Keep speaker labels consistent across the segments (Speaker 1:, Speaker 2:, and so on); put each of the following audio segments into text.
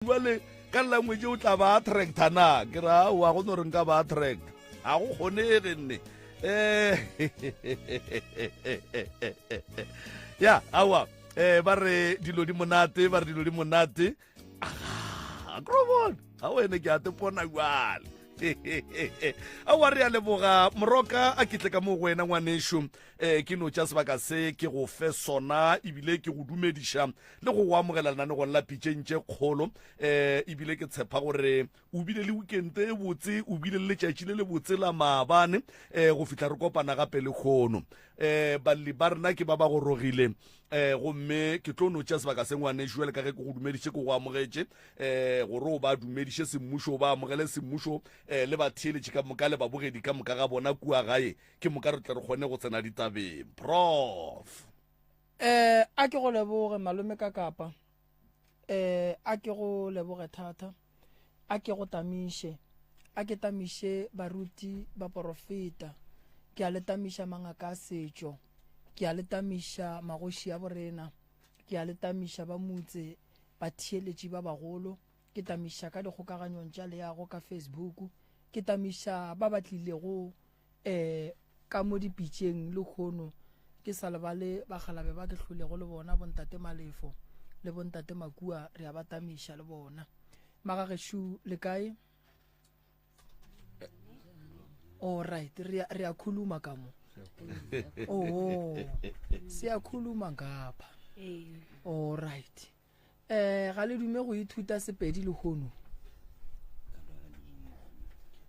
Speaker 1: Jwale ka language o tla ba attracta na ke ra wa go no re nka ba attract a go kgonege nne ya awa ba re dilo di monate a krobon a wena ke a te pona jwale a wa re a leboga moroka a kitle ka mo wena ngwanesho ke no tša sebaka se ke go fe sona ebile ke go dumediša le go amogela lana go la pitšentše kgolo ebile ke tshepa gore o bile le weekend e botse o bile le letšatši le le botse la maabane go fihla re kopana gape le kgono balli ba rena ke ba ba go rogile gomme ke tlo no tša sebaka se ngwanesho le ka ge ke go dumediše ke go amogetše gore o ba dumediše semmušo o ba amogele semmušo le batheeletše ka moka le babogedi ka moka ga bona kua gae ke moka re tle re kgone go tsena ditabeng prof
Speaker 2: a ke go leboge malome ka kapa a ke go leboge thata a ke go tamiše a ke tamiše baruti ba porofeta ke a le tamiša mangaka a setšo ke a le tamiša magoši a borena ke a le tamiša ba motse batheeletši ba bagolo ke tamiša ka dikgokaganyong tša leago ka Facebook ke tamiša ba batlilego ka mo dipitšeng le kgono ke sa lebale bagalabe ba ke hlolego le bona bontate Malefo le bontate Makua re a ba tamiša le bona magageshu le kae all right re a khuluma ka mo oh se a khuluma ngapha all right ga le dume go ithuta sepedi le kgono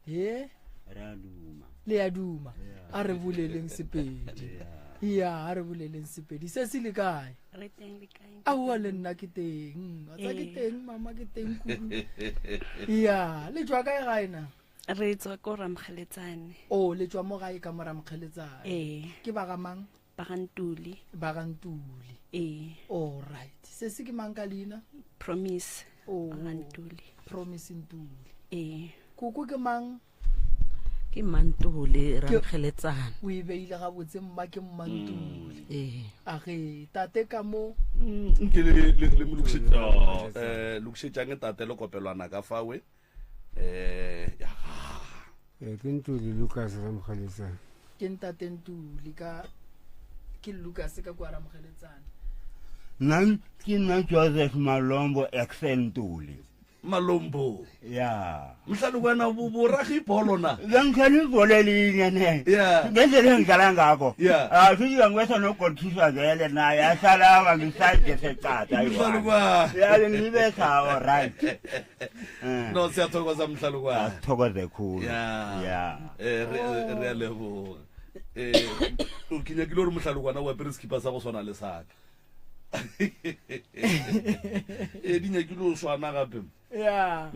Speaker 2: le ya duma a re buleleng sepedi ya a re buleleng sepedi se se le kae a wa le nna ke teng a tsa ke teng mama ke teng kudu ya le jwa kae gaena
Speaker 3: re tswa ko Ramkgeletsane
Speaker 2: o le tswa mo gae ka mo Ramkgeletsane ke ba ga mang ba
Speaker 3: Gantuli
Speaker 2: all right se se ke mang ka leina
Speaker 3: Promise Gantuli
Speaker 2: Promise Ntuli kuku ke mang
Speaker 4: ke Mantuli Ramkgeletsane
Speaker 2: o e beile ga botse mma ke Mantuli a ge tate ka mo
Speaker 1: nke le mo lokšetšang tate le kopelwana ka fawe ya
Speaker 5: ke Ntuli Lucas Ramkgeletsane
Speaker 2: ke ntate Ntuli ka ke Lucas ka kwa Ramkgeletsane
Speaker 6: nan ke nna Joseph Malombo Ntuli
Speaker 1: Malombo
Speaker 6: ya
Speaker 1: mhlalukwana boragi bolona
Speaker 6: ngani bolelile ne ngenzele ngidlala ngakho afike ngwesa no goalkeeper vele na yasala bangisaje secata
Speaker 1: mhlalukwana
Speaker 6: ya ngibe khawo right
Speaker 1: no siyathokoza mhlalukwana
Speaker 6: thokoze khulu
Speaker 1: ya re a leboga o kinyakile gore mhlalukwana wa periskipa sa go swana le saka di nyakile o swana gape
Speaker 2: ya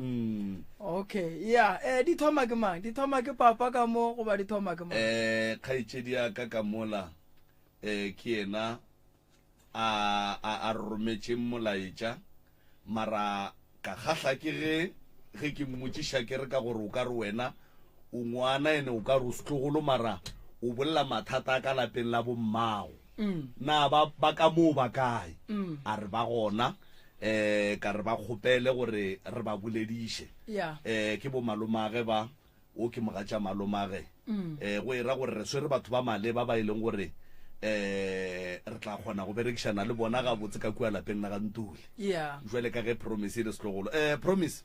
Speaker 2: okay ya di thoma ke mang di thoma ke papa ka mo go ba di thoma ke mang
Speaker 1: khaitšedi ya ka mola ke ena a rometše molaetša mara ka gahla ke ge ke mmotšiša ke re ka gore o ka re wena o ngwana ene o ka re o setlogolo mara o bolela mathata ka lapeng la bommago na ba ka moo ba kae a re ba gona ka re ba kgopele gore re ba bolediše ke bo malomage ba o ke mogatša malomage go era gore re swere batho ba maleba ba ileng gore re tla kgona go berekišana le bona ga botse ka kua lapeng la ga Ntuli jwale ka ge Promise le setlogolo Promise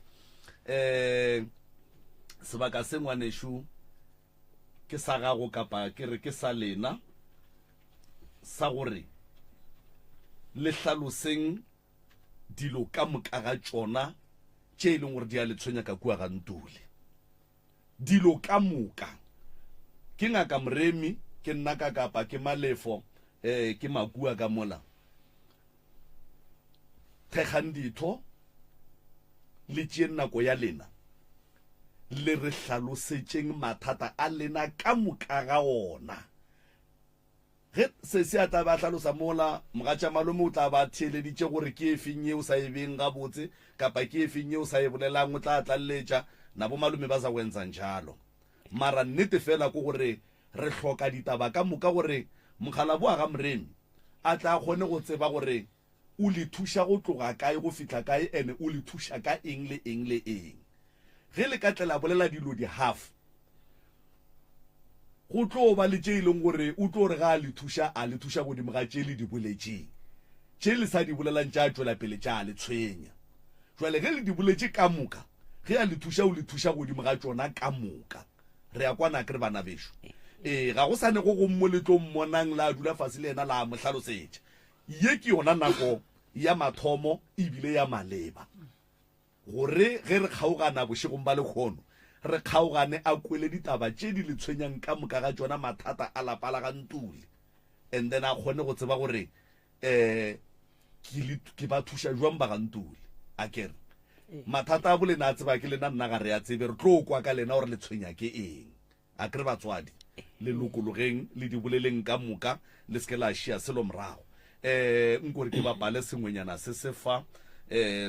Speaker 1: sebaka se ngwaneshu ke sa gago kapa ke re ke sa lena sa gore le hlaloseng dilo ka moka ga tšona tše e leng gore di a le tshwenya ka kua ga Ntuli dilo ka moka ke ngaka Mremi ke nna ka kapa ke Malefo ke Makua ka mola thekgang ditho le tšee nako ya lena le re hlalosetšeng mathata a lena ka moka ga ona ge se a tla ba hlalosa mola mogatša malome o tla ba theeleditše gore ke efeng ye o sa ebeng ga botse kapa ke efeng ye o sa e bolelang o tla tlalletša nabo malome ba sa wentšang jalo mara nnete fela ko gore re hloka ditaba ka moka gore mokgalaboa ga Mremi a tla kgone go tseba gore o le thuša go tloga kae go fitla kae ene o le thuša ka eng le eng le eng. Ge le ka tlela bolela dilo di half go tlo ba le tše e leng gore o tlo re ga a le thuša godimo ga tše le di boletšeng tše le sa di bolelang tša tšwela pele tša le tshwenya. Jwale ge le di boletše ka moka ge a le thuša o le thuša godimo ga tšona ka moka re ya kwana ke re bana bešo. Ga go sane go mo le tlo mmonang la dula fase le ena la mo hlalosetša ye ke yona nako ya mathomo ebile ya maleba gore ge re kgaogana bošegong ba lekgono re kgaogane a kwele ditaba tše di le tshwenyang ka moka ga tšona mathata a lapa la ga Ntuli, and then a kgone go tseba gore ke ba thuša jwang ba ga Ntuli. A kere mathata a bolena a tseba ke lena nna ga re a tsebe re tlo kwa ka lena gore le tshwenya ke eng. A kere batswadi le lokologeng le di boleleng ka moka le seke la šia selo morago. Nkore ke bapale sengwenyana se se fa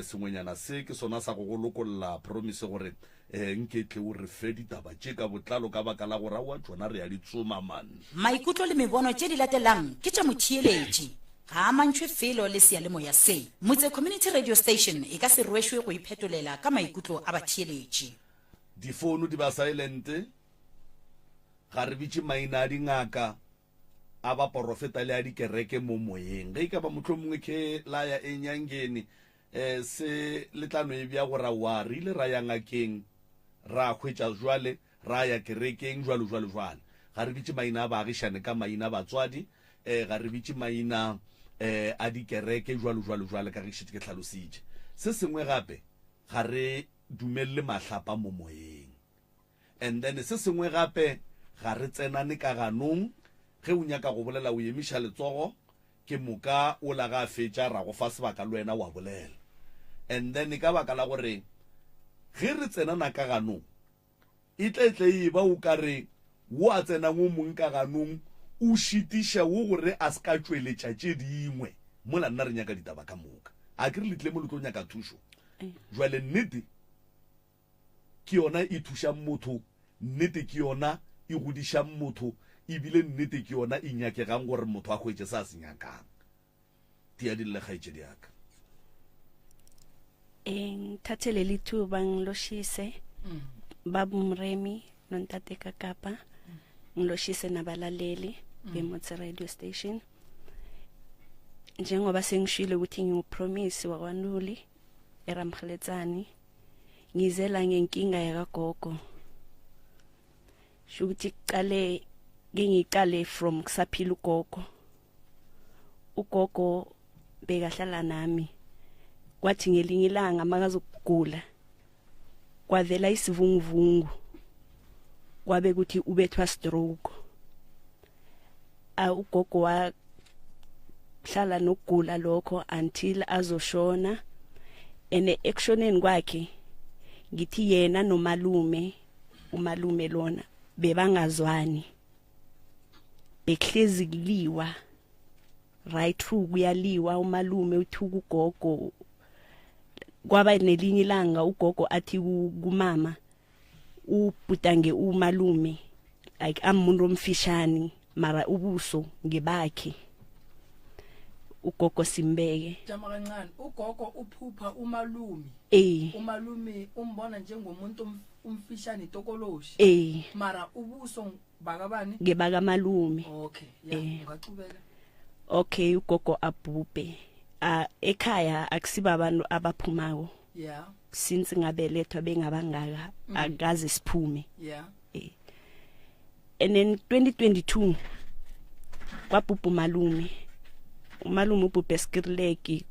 Speaker 1: sengwenyana se ke sona sa go lokolola promise gore nke tle o re fe ditaba tše ka botlalo ka baka la gore wa tsona re ya di tsoma man.
Speaker 7: Maikutlo le mebono tše di latelang ke tša motheeletši ga a mantšhwe felo le sealemoya se. Motse Community Radio Station e ka se rwešwe go iphetolela ka maikutlo a batheeletši.
Speaker 1: Difounu di ba silente ga re bitše maina a dingaka a ba porofeta le a dikereke mo moyeng. Ge e ka ba motlho mongwe ke laya e nyangeni se letlano e bja gore wa re ile ra ya ngakeng ra hwetša jwale ra ya kerekeng jwalo ga re bitše maina a baagišane ka maina a batswadi ga re bitše maina a dikereke jwalo ka ge šetse ke tlhalositše. Se sengwe gape ga re dumelele mahlapa mo moyeng, and then se sengwe gape ga re tsenane ka ganong. Ge o nyaka go bolela o emiša letsogo ke moka o la ga fetša ra go fa sebaka le wena wa bolela, and then ka baka la gore ge re tsenana ka ganong e tle ba o ka re wo a tsenang o mong ka ganong o šitiša wo gore a se ka tšweletša tše dingwe mola nna re nyaka ditaba ka moka. A ke re le tle mo le tlo nyaka thušo jwale nnete ke yona e thušang motho, nnete ke yona e godišang motho, ebile nnete ke yona e nyakegang gore motho a hwetše sa se nyakang. Tia di le kgaetše diaka
Speaker 3: thathele le thuba ngloshise babu Mremi nontate Kakapa ngloshise nabalaleli beMotse Radio Station. Njengoba sengishilo ukuthi ngiupromise wakwaNtuli eRamkgeletsani ngizela ngenkinga yakagogo shukuthi qale ngiqale from kusaphila ugogo bekahlala nami, kwathi ngelinye ilanga makazokugula kwavela isivunguvungu kwabe kuthi ubethwa stroke. Ugogo wahlala nokugula lokho until azoshona, ene actioneni kwakhe ngithi yena nomalume umalume lona bebangazwani, behlezi kuliwa right through kuyaliwa. Umalume uthuka ugogo, kwaba nelinye ilanga ugogo athi kumama ubhutange umalume like amuntu omfishani mara ubuso ngebakhe. Ugogo simbeke
Speaker 2: jama kancane ugogo uphupha umalume umalume umbona njengomuntu umfishani tokoloshi mara ubuso bakabani
Speaker 3: ngebaka malume.
Speaker 2: Okay ungaqhubeka.
Speaker 3: Okay ugogo abhubhe ekhaya akusiba abantu abaphumako since ngabelethwa bengabangaka akaze siphume. And then 2022 kwabhubha umalume ubhubhe Skirleki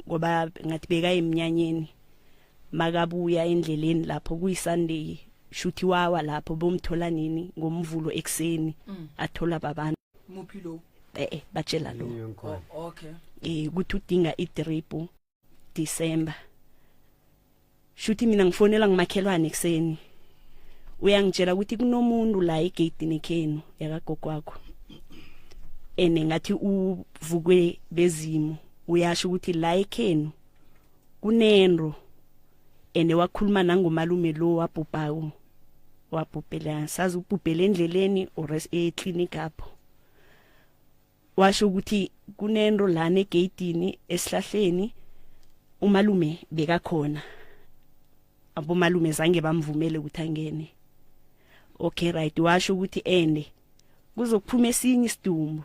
Speaker 3: ngoba ngathi beka emnyanyeni makabuya endleleni lapho kuyiSunday shuthi wawa lapho bomthola nini ngomvulo ekseni athola babantu
Speaker 2: muphilo
Speaker 3: batshela lo
Speaker 2: okay
Speaker 3: ukuthi udinga idrip December. Shuthi mina ngifonela ngimakhelwane ekseni uyangitshela ukuthi kunomuntu la egate nekhenu yakagogo wakho ene ngathi uvukwe bezimo uyasho ukuthi la ekhenu kunendo ene wakhuluma nangomalume lo wabhubhawo wabhubhela sazi ubhubhele endleleni or eclinic apho washo ukuthi kunento lana egeyidini esihlahleni umalume bekakhona abomalume zange bamvumele ukuthi angene. Okay right, washo ukuthi ende kuzokuphuma esinye isidumbu.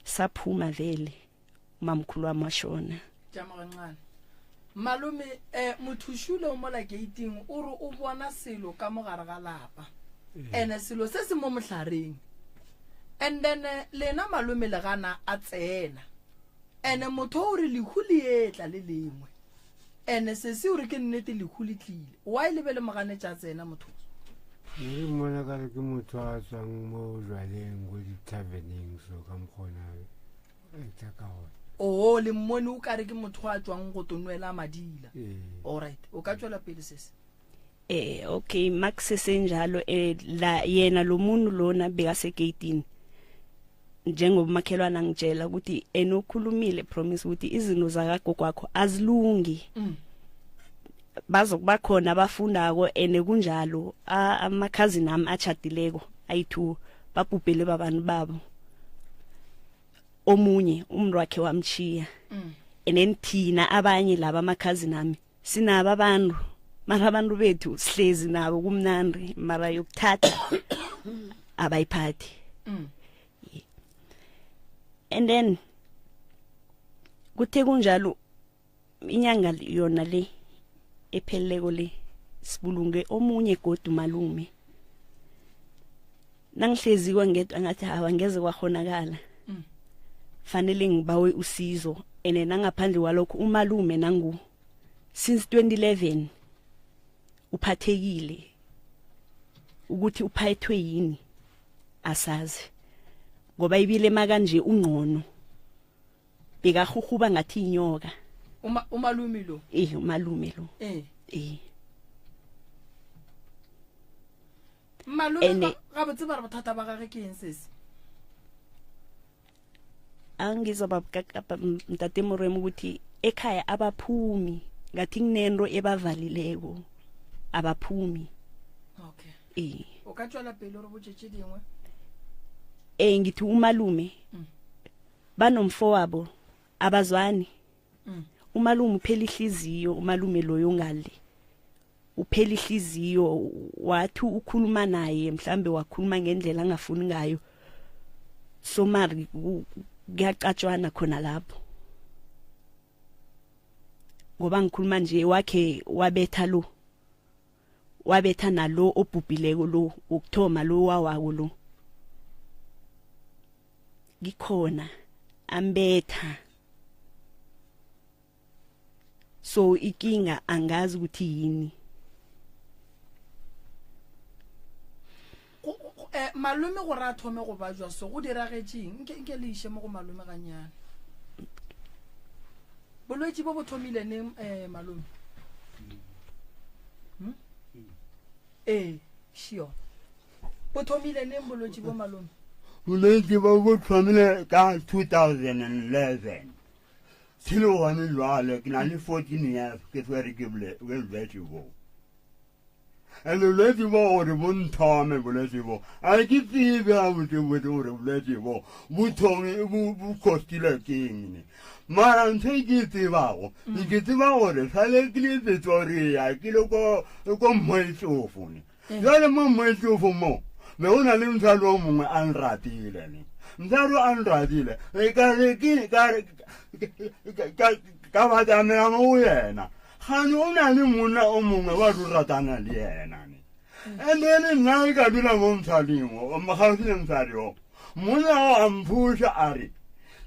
Speaker 3: Saphuma vele mamkhulu amashona.
Speaker 2: Jama kancane. Malume muthushule umola gating uru ubona silo ka mogare ga lapa. Ene silo se se mo motlhareng. And then lena malume le gana a tsena. Ene motho o re lehuli etla le lengwe. Ene se se o re ke nnete lehuli tlile. Why le bele magane tsa tsena motho?
Speaker 5: Re mona ka re ke motho a tsang mo jwaleng go di taverning so ka mkhona etsa ka ho.
Speaker 2: Oh le mmone o ka re ke motho a tswang go tonwela madila. All right, o ka tswela pele sese.
Speaker 3: Okay, Max senjalo la yena lo muntu lona beka se gate njengoba makhelwana ngitshela ukuthi enokhulumile promise ukuthi izinto zakagogo kwakho azilungi. Bazokuba khona abafundako ene kunjalo amakhazi nami achadileko ayi2 babhubhele babantu babo. Omunye umntu wakhe wamchiya. Enenthina abanye laba amakhazi nami sinaba abantu mara abantu bethu sihlezi nabo kumnandi mara yokuthatha abayiphathi. And then kuthe kunjalo inyanga yona le epheleleko le sibulunge omunye godu malume nangihlezi kwangedwa ngathi awangeze kwakhonakala. Fanele ngibawe usizo ene nangaphandle kwalokho umalume nangu since 2011 uphathekile ukuthi uphayethwe yini asazi ngoba ibile makanje ungqono bekahuhuba ngathi inyoka
Speaker 2: umalume lo
Speaker 3: umalume lo
Speaker 2: malume ga botse ba bothata ba gage ke ensese
Speaker 3: angizobabakapa mtate moremo ukuthi ekhaya abaphumi ngathi kunento ebavalileko abaphumi.
Speaker 2: Okay. O ka tswela pele re botshetse dingwe?
Speaker 3: Ngithi umalume banomfo wabo abazwani. Umalume uphela ihliziyo umalume loyo ngale. Uphela ihliziyo wathi ukhuluma naye mhlambe wakhuluma ngendlela angafuni ngayo. So mari ngiyaqatshwana khona lapho. Ngoba ngikhuluma nje wakhe wabetha nalo obhubhileko lo ukuthoma lo wawako lo. Gikhona ambetha. So ikinga angazi ukuthi yini.
Speaker 2: Malume go ra thome go bajwa so go diragetseng nke le ishe mo go malume ganyana. Bolwetse bo thomile ne malume. Sure. Bo thomile ne bolwetse bo malume.
Speaker 6: Bolwetse bo thomile ka 2011. Silo wane lwale ke na le 14 years ke tswere ke bolwetse bo. And the lady war wouldn't time and blessy war. I get the I would do with the blessy war. Would tell me who cost you king. Maran take it the vow. You get the vow, I let the story. I go my so funny. You're a moment so for more. The owner lives alone and rattle. Zaro and rattle. They got a Hanuna Muna Omuna was Ratana Lienani. And then in Naga Dula Montalimo, Mahasian Sadio, Muna and Pusha Ari,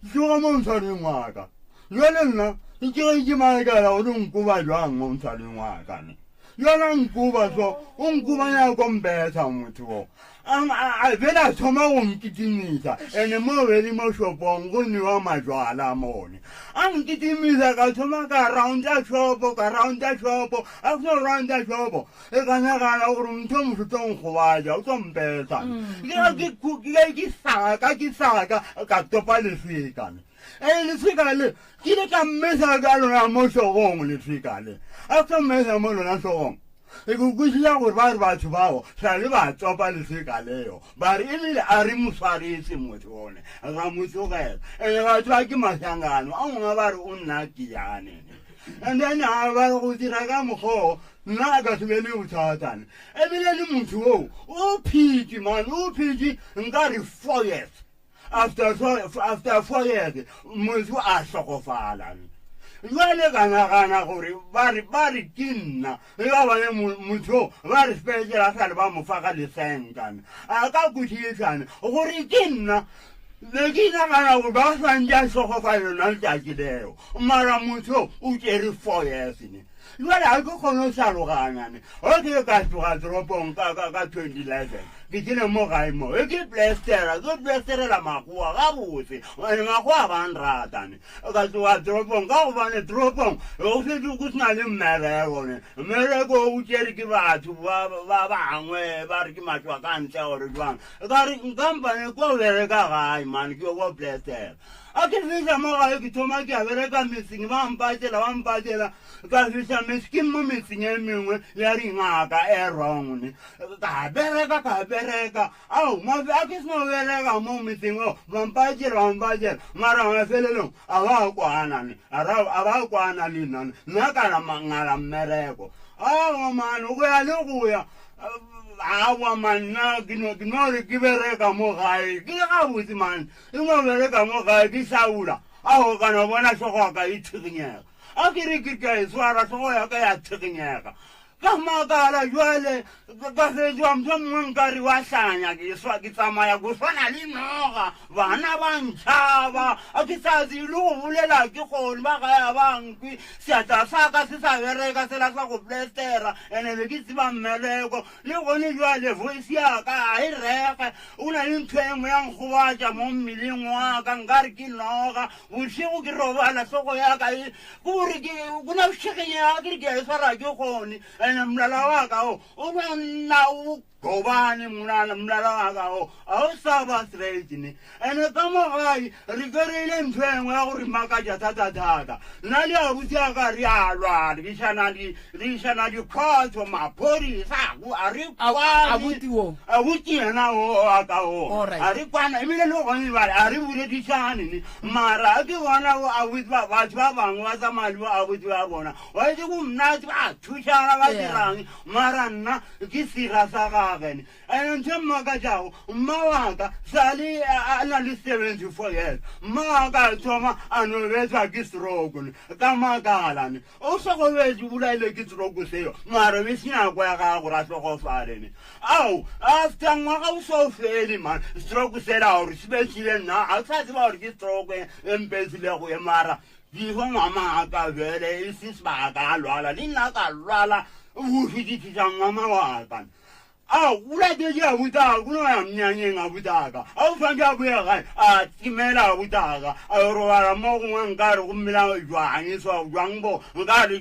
Speaker 6: Joamon Salimaka. Yolena, the Joy Maga, Uncuba Juan Montalimaka. Yolan Cuba so, Uncubana compare some with you. I bet some own kitchenita, and a more very much upon when you are my joala morning. I'm getting me like a tomaca around that shop, around that shop, after around that shop. A canara room tom to tom Hawaii, some better. You get cookie like saga, a cat to pilot freakan. And the cigale, get a mesa gallery most of home in the cigale. After mesa mono so on. kushila gore ba re batho bao sa le ba tsopa leseka leo ba re ebile a re moswaretse motho one ga motsogela ene batho ba ke masangano a mongwe ba re o nna kiane and then a ba re go dira ka mokgwa nna ka se be le bothatane ebile le motho o phiti man o phiti nka re 4 years after 4 years motho a hlokofala jwale ka nagana gore ba re ke nna e ba bane motho ba re sepetšela sa le ba mo fa ka lesenkane a ka kuthietsane gore ke nna le ke nagana gore ba swantse a hlokofale lona letšatši leo mara motho o tšere 4 years ne jwale a ke kgone o saloganyane o ke ka tloga toropong ka 2011 ke tsene mo gae mo e ke blasterela magoa gabotse ane magoa ba nratane ka tloga toropong ka gobane toropong go setse go sena le mmerekone mmereko o tšere ke batho ba bangwe ba re ke matswa ka ntle gore jwang ka re nkampane ko bereka gae mane ke yo ko blastera a ke fitlha mo gae ke thoma ke a bereka metseng ba mpatela ka fitlha ke mo metseng e mengwe ya dingaka e wrong ka bereka ao mafe a ke seno bereka mo metseng o bampatela mara mafelelong a ba kwana le nane nna kana ngala mmereko ao mane go ya le go ya awa manna ke no re ke bereka mo gae ke gabotse mane e mo bereka mo gae ke saula ao kana bona hlogo ka e thikinyega a ke re ke ka e swara hlogo ya ka ya thikinyega ka makala jwale ka fetwa motho mongwe nkare wa hlanya ke tsamaya go swana le noga bana ba ntšhaba a ke sa tse le go bolela ke kgone ba gae bankwi seatla sa ka se sa bereka sela sa go blastera ene be ke tseba mmeleko le gone jwale voice yaka a e rege o na le ntho engwe ya nkgobatša mo mmeleng wa ka nkare ke noga bošego ke robala hlogo yaka kore go na bošegenyega ke re ke a e swara ke kgone ene mlala wa ka o ba nna o gobane mlala wa ka o a o sa ba straight ne ene ka mo gae re kereile ntho engwe ya gore makatša thata nna le abuti ya ka re a lwa re išana dikgotho maphodisa a re abuti yena o a ka o a re kwana ebile le gone bale a re boledišane ne mara a ke bona batho ba bangwe ba tsamali ba abuti ba bona wa itse go mnate ba thušana ba dirang mara nna ke sira sa gagene ene ntho mmakatšago mma waka sale a na le 74 years mma waka a thoma a nobetswa ke stroke ka makalane o hlokobetse bolaile ke stroke seo mara be senako ya gago ra hlokofalene ao after ngwaga o so fele man stroke sela gore sebetšile nna a sa tseba gore ke stroke empetsilego e mara digo mama ka bele e se sebaka a lwala le nna ka lwala o fititisa mama wa ka ula ke ya butaka kuno ya mnyanyeng a butaka a o fanga a buya gae a timela a butaka a robala mo gongwe nkare go mmela jwang so jwang bo nkare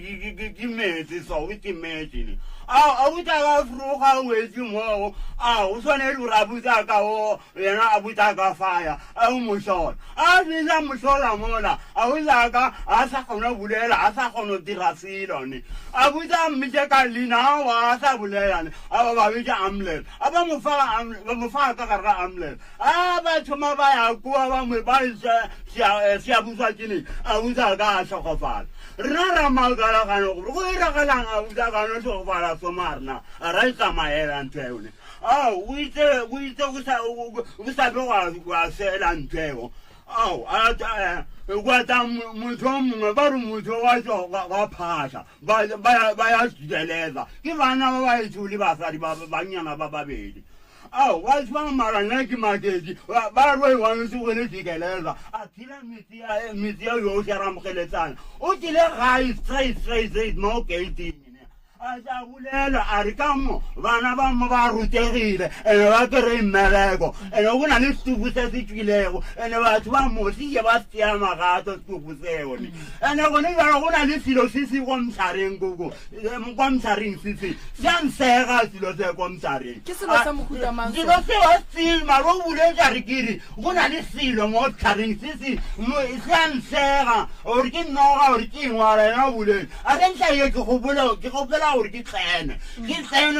Speaker 6: ke metsi so o timetsene a butaka fruga o etsi mo o swane le ra butaka o yena a butaka faya a o mosola a fela mosola mola a o laka a sa kgona bulela a sa kgona dira silone a buta mmitse ka lina wa sa bulelane a ba bitsa amlet a ba mo fa ka ga amlet a ba thoma ba ya kwa ba mo ba sia buswa kini a buta ka hlokofala rara magala gano go ira galang a buta ka no hlokofala somarna a ra tsamaela ntweone o itse go sa be wa sela ntweo a kwata motho mongwe ba re motho wa ga phasha ba ya dideleza ke bana ba ba ithuli basadi ba banyana ba babedi wa tswa mara nna ke makedi ba re wa ntse go le dikeleza a thila mitsi ya yo ya ramgeletsana o tile ga straight mo gating a ja bulela a re ka mo bana ba mo ba rutegile ene ba kere mmereko ene go na le stubu se se tšwilego ene batho ba mosile ba tšea magato stubu seo ene gone jalo go na le selo se se go mtšhareng koko kwa mtšhareng se sa nsega selo se kwa mtšhareng selo se wa stil maro buletša re kere go na le selo mo tšhareng se sa nsega ore ke noga ore ke ngwala ena bulele a ke ntlhaye ke gopela ka gore ke tsene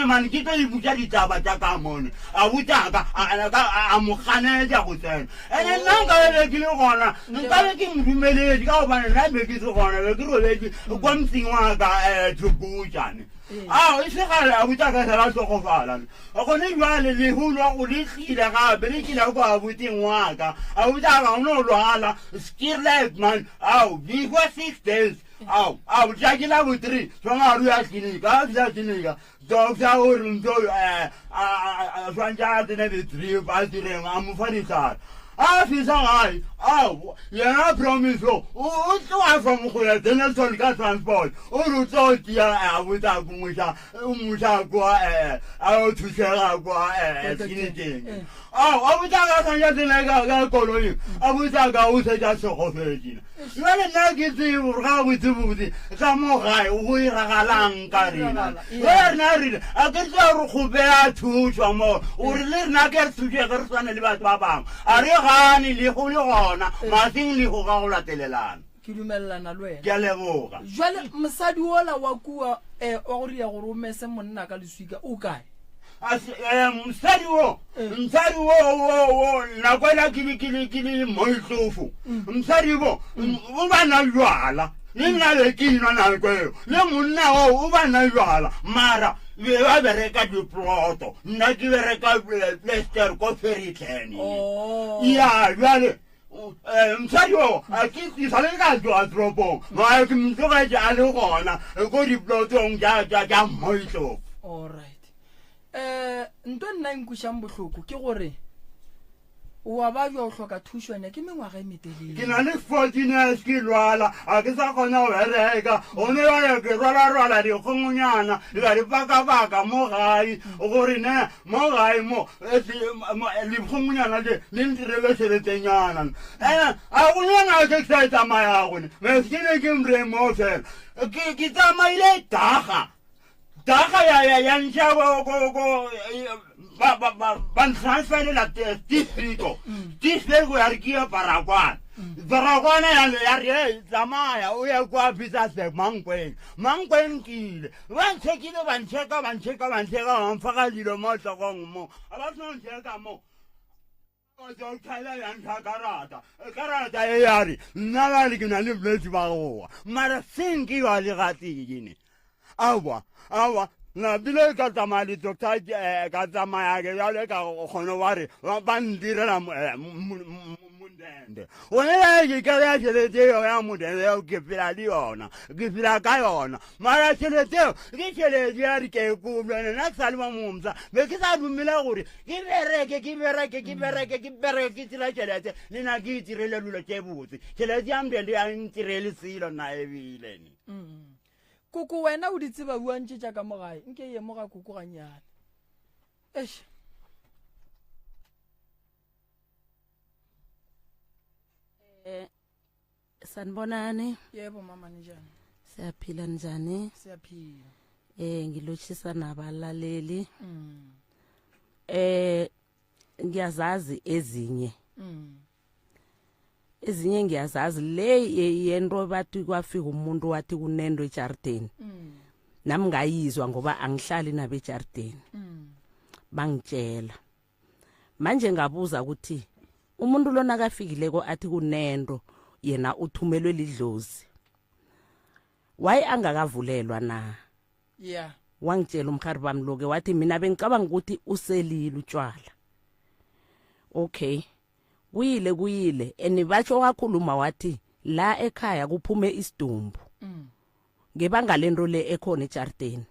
Speaker 6: man ke tlo ibuja ditaba tsa ka mone a butaka a mo ganetsa go tsena ene nna nka be ke le gona nka be ke modumeledi ka gobane nna be ke se gona be ke robetse kwa motseng wa ka Thobojane e segale a butaka sela tlhokofala gone jwale leholo go le tlile gape le kile ko abuteng wa ka a butaka o no lwala skirlet man before 6 days jakila bo 3 songaru ya klinika doctor o re ntho swanja tene be 3 ba direng a mo farisara fisa gae yena promise o tloa from go ya Denelson ka transport o re tlo tia a botsa musha kwa a thusega kwa kliniking a botsa ka sanja tene ka koloi a botsa ka o se ja segofetsina jwale nna ke tsebo ga botsebotse ka mo gae o go iragalang ka rena rena rena a ke tsa re go bea thuso mo o re le rena ke re thuswe ge re tshwane le batho ba bangwe a re gane le go le gona maseng le go ga go latelelana
Speaker 2: ke dumelelana le wena
Speaker 6: ke a leboga
Speaker 2: jwale mosadi ola wa kua wa go ria gore o mese monna ka leswika o kae
Speaker 6: msadi wo nakwela kili moitlofu msadi wo o ba na jwala le nna le kinwa na kweo le monna wo o ba na jwala mara ba bereka diploto nna ke bereka plaster ko Ferrytlen ya jwale msadi wo a ke isale ka jwa tropong ma ke mtloga ja le gona ko diplotong ja moitlofu
Speaker 2: all right ntwe nna nkushang bohloko ke gore wa ba jwa o hloka thuso ene ke mengwaga e metelele
Speaker 6: ke na le 14 years ke lwala a ke sa kgona go bereka o ne ba ke rwala dikgongonyana ka di baka mo gae gore ne mo gae mo dikgongonyana le ntirele tšheletenyana a go nyana ke sa tsamaya gone meskene ke mre mo fela ke tsamaile daga ya ntsha go ban transfer la distrito ya rikia Baragwana ya re tsamaya o ya kwa pizza se mangwen kile ban cheka ban faka dilo mo tlogong mo aba no cheka mo o jo khala ya ntsha karata e yari nna ba le ke na le bletse ba go mara senki wa le gatine awa na bile ka tamali doctor ka tamaya ke ya le ka gono wa re ba ndirela mundende o ne ke ka ya tšhelete ya mundende ke phela ka yona mara tšhelete ke tšhelete ya re ke kublane na salwa momsa be ke sa dumela gore ke bereke ke tsela tšhelete le na ke itirele lulo ke botse tšhelete ya mndende ya ntirele silo na ebile ni
Speaker 2: kuku wena o di tseba buantše tša ka mogae nke ye moga kuku ganyana
Speaker 4: sanibonani
Speaker 2: yebo mama njani
Speaker 4: siyaphila njani
Speaker 2: siyaphila
Speaker 4: ngilotshisa nabalaleli ngiyazazi ezinye ngiyazazi le yento bathi kwafika umuntu wathi kunendo ejardeni nami ngayizwa ngoba angihlali nabe ejardeni bangitshela manje ngabuza ukuthi umuntu lona kafikileko athi kunendo yena uthumelwe lidlozi why angakavulelwa na
Speaker 2: yeah
Speaker 4: wangitshela umkhari bami loke wathi mina bengicabanga ukuthi uselile utshwala okay kuyile enibatsho wakhuluma wathi la ekhaya kuphume isidumbu ngebanga lento le ekhona ejardeni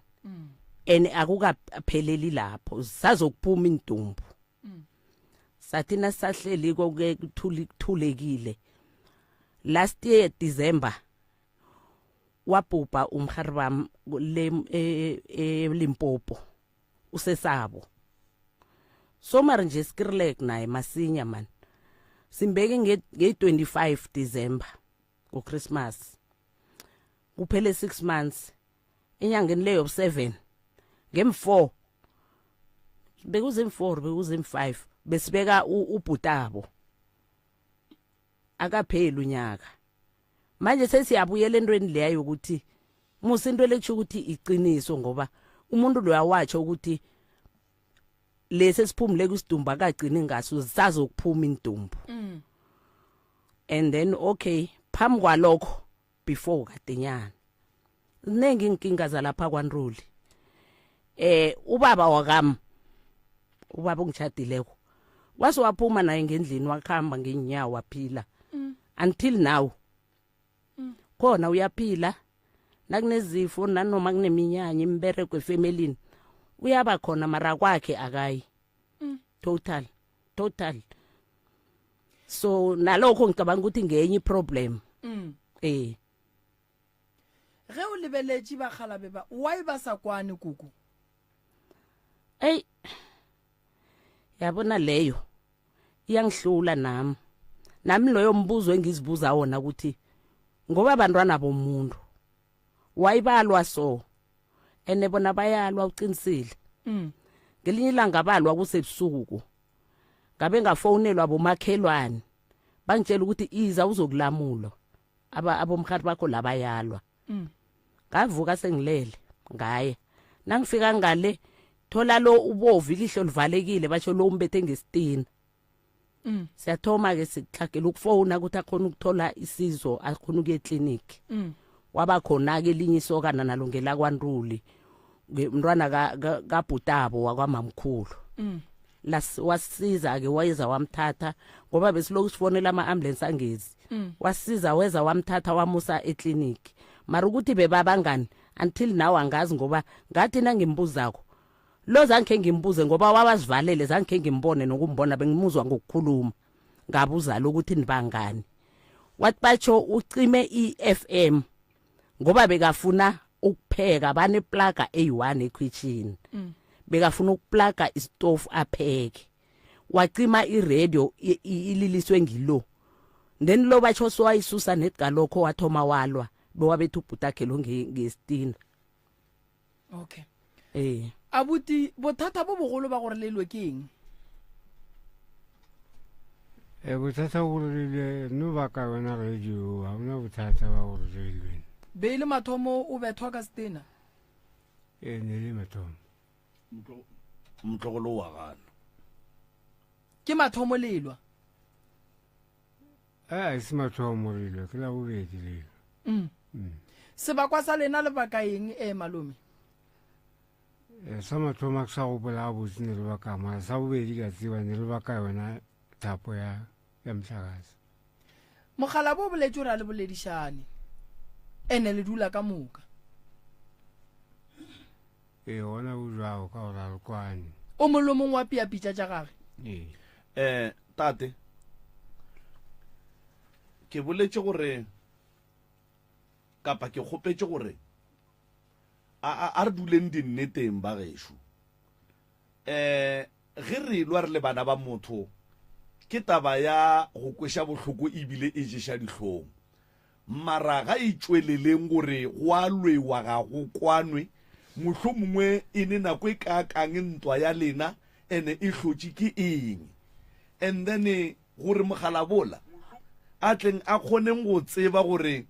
Speaker 4: ene akukapheleli lapho sazokuphuma indumbu sathina sahleli koke kuthulekile last year December wabhubha umkhari bami le Limpopo usesabo so mara nje skirlek naye masinya man simbeke nge-25 December ku Christmas kuphele 6 months enyangeni leyo 7 ngem4 bekuzem5 besibeka ubhutabo akapheli unyaka manje sesiyabuyela entweni leyo ukuthi musinto lekusho ukuthi iqiniso ngoba umuntu lo yawatsho ukuthi lesi siphumule kwisidumbu akagcini ngaso sazokuphuma indumbu and then okay phambi kwalokho before kadenyana ziningi inkinga zalapha kwaNruli ubaba wakami ubaba ongishadileko waphuma naye ngendlini wakhamba ngenyawo waphila until now khona uyaphila nakunezifo nanoma kuneminyanya imbereko efamilini uyaba khona mara kwakhe akayi total so nalokho ngicabanga ukuthi ngenye problem
Speaker 2: ge o lebeletše bagalabe ba why ba sa kwane kuku
Speaker 4: yabona leyo iyangihlula nami loyo mbuzo engizibuza wona ukuthi ngoba abantwana bomuntu wayibalwa so ene bona bayalwa uqinisile ngelinye ilanga balwa kusebusuku ngabe ngafonelwa bomakhelwane bangitshela ukuthi iza uzokulamulo abomkhari bakho labayalwa ngavuka sengilele ngaya nangifika ngale thola lo ubovu ilihlo livalekile basho lo umbethe ngestina siyathoma ke sihlagela ukufona ukuthi akhona ukuthola isizo akhona ukuye clinic waba khona ke linye isokana nalongela kwaNruli umntwana kaBhutabo wakwamamkhulu wasiza ke wayeza wamthatha ngoba besiloku sifonela ama-ambulance angezi wasiza weza wamthatha wamusa eclinic mara ukuthi bebabangani until now angazi ngoba ngathi nangimbuzako lo zange ngimbuze ngoba wabazivalele zange ngimbone nokumbona bengimuzwa ngokukhuluma ngabuza lokuthi nibangani wathi batsho ucime iFM ngoba bekafuna ukupheka bane plaga eyi1 ekitchen bekafuna ukuplaga istove apheke wacima iradio ililiswe ngilo then lo batsho so ayisusa netgalokho wathoma walwa bewabethu ubhutakhe lo ngestina
Speaker 2: okay abuti bothata bo bogolo ba gore lelwe keng
Speaker 5: bothata bo le no ba ka wena radio ha una bothata ba gore lelwe
Speaker 2: beile mathomo o bethwa ka stina
Speaker 5: ne le mathomo
Speaker 1: mtlogolo wa gana
Speaker 2: ke mathomo lelwa
Speaker 5: se mathomo lelwe ke la bobedi lelwe
Speaker 2: sebakwa sa lena le baka eng malome
Speaker 5: sa mathomo sa go bola botse ne le baka ma sa bobedi ka tsiba ne le baka yona thapo ya mhlakase
Speaker 2: mogala bo boletse ra le boledišane ene le dula ka moka
Speaker 5: ona o jwao ka ora le kwane
Speaker 2: o molomong wa pia pitša tša gage
Speaker 1: tate ke boletse gore kapa ke kgopetse gore a re duleng dinneteng ba gešo ge re lwa re le bana ba motho ke taba ya go kweša bohloko ebile e ješa dihlong mara ga e tšweleleng gore go a lwewa ga go kwanwe mohlomongwe e ne nako e kaakang ntwa ya lena ene e hlotše ke eng and then gore mogala bola a tleng a kgoneng go tseba gore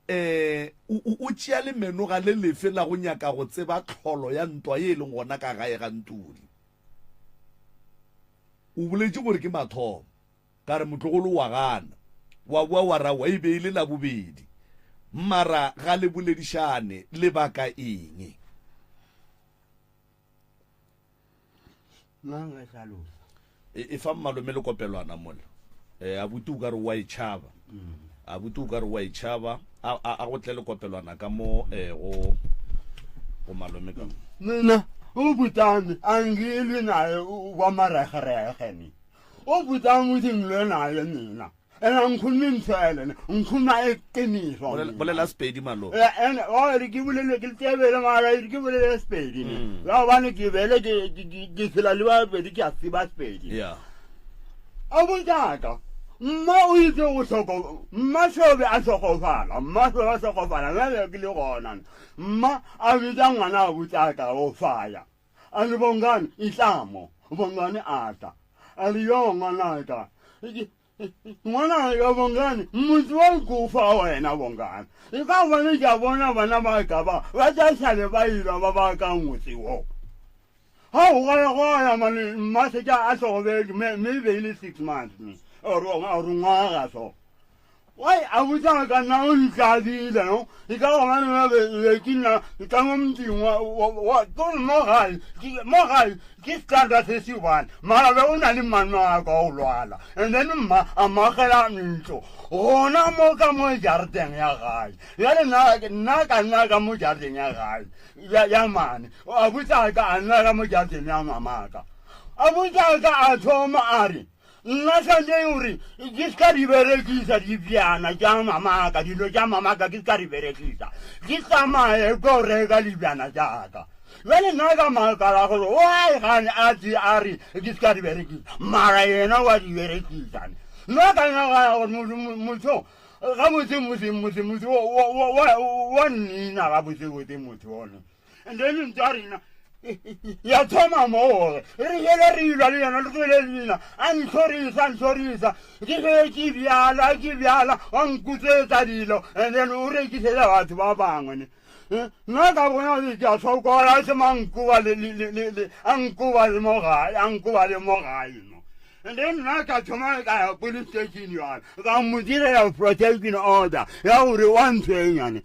Speaker 1: o tšea le menoga le lefe la go nyaka go tseba tlholo ya ntwa ye e leng gona ka gae ga Ntuli o boletše gore ke mathomo ka re motlogolo wa gana wa boa wa ra wa e beile la bobedi mara ga le boledišane le baka eng e fa malome le kopelwana mola abuti o ka re wa itšhaba abuti o ka re wa itšhaba a go tle le kopelwana ka mo go malome ka
Speaker 6: nna o butane angilwe naye wa maregeregene o butane dingle naye nina ena nkhulumi mthele nkhuluma eqiniso
Speaker 1: bolela Sepedi malo
Speaker 6: ene o re ke bolele ke tsebele mara ke bolele Sepedi la bana ke bele ke tsela le ba bedi ke a tsiba Sepedi
Speaker 1: yeah
Speaker 6: abutaka mma o itse go hloko mma sobe a sokofala mma sobe a sokofala la ke le gona mma a bitsa ngwana a butaka o faya a le bongane itlamo bongane ata a le yo ngwana ka ngwana ka bongane motse wa kufa wena bongane e ka bona ja bona bana ba ka ba ja sale ba ira ba ka ngotsi wo ha o ga ya mane mase ja a so be me be ile 6 months ni o ngwa ga so why abuja ka na o ntladile no e ka bona be kina ka ngomti wa don moral ki standa se si wan mara be una ni manwa ka o lwala and then ma amagela ntlo ona mo ka mo jardin ya gai ya na ka mo jardin ya gai ya mane abuja ka na ka mo jardin ya mamaka abuja ka a thoma ari nna sa uri ke ska di berekisa di biana ja mamaka dilo ja mamaka ke ska di berekisa ke tsamaye go reka di biana jaka vele na ka maka la go wai gane a di ari ke ska di berekisa mara yena wa di berekisa no ka na ga mutho ga mutho wa nina ga botse mutho ona and then ntarina ya thoma mo re yele re ilwa le yana le tswele lena an sorisa ke biala an kutsetsa dilo and then o re ke tsela batho ba bangwe ne nna ka bona le ja tsokola se mankuwa le ankuwa le mogai no and then na ka thoma ka police station ya ka mudire ya protection order ya uri one thing yani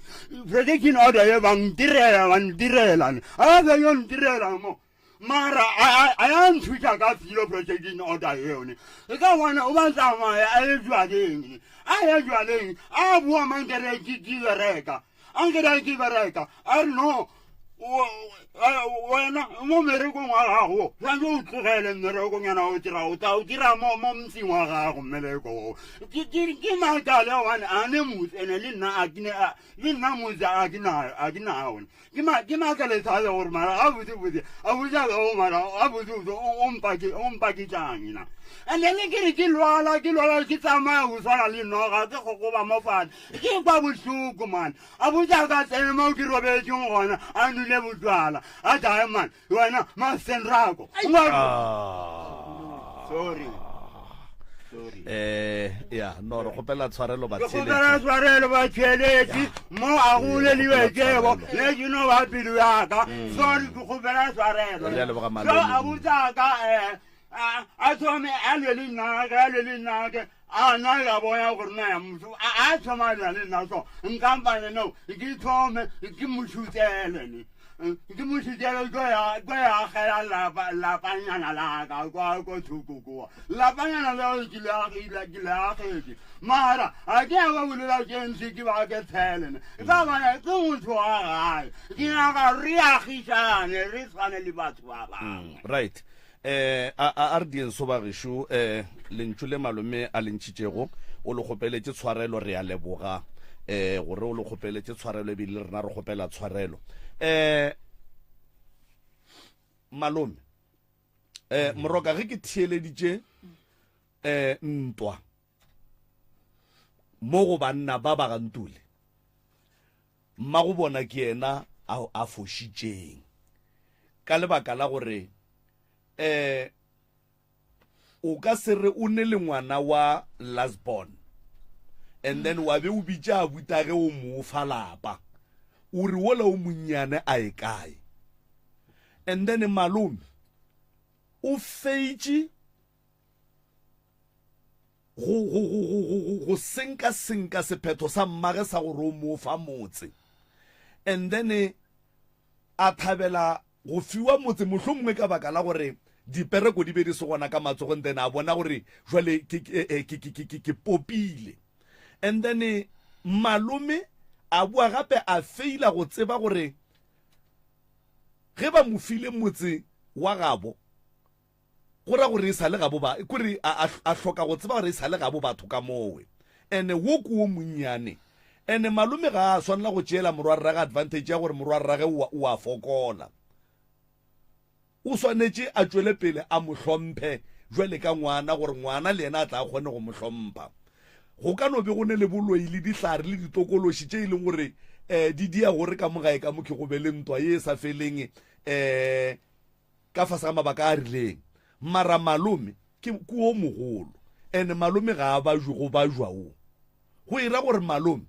Speaker 6: protection order ya bang direla a ba yon direla mo mara I am twita ka filo protection order yone ka wana o ba tsama ya ejwa ding ejwa ding a bua mangere ki reka angere ki reka I know wena mo mereko wa gago ya go tlogele mereko nyana o tira mo mtsi wa gago meleko ke makale wana ane mutse ene le nna mutse akina wona ke makale tsa le gore mara abuja o mara abuju o mpaki tsangina and then ke lwala ke tsama o sala le noga ke go ba mofana ke kwa bosuku man abuja ka tsene mo ke robetse ngona anu le budwala a diamond wena ma sendrago sorry
Speaker 1: ya no re gopela tshwarelo ba
Speaker 6: tsheletse mo a gole liwe kebo le you know what bilu ya ka sorry ke gopela tshwarelo so abuja ka a thome a le naga a na ga boya gore na motho a thoma le na so nkampane no ke thome ke mushutele ni ke mushutele go ya gela la panyana la ka go thukuko la panyana le gila ke mara a ke ga bule la kensi ke ba ke thelene ba bana ke motho a ke na ga riagishane re tsane le batho ba ba
Speaker 1: right a RDN so ba gesho lentshule malome a lentshitshego o le gopeletse tshwarelo re ya leboga gore o le gopeletse tshwarelo be le rena re gopela tshwarelo malome moroka ge ke thieleditše ntwa mo go banna ba ba gantule mma go bona ke ena a fošitšeng ka lebaka la gore o ka se re o ne le ngwana wa lastborn and then wa be o bitša abuta ge o mo fa lapa o re wola o monnyane a e kae and then malome o feitše go senka sephetho sa mmage sa gore o mo fa motse and then a thabela go fiwa motse mohlomongwe ka baka la gore dipereko di be di se gona ka matsogong then a bona gore jwale ke popile and then malome a bua gape a feila go tseba gore ge ba mo file motse wa gabo gora gore e sale gabo ba kore a hloka go tseba gore e sale gabo batho ka mowe ene wo ko monnyane ene malome ga a swanela go tšeela morwarra ga advantage ya gore morwarra ge o a fokola o swanetse a tswele pele a mohlomphe jwele ka ngwana gore ngwana le ena a tla kgone go mohlompha go ka no be go ne le boloi le dihlare le ditokološi tše e leng gore di dia gore ka mogae ka mokhe go be le ntwa ye sa feleng ka fase ga mabaka a rileng mara malome ke o mogolo ene malome ga a bajwe go bajwa o go ira gore malome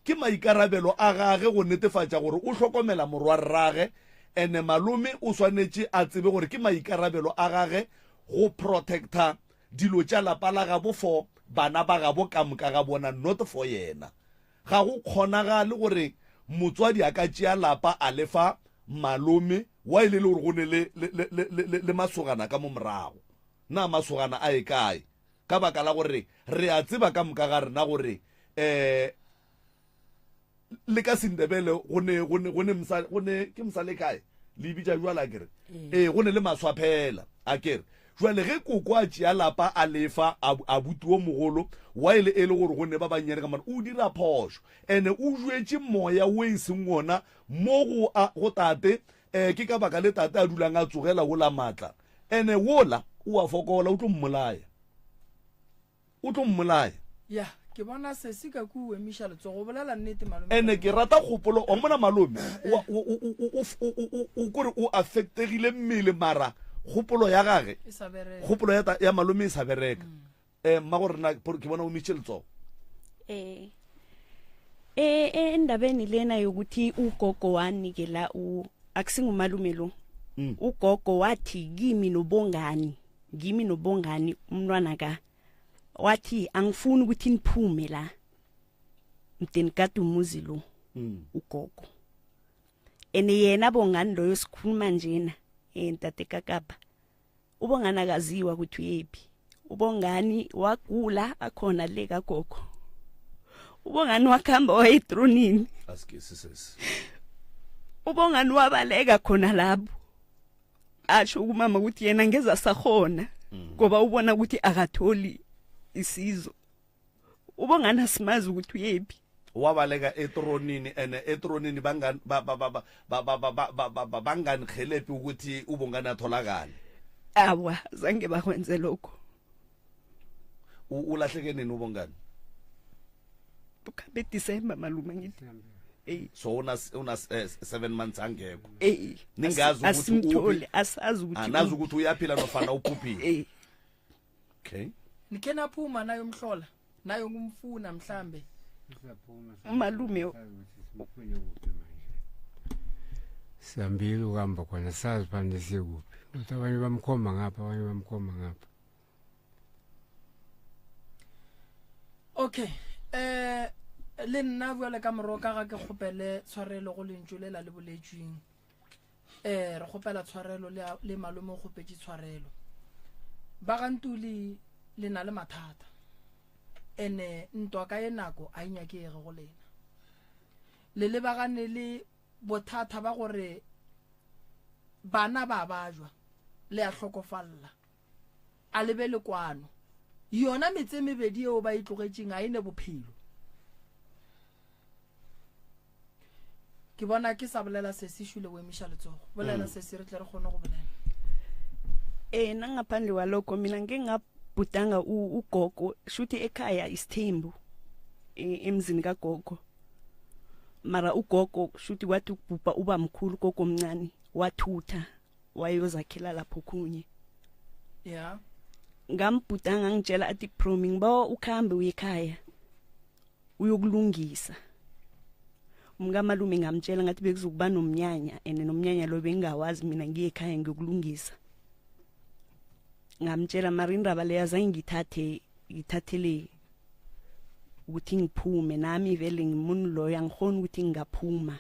Speaker 1: ke maikarabelo a gage go netefatša gore o hlokomela morwa rrage ene malome o swanetše a tsebe gore ke maikarabelo a gage go protecta dilo tša lapa la gabo for bana ba gabo ka moka ga bona not for yena ga go kgonagale gore motswadi a ka tšea lapa a lefa malome wa ile le gore go ne le masogana ka mo morago na masogana a e kae ka baka la gore re a tseba ka moka ga rena gore le ka Sindebele gone ke msale kae le bitša jwala kere gone le maswa phela a kere jwale ge koko a tšea lapa a lefa a butuo mogolo wa ile e le gore go ne ba bannyane ka mara o dira phošo ene o jwetse moya o e seng ona mo go tate ke ka baka le tate a dulang a tsogela go la matla ene wola o a fokola o tlo mmolaya
Speaker 2: ya ke bona se se ka ku emisha letsogo bolela nnete malome
Speaker 1: ene ke rata kgopolo o mona malome o kore o affectegile mmele mara kgopolo ya gage kgopolo ya malome e sa bereka mma gore na ke bona o mitše letsogo
Speaker 3: endabeni lena yokuthi ugogo wanikela akusingumalume lo ugogo wathi kimi nobongani umntwana ka wathi angifuni ukuthi niphume la mdeni kadumuzi lo ugogo ene yena bongani loyo sikhuluma njena entate kakapa ubongani akaziwa ukuthi uyephi ubongani wagula akhona le kagogo ubongani wakhamba wayedronini
Speaker 1: asikisisesi
Speaker 3: ubongani wabaleka khona lapho asho kumama ukuthi yena ngeza sakhona ngoba ubona ukuthi akatholi isizo ubongani asimazi ukuthi uyephi
Speaker 1: wabaleka etronini ene etronini bangani khelepi ukuthi ubongani atholakala
Speaker 3: awa zange bakwenze lokho
Speaker 1: ulahleke nini ubongani
Speaker 3: ukhambe December malume ngithi
Speaker 1: so una 7 months angekho
Speaker 3: ningazi ukuthi asazi ukuthi
Speaker 1: anazi ukuthi uyaphila nofana uphuphile okay
Speaker 2: nikena phuma nayo mhlola nayo ngumfuna mhlambe
Speaker 3: malume
Speaker 5: sihambile ukuhamba khona sazi phande sikuphi ukuthi abanye bamkhomba ngapha
Speaker 2: okay le nna bua le ka moroka ga ke kgopele tshwarelo go lentšolela le boletsweng re kgopela tshwarelo le malome go petše tshwarelo ba gantuli le na le mathata ene ntwa ka nako a inyakege go lena le lebagane le bothata ba gore bana ba bajwa le a hlokofalla a lebe le kwano yona metse mebedi eo ba itlogetšeng a ene bophelo ke bona ke sa bolela se se shule o emisha letsogo bolela se se re tle re kgone go bolela
Speaker 3: nna ngaphandle walokho mina ngingabhudanga ugogo shuthi ekhaya isithembu emzini kagogo mara ugogo shuthi wathi ukubhubha uba mkhulu gogo omncane wathutha wayozakhela lapho kunye
Speaker 2: yeah
Speaker 3: ngambhudanga ngitshela athi proming ba ukhambe uyekhaya uyokulungisa umngamalume ngamtshela ngathi bekuzokuba nomnyanya ene nomnyanya lo bengawazi mina ngiye ekhaya ngiyokulungisa ngamtshela mara indaba leya zange ngithathele ukuthi ngiphume nami vele ngimuntu loyo angikhona ukuthi ngingaphuma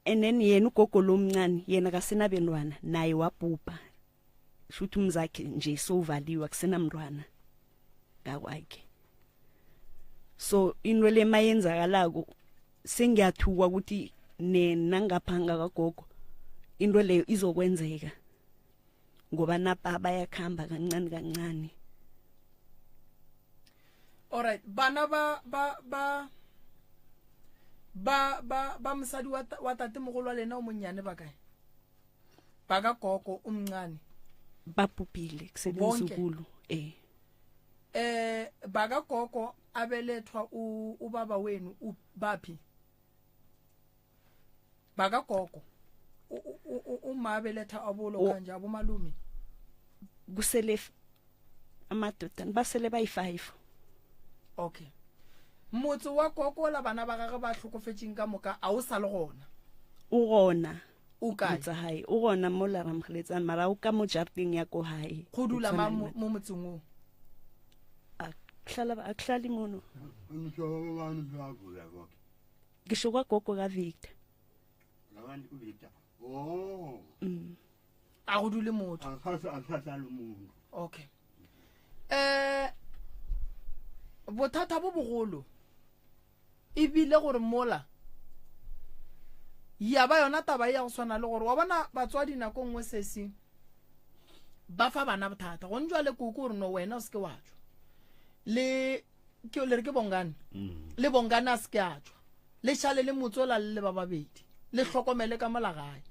Speaker 3: and then yena ugogo lomncane yena kasenabentwana naye wabhubha shuthi umzakhe nje sovaliwe akusenamntwana ngakwakhe so into le mayenzakalako sengiyathuka ukuthi nangaphanga kagogo into leyo izokwenzeka ngoba napa bayakhamba kancane
Speaker 2: alright bana ba msadi wa tate mogolo lena o monyane ba kae ba ka gogo umncane
Speaker 3: bapupile kusebenizukulu
Speaker 2: ba ka gogo abelethwa ubaba wenu baphi ba ka gogo uma abeletha abolo kanje abomalume
Speaker 3: kusele amadodana basele bayi-5.
Speaker 2: Okay, motse wa kokola bana ba gage ba tlhokofetseng ka moka a o sa le gona
Speaker 3: o gona
Speaker 2: o kae
Speaker 3: tsa hae o gona mo la ramgheletsana mara o ka mo jarting ya ko hae
Speaker 2: go dula mo motseng o
Speaker 3: a hlali mono
Speaker 6: umhlobani ngavula konke
Speaker 3: ngisho kwagogo kaVictor.
Speaker 6: labantu kuVictor oh
Speaker 2: a go dule motho
Speaker 6: akhatha lo muntu
Speaker 2: okay bothata bo bogolo ebile gore mola ya ba yona taba ya go swana le gore wa bona batswadi nako nngwe sesi ba fa bana bothata go njwa le koko gore no wena o se ke wa tswa le ke le re ke bongane le bongana se ke a tswa le shale le motsola le ba babedi le hlokomele ka molagae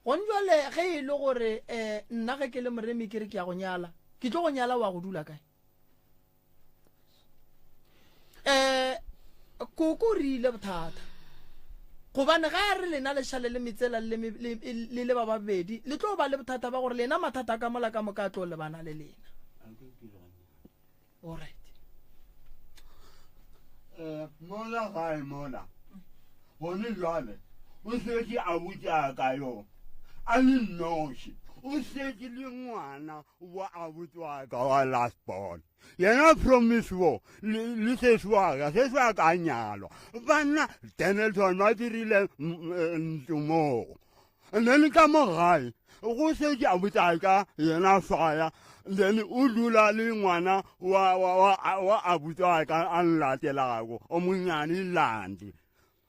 Speaker 2: go njwa le ge e le gore nna ge ke le moremi ke re ke ya go nyala ke tlo go nyala wa go dula kae koko re ile bothata gobane ga re lena le shale le metsela le ba babedi le tlo ba le bothata ba gore lena mathata ka mola ka moka tlo le bana le lena alright
Speaker 6: mola gae mola gone jwale o setse a botsa ka yo a le noši o setse le ngwana wa abutswa ka wa last born yena promise wo le seswa ka nyalwa bana Danielson ba dirile ntsumo then ka mo gae go setse a botsa ka yena faya then o dula le ngwana wa abutswa ka a latelago o monyane landi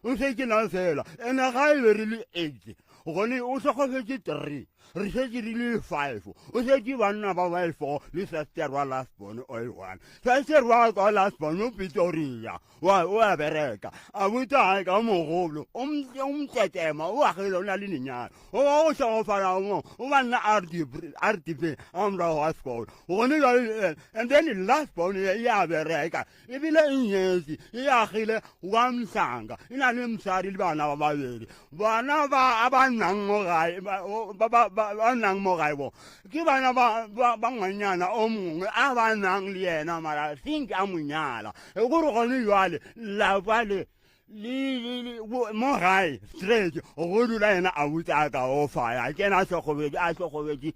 Speaker 6: o setse na fela ene ga e be re le 8 gone o tlhokofetse 3 re setse re le 5 o setse banna ba 4 le sister wa last born oil one sister wa last born o Pretoria wa bereka a botsa ka mogolo o mtetema o agile o na le lenyana o sa fara mo o banna RDP amra wa school gone and then last born ya bereka e bile nyesi ya agile wa msanga ina le msari le bana ba babedi bana ba abanang mo gae ba nang mo gae bo ke bana ba ngwanyana o mongwe a ba nang le yena mara think a monyala e gore gone jwale la bale mo gae straight go dula yena a botsa ka o faya ke na tlhokomedi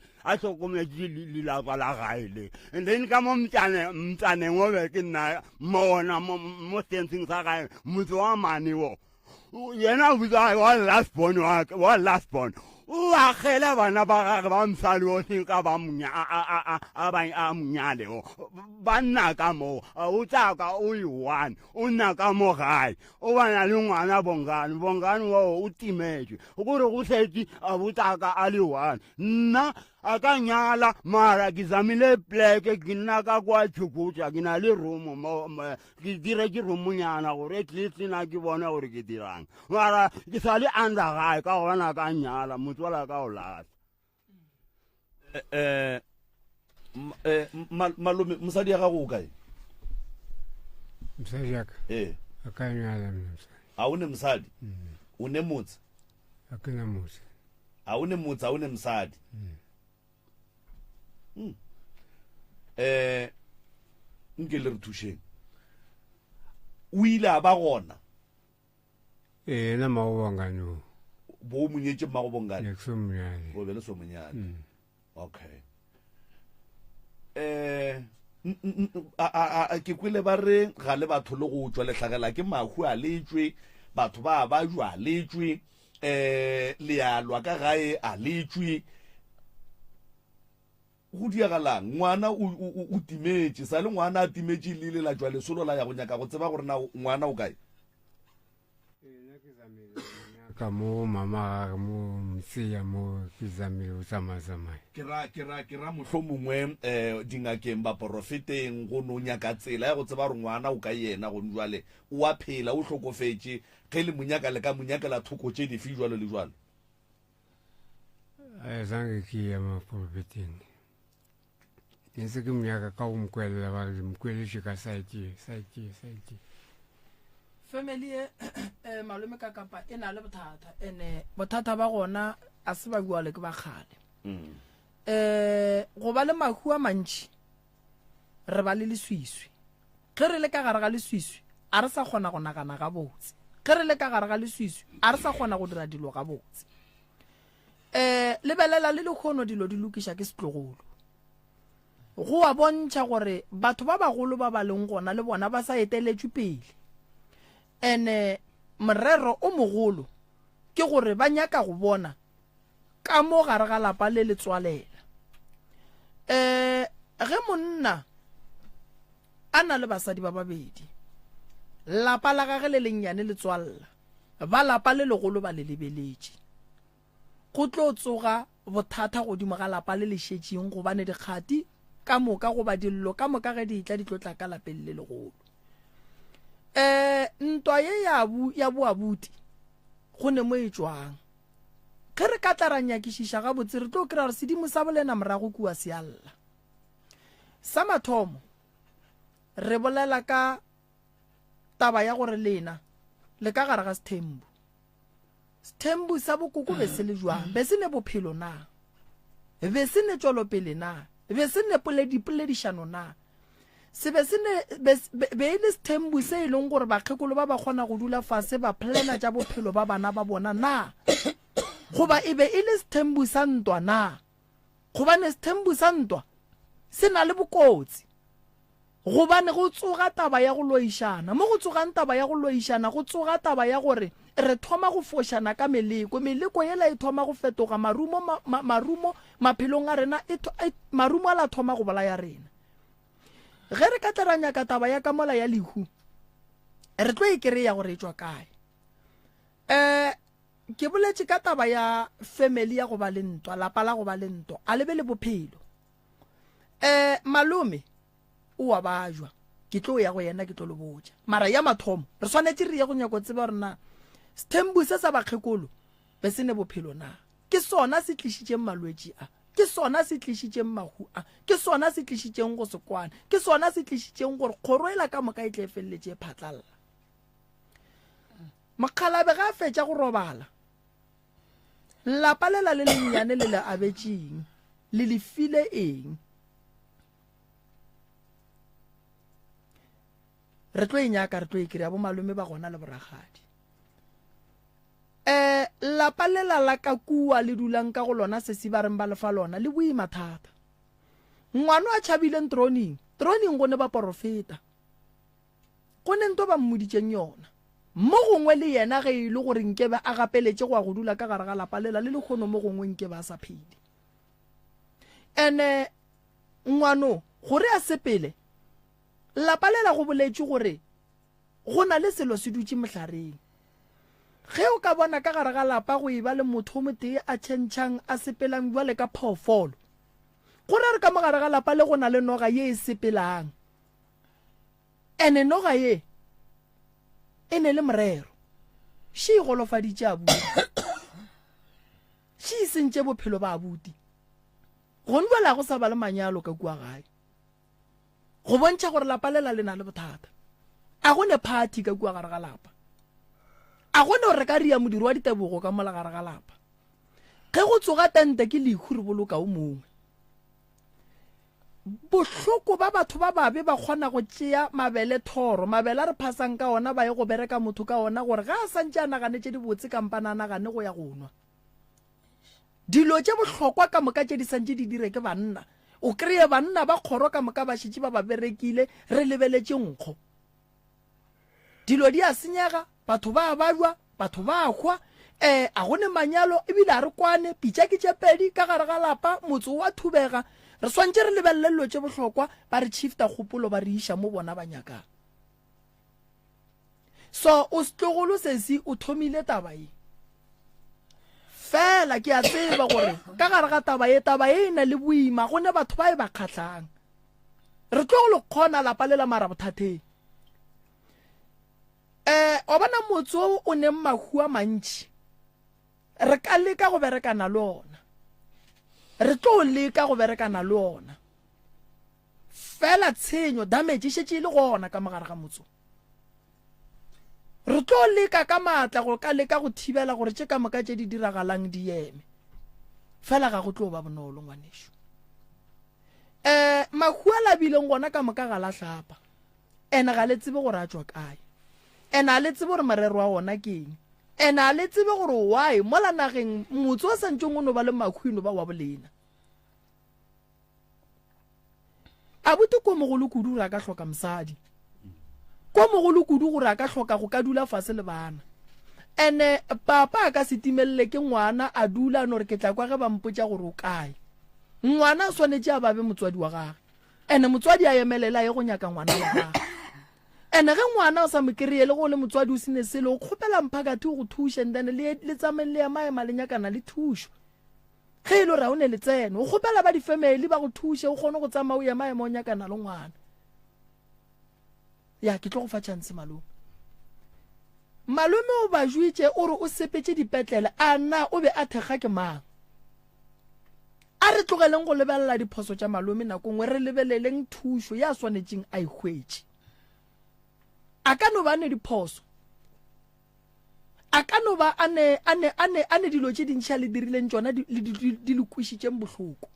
Speaker 6: le la bala gae le and then ka mo mtsane ngo be ke nna mona mo sensing sa gae motho wa mane wo yena wa last born o agela bana ba gage ba msali o se ka ba monyale o ba nna ka mo o tsaka o i1 o nna ka mo gae o bana le ngwana bongane wo o timetse gore go setse a botsaka a le 1 nna a ka nyala mara ke zamile pleke ke nna ka kwa tshukutsa ke na le room ke dire ke roomonyana gore at least na ke bona gore ke dirang mara ke sa le under gae ka gona ka nyala motswala ka o lata
Speaker 1: malome mosadi ya gago o kae
Speaker 5: mosadi yaka a ka nyala
Speaker 1: a o ne mosadi o ne motse
Speaker 5: a ke na motse
Speaker 1: a o ne motse a o ne mosadi nke le re thušeng o ile a ba gona
Speaker 5: na maobangano
Speaker 1: bo o monyetse mmago bongane
Speaker 5: ke so monyane
Speaker 1: o be le so monyane okay ke kwele ba re ga le batho le go tswa letlhagela ke mahu a letswe batho ba jwa letswe lealwa ka gae a letswe go diagalang ngwana o timetse sa le ngwana a timetse le ile la jwa lesolo la ya go nyaka go tseba gore na ngwana o kae
Speaker 5: ka mo mama mo mtsia mo kizamile o tsamaya
Speaker 1: ke ra motlho mongwe dingakeng ba profeteng go no nyaka tsela ya go tseba gore ngwana o ka yena go njwale o a phela o hlokofetse ge le monyaka le ka monyakela thoko tše dife jwalo le jwalo
Speaker 5: zange ke ya ma profeteng nese ke monyaka ka go mkwelela ba mkweleshe ka saiti
Speaker 2: family malome ka kapa e na le bothata ene bothata ba gona a se ba bua le ke ba kgale go ba le mahu a mantši re ba le leswiswi ge re le ka gare ga leswiswi a re sa kgona go nakana ga botse ge re le ka gare ga leswiswi a re sa kgona go dira dilo ga botse lebelela le lekgono dilo di lokiša ke setlogolo go a bontšha gore batho ba bagolo ba ba leng gona le bona ba sa eteletswe pele ene morero o mogolo ke gore ba nyaka go bona ka mo gare ga lapa le le tswalela ge monna a na le basadi ba babedi lapa la gage le lennyane le tswalla ba lapa le legolo ba le lebeletše go tlo tsoga bothata godimo ga lapa le le šetšeng gobane dikgati ka moka goba dillo ka moka ge di tla di tlotla ka lapeng le legolo ntwa ye ya boabuti go ne mo e tswang ge re ka tla ra nyakišiša gabotse re tlo kry-a re sedimo sa bolena morago kua se alla sa mathomo re bolela ka taba ya gore lena le ka gare ga sethembu sa bokoko be se le jwang be se ne bophelo na be se ne tšwelopele na be se ne poledišano na se be e le sethembu se e leng gore bakgekolo ba ba kgona go dula fase ba plana tša bophelo ba bana ba bona na goba e be e le sethembu sa ntwa na gobane sethembu sa ntwa se na le bokotsi gobane go tsoga taba ya go loišana mo go tsogang taba ya go loišana go tsoga taba ya gore re thoma go fošana ka meleko yela e thoma go fetoga marumo maphelong a rena marumo a la thoma go bolaya rena ge re ka tleranya ka taba ya ka mola ya lehu re tlo e kry-ya gore e tswa kae ke boletše ka taba ya family ya go ba le ntwa lapa la go ba le ntwa a lebe le bophelo malome o wa bajwa ke tlo ya go yena ke tlo le botja mara ya mathomo re swanetse re ye go nyako tseba rena sethembu se sa bakgekolo be se ne bophelo na ke sona se tlišitšeng malwetši a ke sona se tlišitšeng mahu a ke sona se tlišitšeng go se kwana ke sona se tlišitšeng gore kgoro ela ka moka e tle e feleletše e phatlalla mokgalabe ga a fetša go robala lapa lela le lennyane le le abetšeng le lefile eng re tlo e nyaka re tlo e kry-a bo malome ba gona le boragadi lapa lela la ka kua le dulang ka go lona se se ba reng ba lefa lona le boima thata ngwana a tšhabileng troning go ne ba porofeta go ne nto ba mmoditšeng yona mo gongwe le yena ge e le gore nke ba a gapeletše go a go dula ka gare ga lapa lela le lekgono mo gongwe nke ba a sa phedi ene ngwano gore a sepele lapa lela go boletše gore go na le selo se dutše mohlareng ge o ka bona ka gare ga lapa go e ba le motho mo tee a tšhentšhang a sepelang bjale ka phoofolo go re ka mo gare ga lapa le go na le noga ye e sepelang ene noga ye e ne le morero še e golofaditše abuti še e sentše bophelo ba abuti gone bjala go sa ba le manyalo ka kua gae go bontšha gore lapa lela le na le bothata a gone party ka kua gare ga lapa a gone gore re ka ria modiri wa ditebogo ka mola gare ga lapa ge go tsoga tente ke lehu re boloka o mongwe bohloko ba batho ba babe ba kgona go tšea mabele thoro mabele a re phasang ka ona ba ye go bereka motho ka ona gore ga a santše a naganetše dibotse kampana a nagane go ya go nwa dilo tše bohlokwa ka moka tše di santše di dire ke banna o kry-e banna ba kgoro ka moka ba šetše ba ba berekile re lebeletše nkgo dilo di a senyega batho ba bajwa batho ba hwa a gone manyalo ebile a re kwane pitša ke tše pedi ka gare ga lapa motse wa thubega re swantše re lebelelelo tše bohlokwa ba re shifta kgopolo ba re iša mo bona ba nyakang so o setlogolo sesi o thomile taba ye fela ke a tseba gore ka gare ga taba ye na le boima gone batho ba e ba kgatlhang re tlo go le kgona lapa lela mara bothateng o bona motse o ne mahu a mantši re ka leka go berekana le ona re tlo leka go berekana le ona fela tshenyo damage e šetše e le gona ka mogare ga motse re tlo leka ka maatla go ka leka go thibela gore tše ka moka tše di diragalang di eme fela ga go tlo ba bonolo ngwanešo mahu a labileng gona ka moka ga la hlapa ene ga le tsebe gore a tswa kae ene a le tsebe gore marero wa gona ke eng ene a le tsebe gore why mola nageng motse o santseng o no ba le mahu eno ba wa bolena abuti ko mogolo kudu ra ka hloka mosadi ko mogolo kudu gore a ka hloka go ka dula fase le bana ene papa a ka se timelele ke ngwana a dula no re ke tla kwa ge ba mpotsa gore o kae ngwana a swanetse a babe motswadi wa gagwe ene motswadi a emelela ye go nyaka ngwana wa gagwe ene ge ngwana o sa mo kry-e le go le motswadi o sene sele o kgopela mphakati o go thuša and then le tsameng le ya maema le nyakana le thušo ge e le gore a o ne le tseno o kgopela ba di-family ba go thuše o kgone go tsamaya o ya maema o nyakana le ngwana ya ke tlo go fa chance malome o ba juitše o re o sepetse dipetlele a na o be a thekga ke mang a re tlogeleng go lebelela diphoso tša malome nako ngwe re lebeleleng thušo ya swanetseng a ikgwetše a ka no ba ne diphoso a ka no ba ane dilo tše dintšha le dirileng tšona di le kwišitšeng bohloko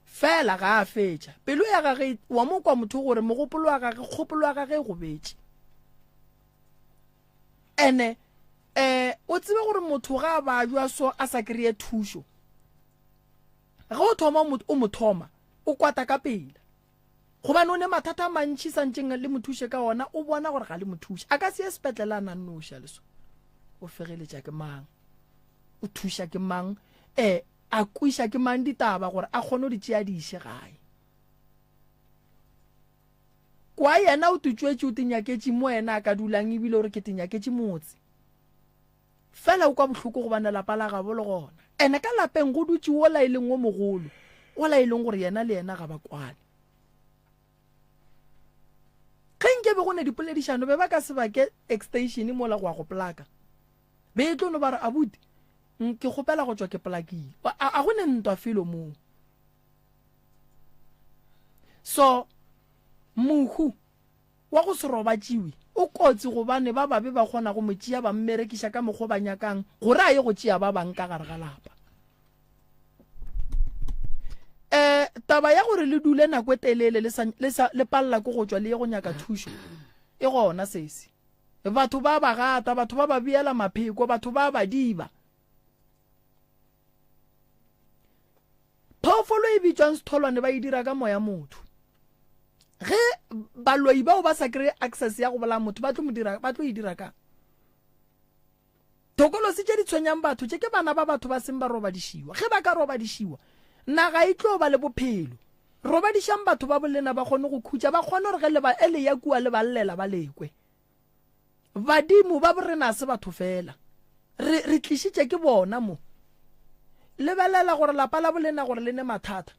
Speaker 2: fela ga a fetša pelo ya gage wa mo kwa motho gore mogopolo wa gage kgopolo wa gage go betše ene o tsebe gore motho ga a ba jwa so a sa kry-e thušo ge o thoma o mo thoma o kwata ka pela gobane o ne mathata a mantšhi santseng le mothuše ka ona o bona gore ga le mothuše a ka se ye sepetlela a nannoša leso o fegeletša ke mang o thuša ke mang a kwiša ke mang ditaba gore a kgone di tšea di iše gae kwa yena o tutswetše o tenyaketše mo yena a ka dulang ebile gore ke tenyaketše motse fela o kwa bohloko go bana lapa la gabo le gona ene ka lapeng go dutse o la ileng o mogolo o la ileng gore yena le yena ga ba kwane ge nke be go ne dipoledišano be ba ka se bake extension mo la go a go plaka be e tlo no ba re abuti ke kgopela go tswa ke plakile a go ne ntwa felo moo so mohu wa go se robatšiwe o kotsi gobane ba babe ba kgona go mo tšea ba mmerekiša ka mokgwa ba nyakang gore a ye go tšea ba bang ka gare ga lapa taba ya gore le dule nako e telele le palela ko go tswa le ye go nyaka thušo e gona sese batho ba ba gata batho ba ba beela mapheko batho ba ba diba phoofolo e bitswang setholwane ba e dira ka moya motho ge baloi bao ba sa kry access ya go bola motho ba tlo e dira ka tokolosi tše di tshwenyang batho tše ke bana ba batho ba seng ba robadišiwa ge ba ka robadišiwa naga e tlo ba le bophelo robadišang batho ba bolena ba kgone go khutša ba kgone gore ge le ba ele ya kua le ba llela ba lekwe badimo ba borena se batho fela re tlišitše ke bona mo lebelela gore lapa la bolena gore le ne mathata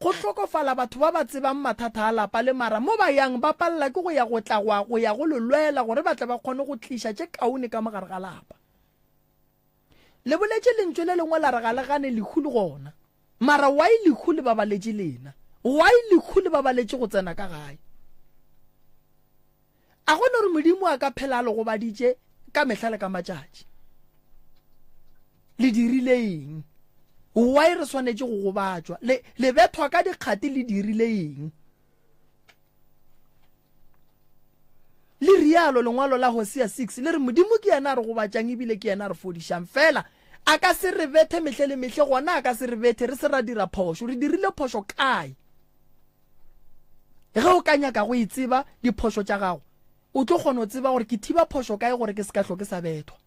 Speaker 2: go hlokofala batho ba ba tsebang mathata a lapa le mara mo ba yang ba palela ke go ya go tla go ya go lelwela gore ba tle ba kgone go tliša tše kaone ka mogare ga lapa le boletše lentswe le lengwe la re ga le gane lekhu le gona mara why lekhu le babaletše lena why lekhu le babaletše go tsena ka gae a gone gore modimo a ka phela le go baditše ka mehla le ka matšatši le dirile eng why re swanetše go gobatšwa le bethwa ka dikgati le dirile eng le rialo lengwalo la Hosea 6 le re modimo ke yena a re gobatšang ebile ke yena a re fodišang fela a ka se re bethe mehle le mehle gona a ka se re bethe re se ra dira phošo re dirile phošo kae ge o ka nyaka go itseba diphošo tša gago o tlo kgona go tseba gore ke thiba phošo kae gore ke se ka hloke sa bethwa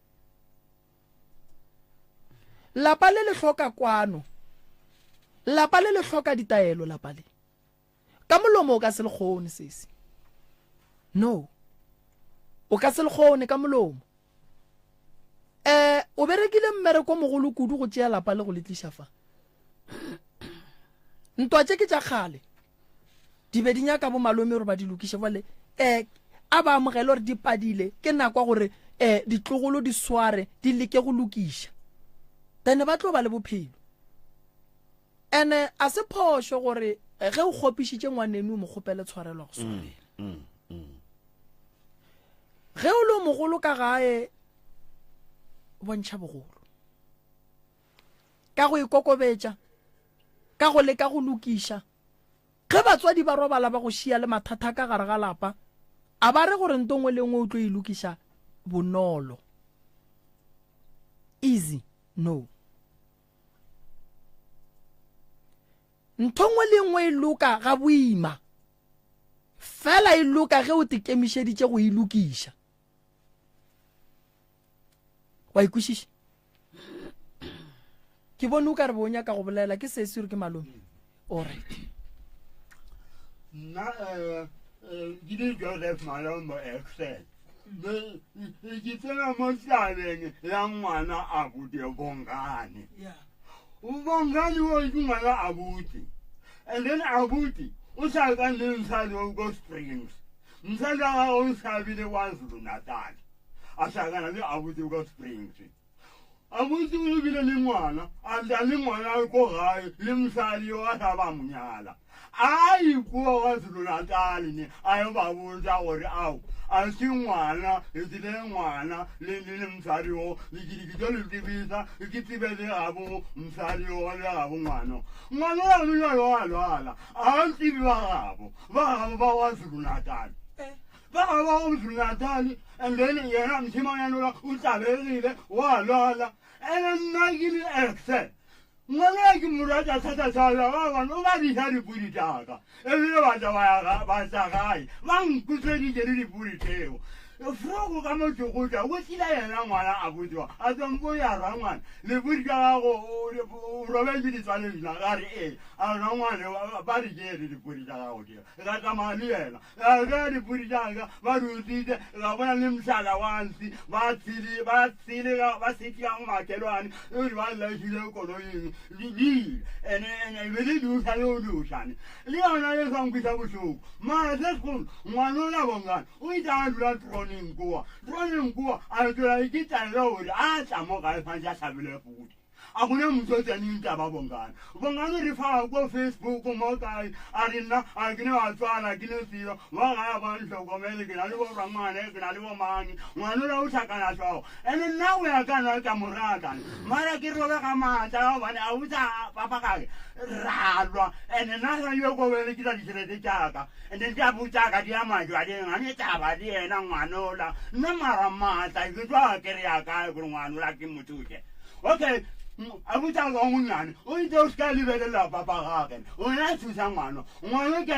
Speaker 2: lapa le le hloka kwano lapa le le hloka ditaelo lapa le ka molomo o ka se le kgone sese no o ka se le kgone ka molomo o berekile mmereko mogolo kudu go tšea lapa le go letliša fa ntwa tše ke tša kgale di be di nyaka bo malome gore ba di lokiše bale a ba amogele gore di padile ke nakwa gore ditlogolo di sware di leke go lokiša then ba tlo ba le bophelo ene a se phošo gore ge o kgopišitše ngwaneno o mo kgopele tshwarelwa go swarela ge o le mogolo ka gae bontšha bogolo ka go ikokobetša ka go leka go lokiša ge batswadi ba robala ba go šia le mathata ka gare ga lapa a ba re gore ntongwe le ngwe o tlo ilokiša bonolo easy no nthongwe le ngwe e loka ga boima fela e loka ge o tekemišeditše go ilokiša wa ikwešiša ke bone o ka re bonya ka go bolela ke se sure ke malome alright
Speaker 6: nna ke di Joseph Malombo Excel ke tsena mo tlabeng ya ngwana abuti Bongane Bongane o ke ngwana abuti and then abuti o sa ka le nsadi o go Springs nsadi ga o sabile KwaZulu Natal a sa ka le abuti o go Springs abuti o bile le ngwana a tla le ngwana ko gae le msadi o a sa ba monyala ai kuwa KwaZulu Natal ni ayo ba botsa gore au a se ngwana e dile ngwana le msadi o le dikitso le tibisa ke tibele gabo msadi o le gabo ngwana ngwana le yo ala a tibi ba gabo ba KwaZulu Natal ba KwaZulu Natal and then yena mthima yana o tlabegile wa lala ene nna ke le excel ngwana ke murata thata sala ba no ba di hadi pudi taka e le ba tsa gae ba nkutsedi ke di pudi teo frogo ka mo tšokotša go tsila yena ngwana a botswa a tsompo ya ra ngwana le pudi ka go robetse di tshwanela ga re a ra ngwana ba di jere di pudi tša gago ke ga tsamaya le yena ga di pudi tšaka ba rutsitse ga bona le msala wa nsi ba tsile ba setša go makelwane e di ba lašile koloing di ene be le dusa le o dusane le yona le sankwisa bošoko mara se sekgolo ngwana o la Bongane o itsa a dula troning kuwa a tlola ikitalela gore a tla mo gae fantse a tlhabile pudi a gona motho tseneng taba Bongane re fa ko Facebook mo kae a re nna a ke ne wa tswana ke ne selo wa ga ba ntlhokomele ke na le borangwane ke na le bomane ngwana la o tlhakana tšwago ene nna o ya kana ka morata mara ke robe ga maatla gobane a botsa papa kake ralwa ene nna sa yo kobele ke tsa ditšhelete tšaka ene tša botsaka di a majwa dengane taba di ena ngwana ola nna mara maatla ke tswa ke re ya kae gore ngwana ola ke mothuše okay abuta go ngwana o itse o ska lebelela papa gage o na thusa ngwana ke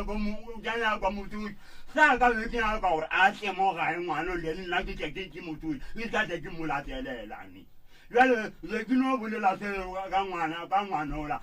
Speaker 6: go motho sa ka le ke na ka gore a tle mo gae ngwana le nna ke ke motho ke ka ke molatelelane jale le ke no bolela se ka ngwana ola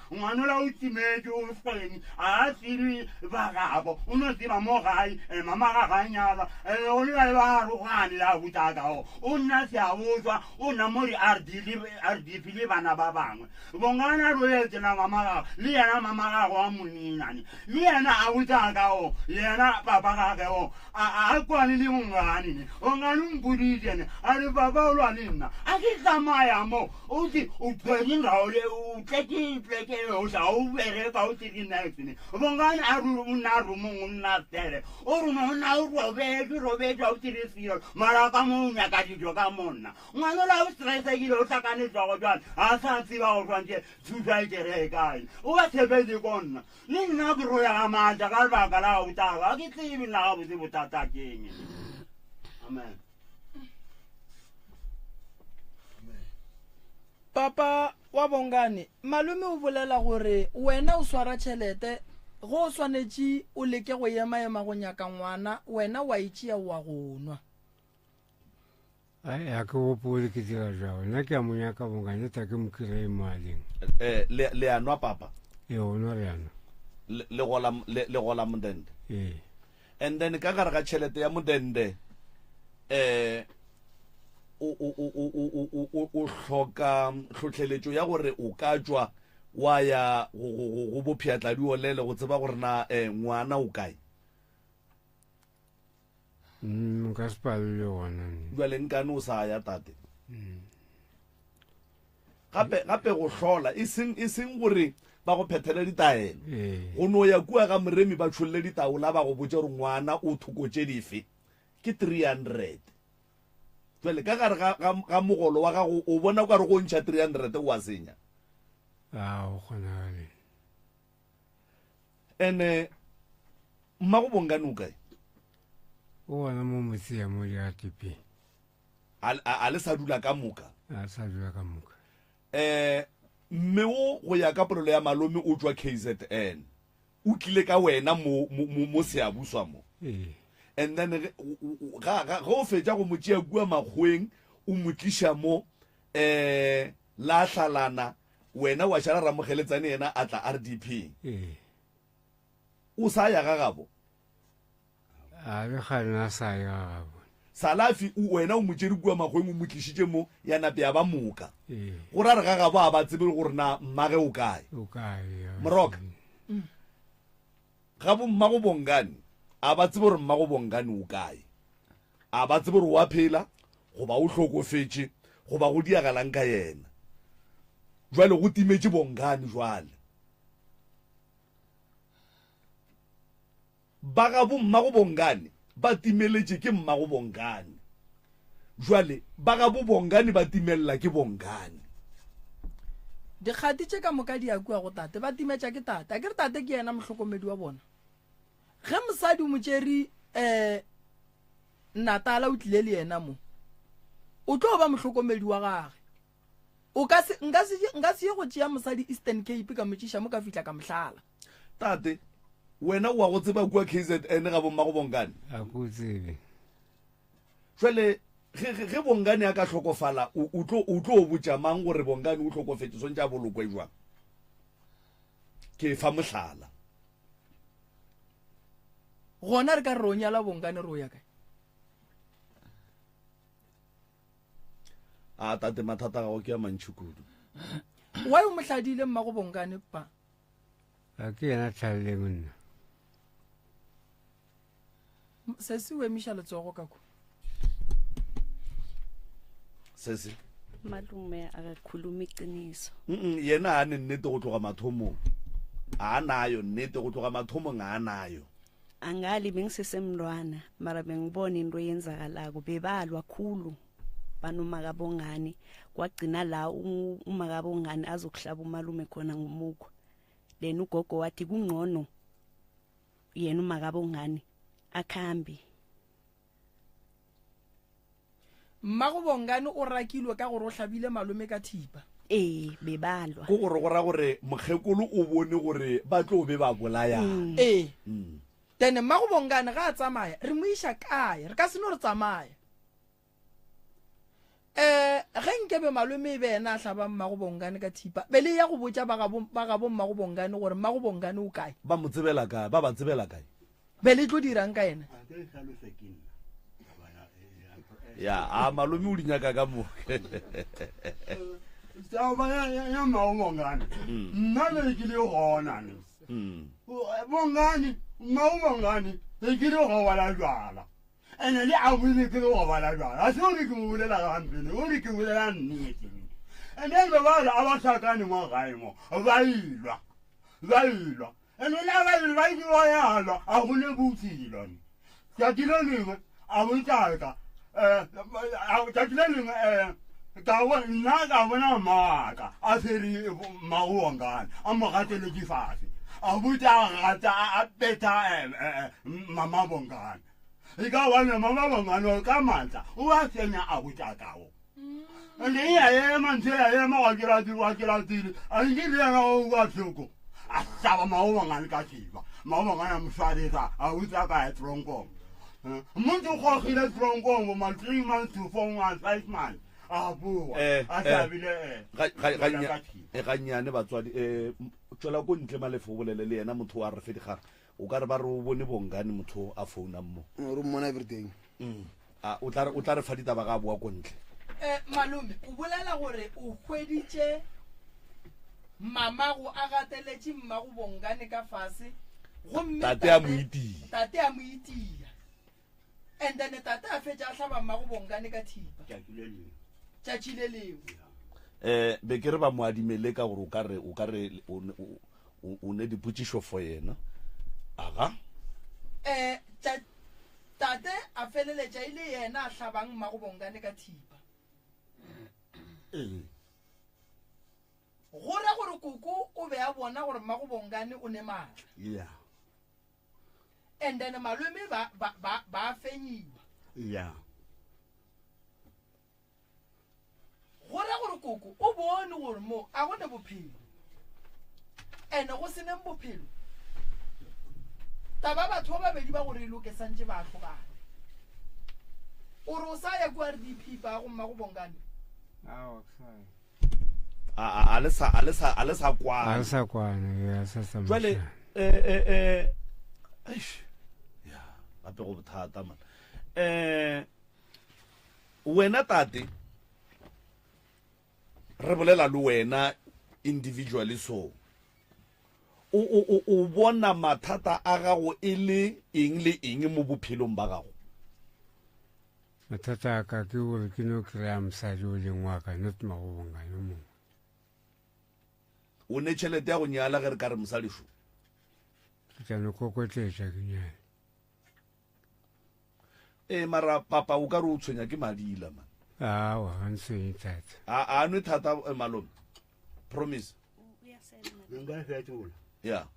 Speaker 6: o timetse o speng a tsiri ba gabo o no tsira mo gae mama ga ganyala o le ba rugane la butaka o nna se a botswa o na mo di RDP le bana ba bangwe Bongane ro etse na mama ga le yena mama ga go a moninane le yena a butaka yena papa ga ge a kwane le Bongane o ngane mbuditse ne a re baba o lwa le nna a ke tsamaya mo o di o pwedin raole o pleke o sa o bere ka o tiri next ne Bongane a ru na ru mo nna tere o ru no na o robe o tiri siro mara ka mo nya ka di ka monna ngwana la o stress ke lo sakane tsogo jwana a sa tsiba o twantse thusa ke kae o ba tshebedi konna le nna ke ro ya amanda ka ba ka la o taga ke tsibi la go se botata keng amen
Speaker 2: papa wa Bongane malome o bolela gore wena o swara tšhelete go swanetše o leke go ema go nyaka ngwana wena wa itšea wa go nwa
Speaker 5: ai a ke gopole ke dira jao nna ke a mo nyaka Bongane ta ke mo kry-e maleng
Speaker 1: le a nwa papa
Speaker 5: o nwa re ana
Speaker 1: le gola modende and then ka gare ga tšhelete ya modende o hloka tlhotlheletšo ya gore o ka tswa wa ya go bophiatladi olele go tseba gore na ngwana o kae
Speaker 5: nka se palele gona
Speaker 1: jwale nkane o sa ya tate gape go hlola e seng gore ba go phethele ditaelo go no ya kua ga moremi ba tšholle ditaola ba go botse gore ngwana o thokotše dife ke 300 jwale ka gare ga mogolo wa gago o bona ka re go ntšha 300 wa senya
Speaker 5: o kgonagale
Speaker 1: ene mmago bongane o kae
Speaker 5: o gona mo motse mo ya tipi
Speaker 1: a le sa dula ka moka
Speaker 5: a sa dula ka moka
Speaker 1: mme o go ya ka polelo ya malome o tswa KZN o tlile ka wena mo seabuswa mo and then ga o fetša go mo tšea kua makgweng o mo tliša mo la hlalana wena wa šala ramogeletsane yena a tla RDP o sa ya ga gabo
Speaker 5: a le gana sa ya gabo
Speaker 1: salafi wena o mo tšere kua makgweng o mo tlišitše mo ya nape ya ba moka go ra re ga gabo a ba tsebe gore na mmage o kae moroka gabo mmago bongane a ba tsebe gore mmago bongane o kae a ba tsebe gore wa phela goba o hlokofetše goba go diagalang ka yena jwale go timetše bongane jwale ba gabo mmago bongane ba timeletše ke mmago bongane jwale ba gabo bongane ba timelela ke bongane
Speaker 2: dikgati tše ka moka di a kua go tate ba timetša ke tate a ke re tate ke yena motlhokomedi wa bona ge mosadi o motšeri Natala o tlile le yena mo o tlo ba motlhokomedi wa gage o ka se nka se go tšea mosadi Eastern Cape ka motšiša mo ka fitla ka mohlala
Speaker 1: tate wena wa go tseba kua KZN ga bomma go bongane
Speaker 5: a go tsebe
Speaker 1: jwale ge bongane a ka hlokofala o tlo botša mang gore bongane o hlokofetse sontše a bolokwe jwang ke fa mohlala
Speaker 2: gona re ka re ro nyala bongane ro ya kae
Speaker 1: a tate mathata gago ke ya mantši kudu
Speaker 2: wa o mohladile mmago bongane pa
Speaker 5: a ke yena tlhalele monna
Speaker 2: se se o emiša letsogo ka ko
Speaker 1: sese
Speaker 3: malume akakhuluma iqiniso
Speaker 1: yena a ne nnete go tloga mathomong a nayo nnete go tloga mathomong a nayo
Speaker 3: angali bengisesemntwana mara bengibona into eyenzakalako bebalwa khulu banomakabongane kwagcina la umakabongane azokuhlaba umalume khona ngomukwa then ugogo wathi kungcono yena umakabongane akhambi
Speaker 2: mmago bongane o rakilwe ka gore o hlabile malume ka thipa
Speaker 3: bebalwa
Speaker 1: go gore go ra gore mokgekolo o bone gore ba tlo be ba bolayana
Speaker 2: then mmago bongane ga a tsamaya re mo iša kae re ka se no re tsamaya ge nkebe malume e be ena a hlaba mmago bongane ka thipa be le ya go botša ba gabo mmago bongane gore mmago bongane o kae
Speaker 1: ba mo tsebela kae ba ba tsebela kae
Speaker 2: be le tlo dirang ka ena
Speaker 1: ya a malume o dinyaka ka mo
Speaker 6: taba ya mmago bongane nna be ke le gona bongane mmago bongane be ke le go bala jwala ene le a bone ke go bala jwala a se o ke mo bolela gampele o ke bolela nnete ene le ba ba sakane mo gae mo ba ilwa ene le ba ilwa ya alwa a go le butsilo ya dilelengwe a bontaka ta dilelengwe ka wa nna ka bona maka a seri mawongana a mo gatele difase a buta gata a beta mama bongana e ka wana mama bongana ka manta o a tsenya a buta kawo le ya mantse ya ma wa kira diri a ngile ya o wa tsoko a saba mawongana ka tiba mawongana mfadisa a buta ka tronko muntu go khile tronko mo 3 months to 4 months 5 months
Speaker 1: ga nnyane batswadi tswela ko ntle malefo bolele le yena motho wa re fedigara o ka re ba re o bone bongane motho a founa mmo
Speaker 8: re mmona everything
Speaker 1: o tla re fa ditaba ga boa ko ntle
Speaker 2: malume o bolela gore o hweditše mamago a gateletše mmago bongane ka fase gomme
Speaker 1: tate a mo itia
Speaker 2: and then tate a fetša a hlaba mmago bongane ka thipa tšatši le leo
Speaker 1: be ke re ba mo adimele ka gore o ka re o ne dipotšišo for yena aga
Speaker 2: tate a feleletša ile yena a hlabang mmago bongane ka thipa go ra gore koko o be a bona gore mmago bongane o ne maatla and then malome ba fenyiwa
Speaker 6: ya
Speaker 2: gore gore koko o bone gore mo a gone bophelo and go seneng bophelo taba batho ba babedi ba gore loke santse ba tlhobana o re o sa ya kwa RDP ba go mma go bongane
Speaker 1: a le sa kwa
Speaker 5: a sa kwana ya sa sa
Speaker 1: jwale ya gape go bothata man wena tate re bolela le wena individually so o bona mathata a gago e le eng le eng mo bophelong ba gago
Speaker 5: mathata a ka ke gore ke no kry-a mosadi o leng wa ka not magobonga yo mongwe
Speaker 1: o ne tšhelete ya go nyala ge re ka re mosadišo
Speaker 5: ke tla no kokotletša ke nyale
Speaker 1: mara papa o ka re o tshwenya ke madila man
Speaker 5: awa ga ntshwenye thata
Speaker 1: a nwe thata malome promise
Speaker 6: nka fetola
Speaker 1: ya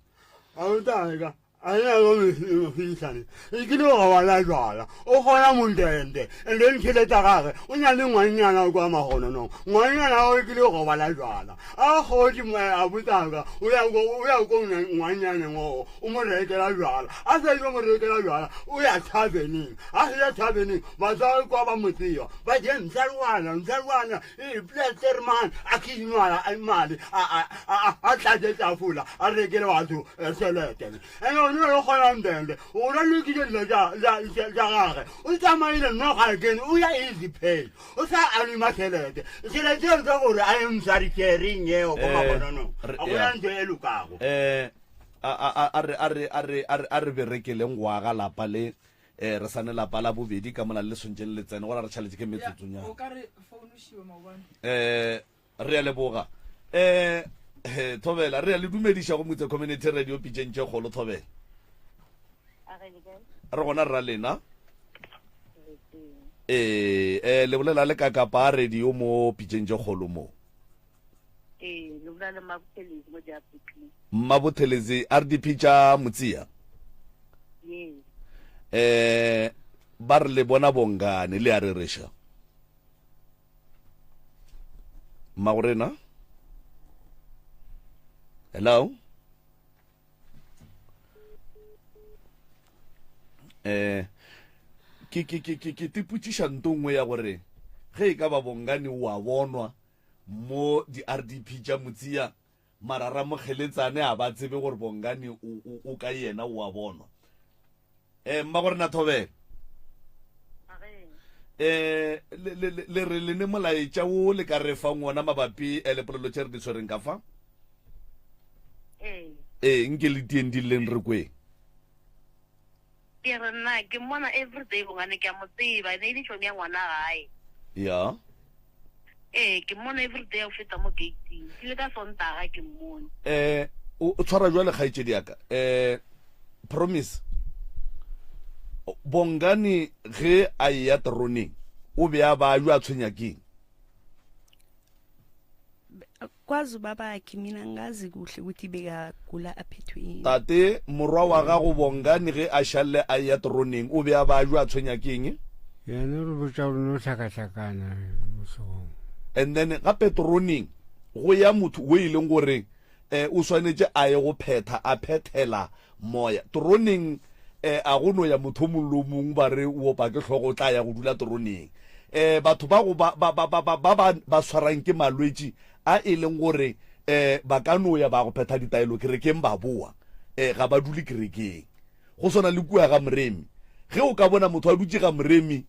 Speaker 6: a o taga a ya go me fitlhane e ke le go bala jwala o gona mondende and then tšhelete gage o nya le ngwanyana kwa magono no ngwanyana o ke le go bala jwala a godi mo a butaga o ya go ngwanyana ngo o mo rekela jwala a sa yo mo rekela jwala o ya thabening a ya thabening ba tsa kwa ba motsio ba je ntsarwana e plesterman a kinwala a mali a tlaje tafula a rekela batho selete eno no lo gona ndende o ra le ke le ja gage o tsamaile no ga ke o ya easy pay o sa anima selete selete ga gore I am sorry caring ye o ba bona no a go ya ntse e lukago
Speaker 1: a re berekeleng wa ga lapa le re sane lapa la bobedi ka mona le sontjeng le tsene gore re tšhaletse ke metsotsonyana
Speaker 2: o ka re phone shiwe maobane
Speaker 1: re ya leboga Thobela re ya le dumediša go motse community radio pitšeng tše kgolo Thobela re gona rra lena le bolela le ka kapa radio mo pitšeng tše kgolo mo mmabothelezi RDP tša motsia ba re le bona bongane le a rereša mmagorena hello ke tipotšiša ntongwe ya gore ge e ka ba bongane wa bonwa mo di RDP tša motsia marara mogeletsane a ba tsebe gore bongane o ka yena o a bonwa mma gore na Thobela le re le ne molaetša o le ka re fang ona mabapi lepolelo tše re di tshwereng ka fa nke le tieng di leng re kweng
Speaker 8: ke re nna ke mmona everyday bongane ke a mo tseba e ne e le tšhomi ya ngwana gae
Speaker 1: ya
Speaker 8: ke mmona everyday o feta mo gating ke le ka sontaga ke mmone
Speaker 1: o tshwara jwa le kgaetšedi yaka promise bongane ge a ya troneng o be a ba jwa tshwenya keng
Speaker 3: kwazi babakhe mina ngazi kuhle ukuthi bekagula aphethwe yini
Speaker 1: tate morwa wa gago bongane ge a šalle a ya troneng o be a ba jwa tshwenya keng
Speaker 5: yena re botša gore no tlhakatlhakana mosogong
Speaker 1: and then gape troneng go ya motho o e leng gore o swanetše a ye go phethela moya troneng a go no ya motho mongwe le mongwe ba re o opa ke tlhogo o tla ya go dula troneng batho ba tshwarang ke malwetši a e leng gore ba ka no ya ba go phetha ditaelo kerekeng ba boa ga ba dule kerekeng go swana le kua ga moremi ge o ka bona motho a dutse ga moremi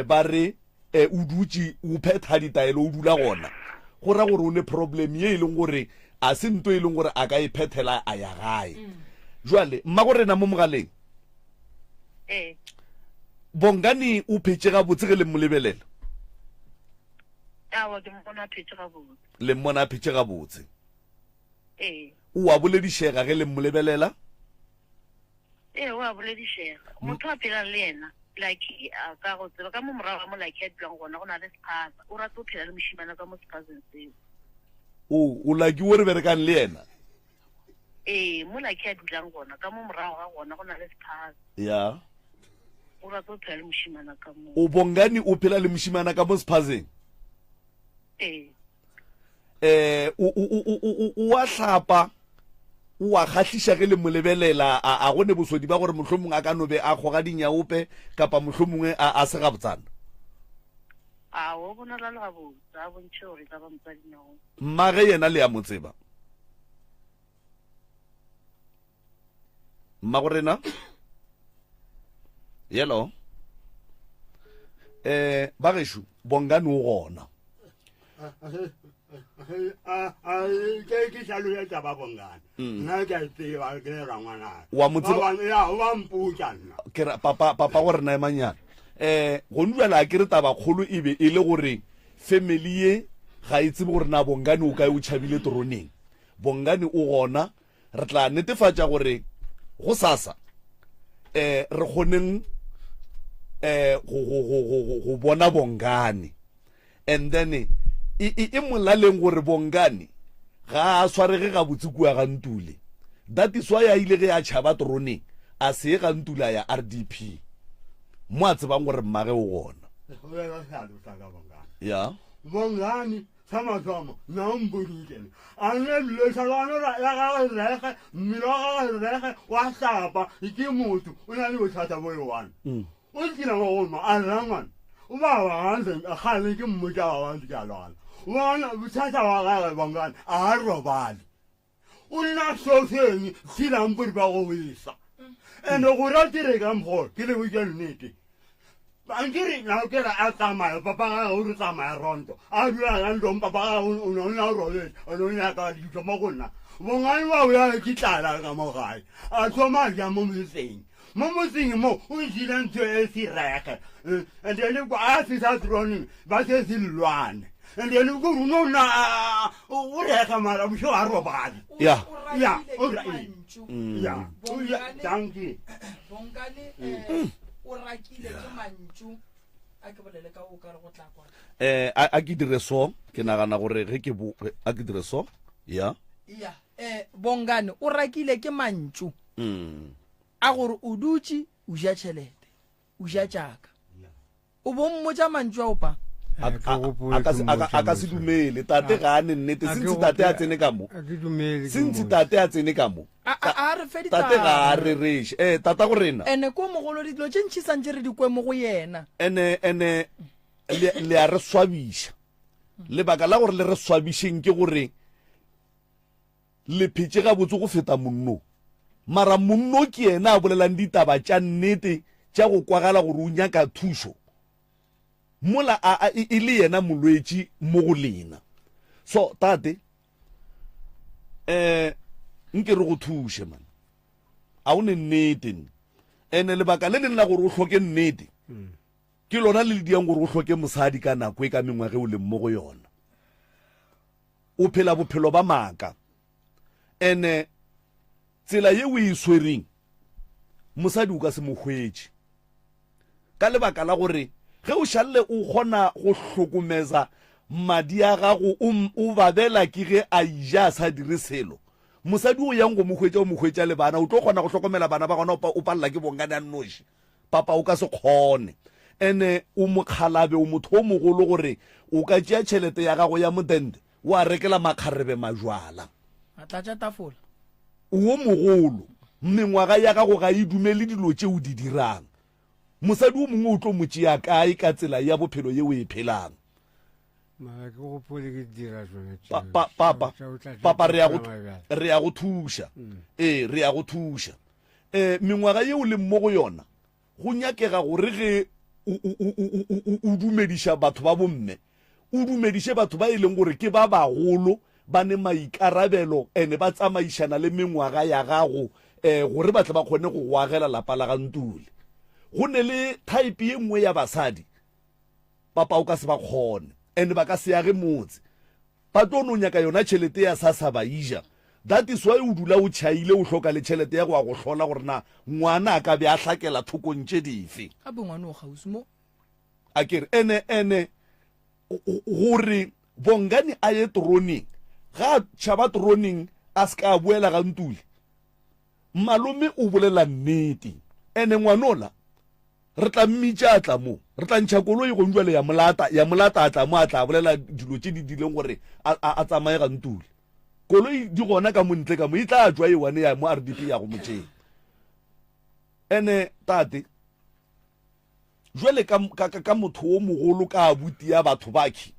Speaker 1: ba re o dutse o phetha ditaelo o dula gona go ra gore o ne problem ye e leng gore a se nto e leng gore a ka e phethela a ya gae jwale mma go rena mo mogaleng bongane o phetše ga botse ge le molebelela le mmona a phetše ga botse o a boledišega ge le molebelela
Speaker 8: o a boledišega motho a phelang le yena like a ka go tseba ka mo morago ga mo like a dulang gona go na le sephaza o rata o phela le mošimana ka mo sephazeng seo
Speaker 1: o like o re berekang le yena
Speaker 8: mo like a dulang gona ka mo morago ga gona go na le sephaza
Speaker 1: ya
Speaker 8: o rata go phela le moshimana ka mo
Speaker 1: o Bongani o phela le moshimana ka mo sephazeng o a hlapa o a kgahlisha ge le molebelela a gone bosodi ba gore mohlomong a ka no be a kgoga dinyaope kapa mohlomongwe a se gabotsana
Speaker 8: a o bona la ga botsa a bontse gore ka ba motsadi nao
Speaker 1: mmage yena le ya motseba mmagorena yellow ba gesho Bongani o gona
Speaker 6: ke shalo ya taba Bongani nna ke tseba ke ra ngwana
Speaker 1: wa motseba
Speaker 6: ya o ba mputsa nna
Speaker 1: ke papa gore na emanyana go nduela ke re taba kgolo e be e le gore family ye ga itse gore na Bongani o ka o tshabile troneng Bongani o gona re tla netefatsa gore go sasa re kgoneng go bona Bongani and then e molaleng gore Bongani ga a swarege ga botse kua ga Ntule that is why a ile ge a tšhaba troneng a se ga Ntula ya RDP mo a tsebang gore mmage o gona ya
Speaker 6: Bongani sama na umbulile ane le salwana ya ga rege mmila ga rege wa hlapa ke motho o na le bothata bo yowana o dira go ma alangan o ba wa hanse a khale ke mmoja wa dikalwana wana bothata wa ga Bongani a robali o na so seng sila mburi ba go isa ene go ratire ka mgo ke le weekend nete Angiri na ke ra tsamaya papa ga o re tsamaya rondo a dula ga ndo papa ga o no na role o no ya ka di tlo mo gona Bongani wa o ya ke tlala ka mo gae a tsoma ya mo moseng mo o jile ntho e se reke and then go a se sa drone ba se silwane and then go no na o reka mara mo a robadi
Speaker 1: ya
Speaker 6: o ra ya thank you
Speaker 2: Bongani o rakile ke mantšu a ke bolele ka o ka re go tla kwa
Speaker 1: a ke dire so ke nagana gore ge ke a ke dire so ya
Speaker 2: Bongani o rakile ke mantšu a gore o dutse o ja tšhelete o ja jaaka o bo mmotsa mantšu a opa
Speaker 1: a ka se dumele tate ga a ne nnete sentse tate a tsene ka mo sentse tate a tsene ka mo
Speaker 2: a re fe
Speaker 1: tate ga a re reshe tata go rena
Speaker 2: ene ko mogolo dilo tše ntšhi santse re di kwe mo go yena
Speaker 1: ene le a re swabiša lebaka la gore le re swabišeng ke gore le phetse ga botse go feta monno mara monno ke yena a bolelang ditaba tša nnete tša go kwagala gore o nyaka thušo mola e le yena molwetši mo go lena so tate nke re go thuše man a o ne nnete ene lebaka le leng la gore o hloke nnete ke lona le le diang gore o hloke mosadi ka nako e ka mengwage o leng mo go yona o phela bophelo ba maaka ene tsela ye o e swereng mosadi o ka se mo hwetše ka lebaka la gore ge o šalle o kgona go hlokomeza madi a gago o babela ke ge a ija a sa dire selo mosadi o yang go mo hwetša le bana o tlo kgona go hlokomela bana ba gona o palela ke Bongani a nnoši papa o ka se kgone ene o mokgalabe o motho o mogolo gore o ka tšea tšhelete ya gago ya modende o a rekela makgarebe majwala
Speaker 2: a tlatša tafola
Speaker 1: o mogolo mengwaga ya gago ga e dumele dilo tše o di dirang mosadi o mongwe o tlo mo tšea kae ka tsela ya bophelo ye o e phelang papa re ya go thuša re ya go thuša mengwaga ye o leng mo go yona go nyakega gore ge o dumediša batho ba bomme o dumediše batho ba e leng gore ke ba bagolo ba ne maikarabelo ene ba tsamaišana le mengwaga ya gago gore ba tle ba kgone go go agela lapa la ga Ntule go ne le type ye nngwe ya basadi papa o ka se ba kgone ene ba ka se yage motse ba tlo no nyaka yona tšhelete ya sa ba ija that is why o dula o tšhaile o hloka le tšhelete ya go a go hlola gore na ngwana a ka be a hlakela thokontše dife
Speaker 2: gape ngwane o gausi mo
Speaker 1: a kere ene gore Bongani a ye troneng ga tšhaba troneng a se ka boela ga Ntule malome o bolela nnete ene ngwanola re tla mmitša a tla mo re tla ntšha koloi go njwale ya molata a tla mo a tla bolela dilo tše di dileng gore a tsamaye gantule koloi di gona ka montle ka mo e tla jwa ewane ya mo RDP ya go motšeng ene tate jwale ka motho o mogolo ka abuti ya batho baki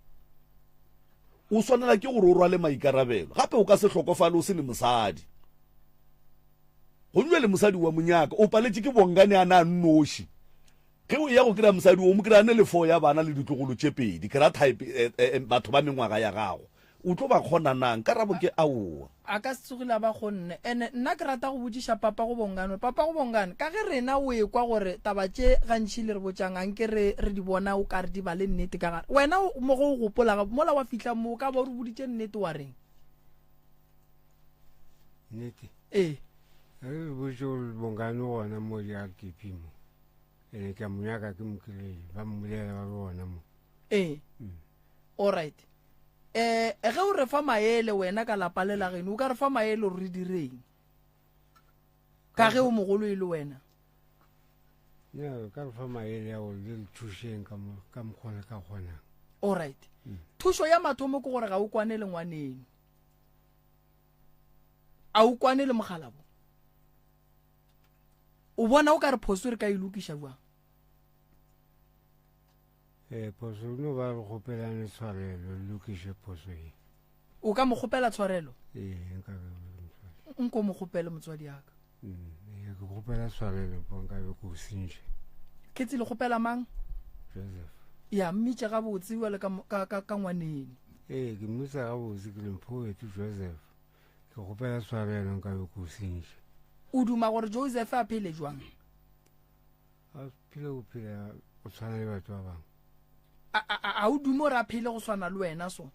Speaker 1: o swanela ke gore o rwale maikarabelo gape o ka se hlokofale o se le mosadi go njwale mosadi wa monyaka o paletše ke bongane a na nnoši ge o ya go kry-a mosadi o mo kry-ane le 4 ya bana le ditlogolo tše pedi kry-a type batho ba mengwaga ya gago o tlo ba kgonanang karabo ke aowa
Speaker 2: a ka se tsogile ba gonne ene nna ke rata go botsiša papa go bongane ka ge rena o ekwa gore taba tše gantši le re botšang anke re di bona o ka re di ba le nnete ka gare wena mo go o gopola mola wa fitlha mo ka ba o re boditše nnete wa reng
Speaker 5: nnete
Speaker 2: ee
Speaker 5: re botse bongane gona mo di-RDP mo ene ka monyaka ke mokry ba mmolela ba le gona mo
Speaker 2: ee alright ge o re fa maele wena ka lapa le la geno o ka re fa maele re direng ka ge o mogolo e le wena
Speaker 5: ya ka re fa maele ya gore le thušeng ka mokgona ka kgonang
Speaker 2: alright thušo ya mathomo ke gore ga o kwane le ngwaneng a o kwane le mogalabo o bona o ka re phoso re ka ilokiša bjang
Speaker 5: phoso no ba re gopelane tshwarelo lokiše phoso e
Speaker 2: o ka mo gopela tshwarelo nko mo gopele motswadi yaka
Speaker 5: ke gopela tshwarelo po nkabe ko sentše
Speaker 2: ke tsile gopela mang
Speaker 5: Joseph
Speaker 2: ya mmitše gabotse wale ka ngwaneng
Speaker 5: ke mmotsa gabotse ke lemphoetu Joseph ke gopela tshwarelo nkabe ko sentše
Speaker 2: o duma gore Joseph a phele jwang
Speaker 5: a phele go phela go tshwana le batho ba bangwe
Speaker 2: a o dumo re a phele go swana le wena so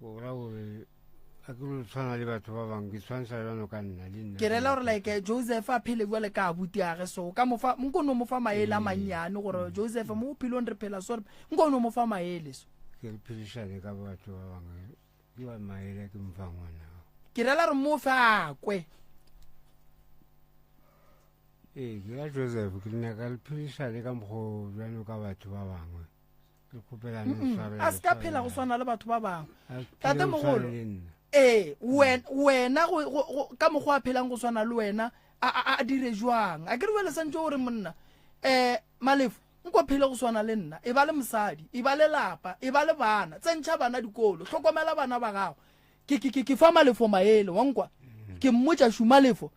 Speaker 5: ora gore a ke lo tshwana le batho ba bangwe ke tshwantsha jano ka nna le nna
Speaker 2: ke rela gore like Joseph a phele jwale ka abuti age so ka mofa nkono mo fa maele a mannyane gore Joseph mo philong re phela so nkono mo fa maele so
Speaker 5: ke re philishane ka batho ba bangwe ke ba maele ke mfa ngwana
Speaker 2: ke rela re mo fa kwe
Speaker 5: ke la Joseph ke nna ka philishane ka mgo jano ka batho ba bangwe ke kopelane tshware
Speaker 2: a ska phela go swana le batho ba bangwe tate mogolo wena ka mogo a phelang go swana le wena a dire jwang a ke re wele santse gore monna malefo nko phele go swana le nna e ba le mosadi e ba le lapa e ba le bana tsentšha bana dikolo tlhokomela bana ba gago ke fa malefo maele wa nkwa ke mmotša shumalefo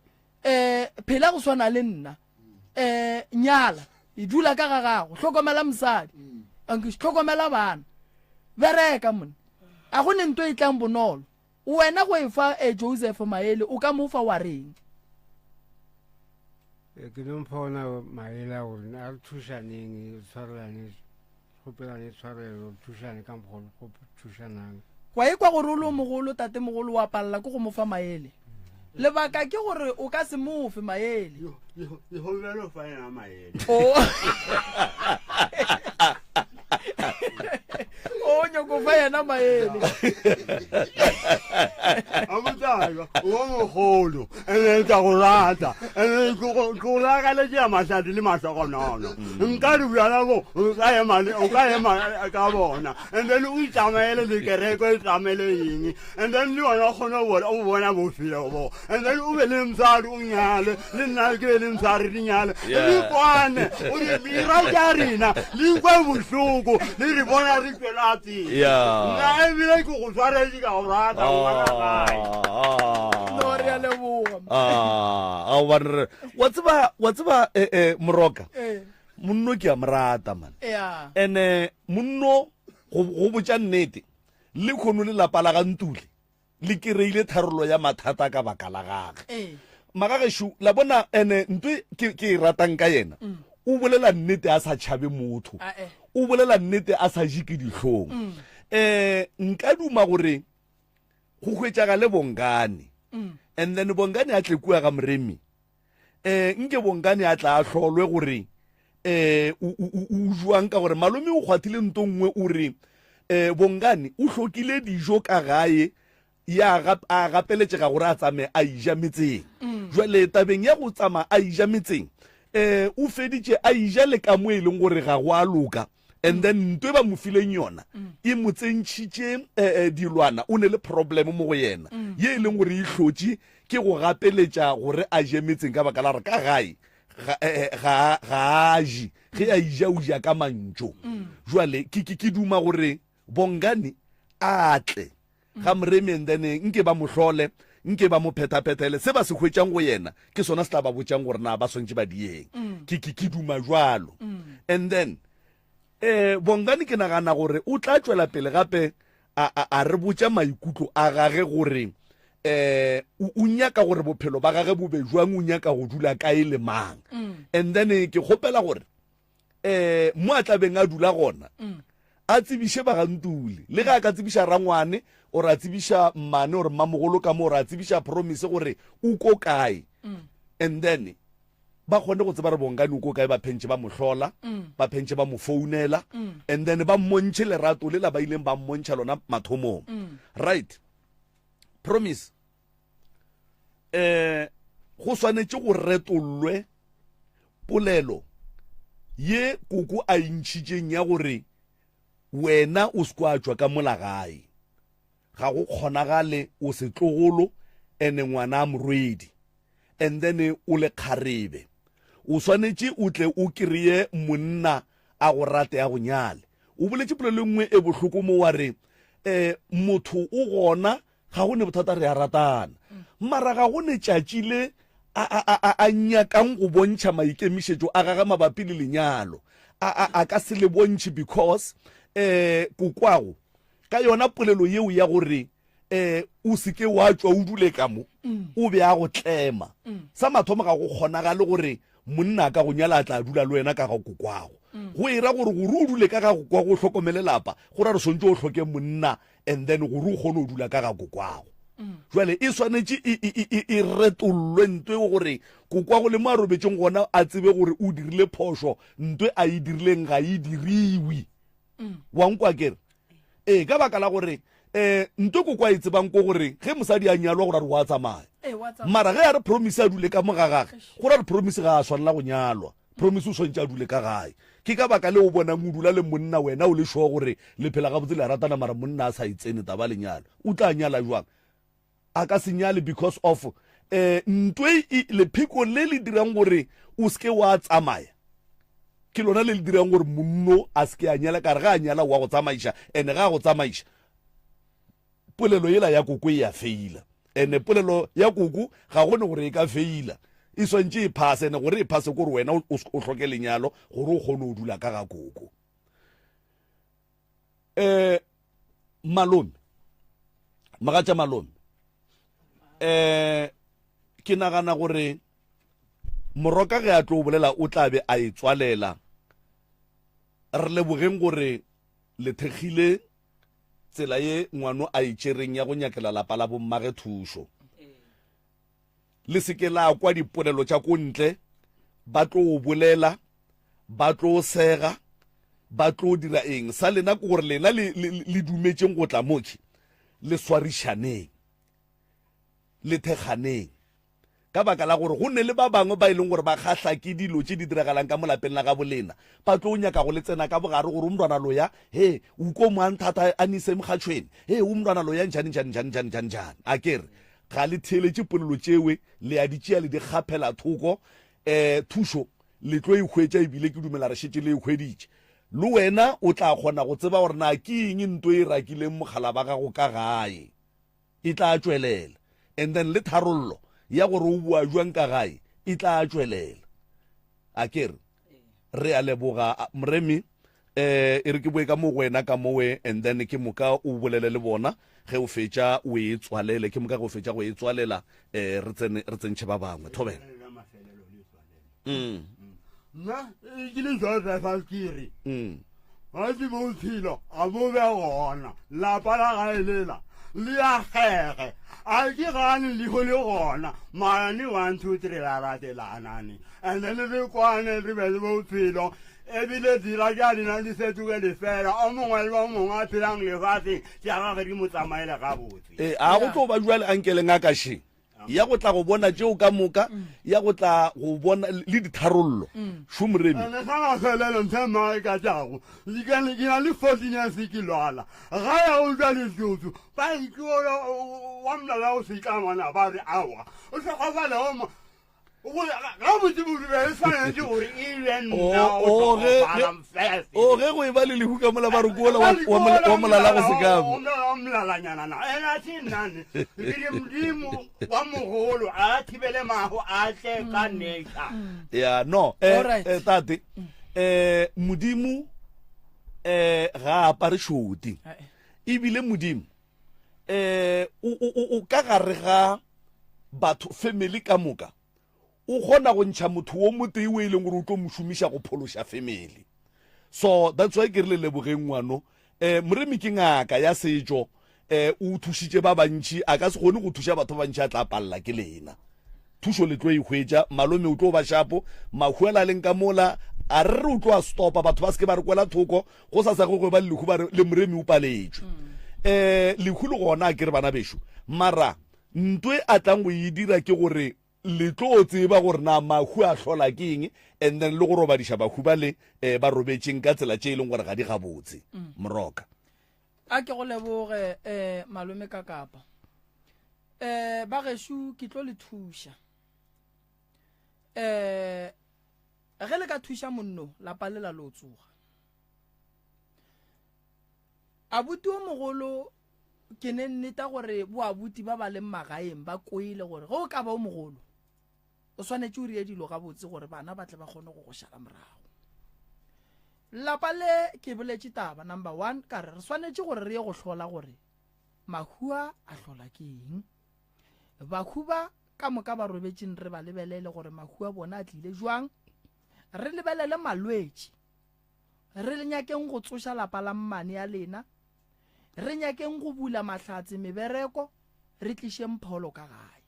Speaker 2: phela go swana le nna nyala e dula ka ga gago tlhokomela mosadi anke tlhokomela bana bereka monna a go ne nto e tlang bonolo wena go e fa Joseph maele o ka mo fa wa reng
Speaker 5: ke no mpona maele a gore a re thušaneng tshwarelane gopelane tshwarelo thušane ka mogolo go thušanang
Speaker 2: wa e kwa gore o le mogolo tate mogolo wa palela ke go mo fa maele lebaka ke gore o ka se mofe maele
Speaker 6: Ihobelo fa ena maele
Speaker 2: o nyoko fa yena maele
Speaker 6: amutaiwa o mogolo ene tsa go rata ene go la ga le ya masadi le masokonono nka re bjala go o ka ema ka bona and then o tsamaele le kereko e tsamele eng and then le wona gona o bona bo filo bo and then o be le mtsadi o nyale le nna ke le mtsari di nyale le kwane o di bira ja rena le kwa bohloko le re bona re tswelati na e bile go go tswara di ka o rata o bona kai
Speaker 2: no re a leboga
Speaker 1: a wa tseba moroka monno ke a morata man ene monno go botša nnete le khono le lapa la gantule le kereile tharolo ya mathata ka baka la gage magagesho la bona ene ntwe ke ratang ka yena o bolela nnete a sa tšhabe motho o bolela nnete a sa jike dihlong nka duma gore go hwetšaga le bongane and then bongane a tlekua ga moremi nke bongane a tla a hlolwe gore o jwang ka gore malome o kgwathile nto nngwe o re bongane o hlokile dijo ka gae ya a gapeletšega gore a tsame a ija metseng jwale tabeng ya go tsama a ija metseng o feditše a ija le ka mo e leng gore ga go a loka and then ntwe ba mo fileng yona e mo tsentšhitše dilwana o ne le problem mo go yena ye e leng gore e hlotše ke go gapeletša gore a je metseng ka baka la re ka gae ga a je ge a ija o ja ka mantšo jwale ke duma gore Bongani a tle ga moremi and then nke ba mo hlole nke ba mo phethapethele se ba se hwetšang go yena ke sona se tla ba botšang gore na ba swantše ba dieng ke duma jwalo and then Bongani ke nagana gore o tla tswela pele gape a re botša maikutlo a gage gore o nyaka gore bophelo ba gage bo be jwang o nyaka go dula kae le mang and then ke kgopela gore mo a tlabeng a dula gona a tsebiše ba gantule le ga a ka tsebiša rangwane ore a tsebiša mmane gore mmamogolo ka mo gore a tsebiša promise gore o ko kae and then ba kgone go tseba re Bongani o ko kae ba phentše ba mo hlola ba phentše ba mo founela and then ba mmontšhe lerato le la ba ileng ba mmontšha lona mathomong right promise go swanetše go retolwe polelo ye koko a intšhitšeng ya gore wena o se kwa tswa ka molagae ga go kgonagale o se tlogolo ene ngwana a morwedi and then o le kgarebe o swanetše o tle o kry-e monna a go rate ya go nyale o boletše polelo nngwe e bohloko mo wa re motho o gona ga go ne bothata re a ratana mara ga go ne tšatšile a nyakang go bontšha maikemišetšo a gage mabapi le lenyalo a ka se le bontšhe because kokwago ka yona polelo yeo ya gore o seke wa tswa o dule ka mo o be a go tlema sa mathomo ga go kgonagale gore monna ka go nyala a tla dula le wena ka ga kokwago go ira gore o dule ka ga kokwago o hlokomele lapa gore re sontse o hloke monna and then gore o kgone o dula ka ga kokwago jwale e swanetše e retolwe ntwe gore kokwago le mo a robetšeng gona a tsebe gore o dirile phošo ntwe a e dirileng ga e diriwi wankwa kere ka baka la gore ntwe kokwa e tsebang ko gore ge mosadi a nyalwa gore a re wa tsamaya mara ge a re promise a dule ka mogagage gore a re promise ga a swanela go nyalwa promise o swantše a dule ka gae ke ka baka le o bonang o dula le monna wena o le sure gore le phela gabotse le ratana mara monna a sa itsene taba lenyalo o tla nyala jwang a ka se nyale because of ntwe lepheko le le dirang gore o seke wa tsamaya ke lona le le dirang gore monno a seke a nyala kare ga a nyala wa go tsamaiša ene ga a go tsamaiša polelo yela ya koko e ya feila ene polelo ya koko ga gone gore e ka feila e swantše e phase ene gore e phase kore wena o hloke lenyalo gore o kgone o dula ka ga koko malome magatša malome ke nagana gore moroka ge a tlo bolela o tlabe a e tswalela re lebogeng gore le thekgile tsela ye ngwano a itšereng ya go nyakela lapa la bommage thušo le seke la kwa dipolelo tša ko ntle ba tlo o bolela ba tlo o sega ba tlo o dira eng sa lena ke gore lena le dumetšeng go tla moki le swarišaneng le thekganeng ka baka la gore go ne le ba bangwe ba e leng gore ba kgatlha ke dilo tše di diragalang ka molapeng la ga bolena ba tlo o nyaka go le tsena ka bogare gore o mntwana loya he o ko mo anthata a nise mokgatšhweni he o mntwana loya ntšane a kere ga le theeletše polelo tšewe le a di tšea le di kgaphela thoko thušo le tlo ikgwetša ebile ke dumela re šetse le ikgweditše le wena o tla kgona go tseba gore na ke eng ntho e rakileng mogala ba gago ka gae e tla tswelela and then le tharollo ya gore o bua jwang ka gae e tla tswelela a kere re a leboga moremi e re ke boe ka mo wena ka mowe and then ke moka o bolele le bona ge o fetša o e tswalele ke moka go fetša go e tswalela re tsentšhe ba bangwe thobela
Speaker 6: nna ke le joseph kere ga ke botshelo a bo be gona lapa la gae lela le a gege a ke gane leho le gona maane 1 2 3 la ratelanane and then re kwane re be le botshelo ebile dira ka dina di setuke lefela o mongwe le o mongwe a phelang lefatsheng tša gage di mo tsamaele gabotse
Speaker 1: a go tlo ba jwale ankele ngakasheng ya go tla go bona tšeo ka moka ya go tla go bona le ditharollo šomoremi
Speaker 6: ane sa mafelelo nthe mmage ka tšago ke na le 14 years ke lwala ga ya go tsa lesotho ba ikiola wa molala o sekamana ba re awa o sekgofale oma ga botsebodi be e tshwanetse gore e le nna o
Speaker 1: ge go e ba le lehu ka mola ba re kola wa molala go sekamo
Speaker 6: molalanyana ena a se nnane ebile modimo wa mogolo a thibele mago a tle ka nature
Speaker 1: ya no tate modimo ga apare shoti ebile modimo o ka gare ga batho family ka moka o gona go ntšha motho wo motei o e leng gore o tlo mo šomiša go phološa family so that's why ke re le lebogeng ngwano moremi ke ngaka ya setšo o thušitše ba bantši a ka se kgone go thuša batho ba bantši a tla palela ke lena thušo le tlo e hwetša malome o tlo ba shapo mahuela leng ka mola a re re o tlo a stopa batho ba se ke ba re kwela thoko go sa sa go ba le lehu ba re le moremi o paletšwe lehu le gona ke re bana bešo mara ntwe a tlang go e dira ke gore le tlo tseba gore na mahu a hlola ke eng and then le go robadiša bahu ba le ba robetšeng ka tsela tše e leng gore ga di gabotse moroka
Speaker 2: a ke go leboge malome ka kapa ba gešo ke tlo le thuša ge le ka thuša monno lapa le la lo tsoga abuti o mogolo ke ne nneta gore bo abuti ba ba leng magaeng ba koile gore go ka ba o mogolo o swanetse o rie dilo ga botse gore bana ba tle ba kgone go go šala morago lapa le ke boletše taba number 1 ka re swanetse gore re ye go hlola gore mahua a hlola ke eng bahuba ka moka ba robetšeng re ba lebelele gore mahua bona a tlile jwang re lebelele malwetši re le nyakeng go tsoša lapa la mmane ya lena re nyakeng go bula mahlatse mebereko re tliše mpholo ka gae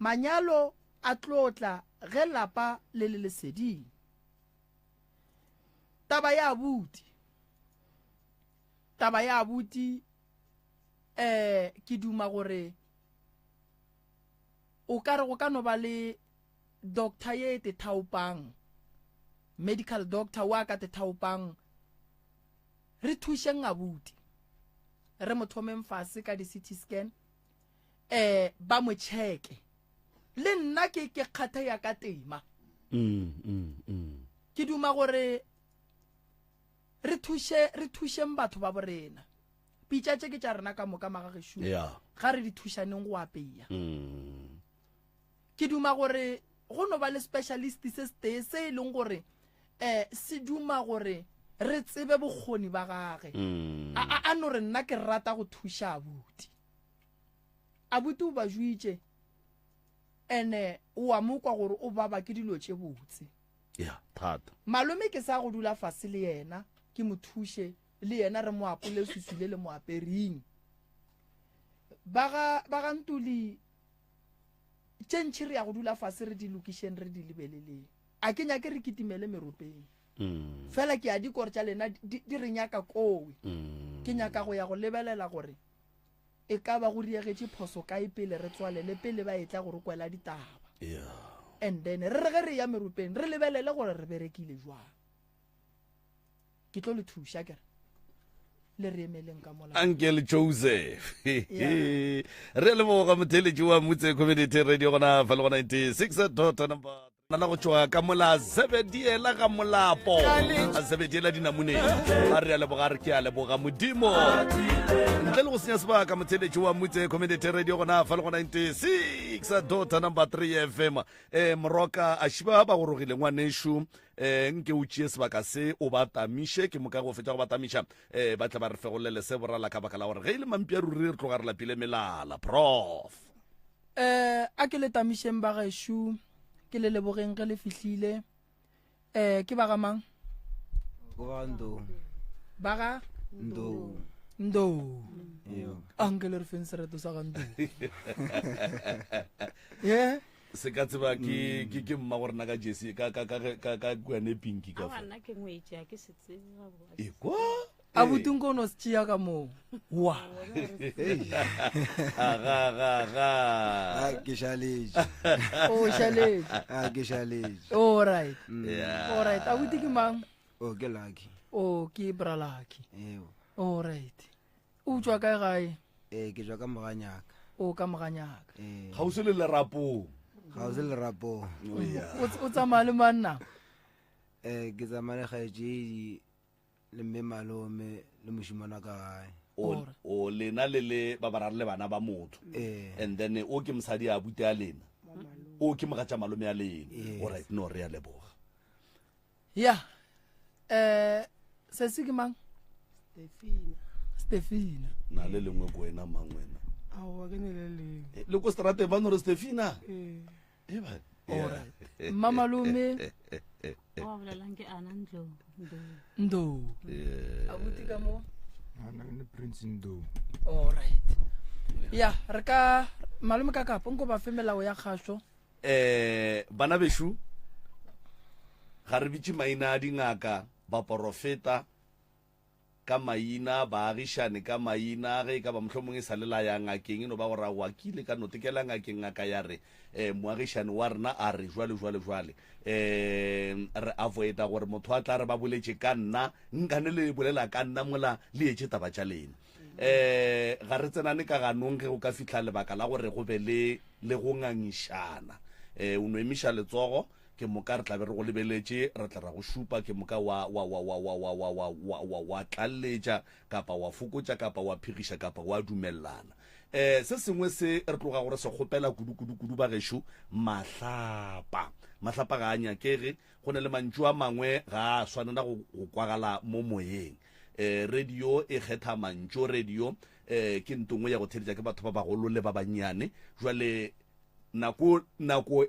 Speaker 2: manyalo a tlotla ge lapa le le leseding taba ya abuti ke duma gore o ka re go ka no ba le doctor ye te thaopang medical doctor wa ka te thaopang re thušeng abuti re mo thomeng fase ka di-CT scan ba mo cheke le nna ke kgatha ya ka tema ke duma gore re thušeng batho ba borena pitšatše ke tša rena ka moka magageshu ga re di thušaneng go apeya ke duma gore go no ba le specialist se ste se e leng gore se duma gore re tsebe bokgoni ba gage a no re nna ke rata go thuša abuti o ba juitše ene o a mokwa gore o baba ke dilo tše botse
Speaker 1: thata
Speaker 2: malome ke sa go dula fase le yena ke mo thuše le yena re mo apole susule le mo apering ba ga ntuli tšentšhi re ya go dula fase re di lokišeng re di lebeleleng a ke nyake re kitimele meropeng fela ke a dikore tša lena di re nyaka kowe ke nyaka go ya go lebelela gore e ka ba go riegetše phoso kae pele re tswalele pele ba etla gore kwela ditaba and then re ge re ya meropeng re lebelele gore re berekile jwang ke tlo le thuša kere le re emeleng ka mola
Speaker 1: Uncle Joseph re le mo ga motheletši wa Motse Community Radio gona fa le go 96 number nana go tšwa ka mola Zebediela ga molapo a Zebediela dinamune a re a leboga re ke a leboga modimo ntle le go senya sebaka motheletši wa Motse Community Radio gona fa le go 96 number 3 FM moroka a šiba ba go rogile ngwanešo nke o tšee sebaka se o ba tamiše ke moka go fetša go ba tamiša ba tla ba re fegolele se borala ka baka la gore ge e le mampi ya ruri re tloga re lapile melala prof
Speaker 2: a ke le tamišeng ba gešo ke le lebogeng ge le fihlile ke ba ga mang ba ga ndo anke le re feng sereto sa ga ndo
Speaker 1: se ka tseba ke mma gore na ka jesi ka kuane pinki ka fa
Speaker 4: nna ke ngwetse a ke se tseba
Speaker 1: ekwa
Speaker 2: a boteng ko no se tšea ka moo wa
Speaker 9: ke šaletše
Speaker 2: o šaletse
Speaker 9: ke šaletše
Speaker 2: alright
Speaker 1: Yeah.
Speaker 2: alright a botse ke mang
Speaker 9: o ke lucky
Speaker 2: o ke bralaki
Speaker 9: eo
Speaker 2: alright o tswa kae gae
Speaker 9: ke tswa ka moganyaka
Speaker 2: o ka moganyaka
Speaker 1: ga o se le lerapong
Speaker 9: ga o se lerapong
Speaker 2: o tsamaya le manna
Speaker 9: ke tsamane kgaetšedi le mme malome le mošimana ka gae
Speaker 1: o lena le ba barare le bana ba motho and then o ke mosadi a bute a lena o ke mogatša malome a lena alright no re a leboga
Speaker 2: ya se se ke mang Stefina
Speaker 1: na le lengwe ko wena mang wena
Speaker 2: aowa ke ne le leng
Speaker 1: le ko strateng ba no re Stefina
Speaker 2: alright mamalume
Speaker 4: wa bolelang ke ana
Speaker 2: ndo a botse ka mo
Speaker 5: le prince ndo
Speaker 2: alright ya re ka malume ka kapo nko ba fe melao ya kgašo
Speaker 1: bana beshu ga re bitse maina a dingaka ba porofeta ka maina baagišane ka maina ge ka ba mohlomong e sa lela ya ngakeng eno ba gore a wakile ka notekela ngakeng ngaka ya re moagišane wa rena a re jwale re avoida gore motho a tla re ba boletše ka nna nkane le bolela ka nna mola le etše taba tša lena ga re tsenane ka ganong ge go ka fitlha lebaka la gore go be le go ngangišana o no emiša letsogo ke moka re tlabe re go lebeletše re tla ra go šupa ke moka wa tlalletša kapa wa fokotša kapa wa phigiša kapa wa dumelelana se sengwe se re tloga gore se kgopela kudu ba gešo mahlapa ga a nyakege go ne le mantšu a mangwe ga a swanela go kwagala mo moyeng radio e kgetha mantšu radio ke ntongwe ya go theletša ke batho ba bagolo le ba bannyane jwale nako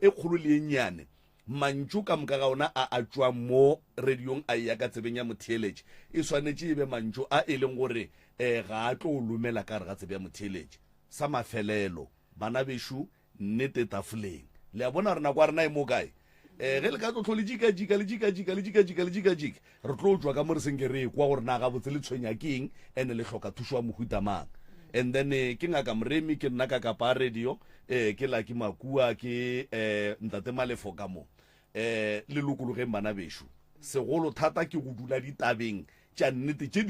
Speaker 1: e kgolo le e nnyane mantšu ka moka ga ona a tswang mo radiong a ya ka tsebeng ya motheeletše e swanetše e be mantšu a e leng gore ga a tlo o lomela ka re ga tsebe ya motheeletše sa mafelelo bana bešo nnete tafoleng le a bona re nako a rena e mo kae ge le ka tlotlo le jika re tlo tswa ka mo re senke re kwa gore na ga botse le tshwenyakeng ene le hloka thuso wa mohutamang and then ke ngaka moremi ke nna ka kapa radio ke la ke makua ke ntate malefo ka mo le lokologeng bana bešo segolo thata ke go dula ditabeng tša nnete tše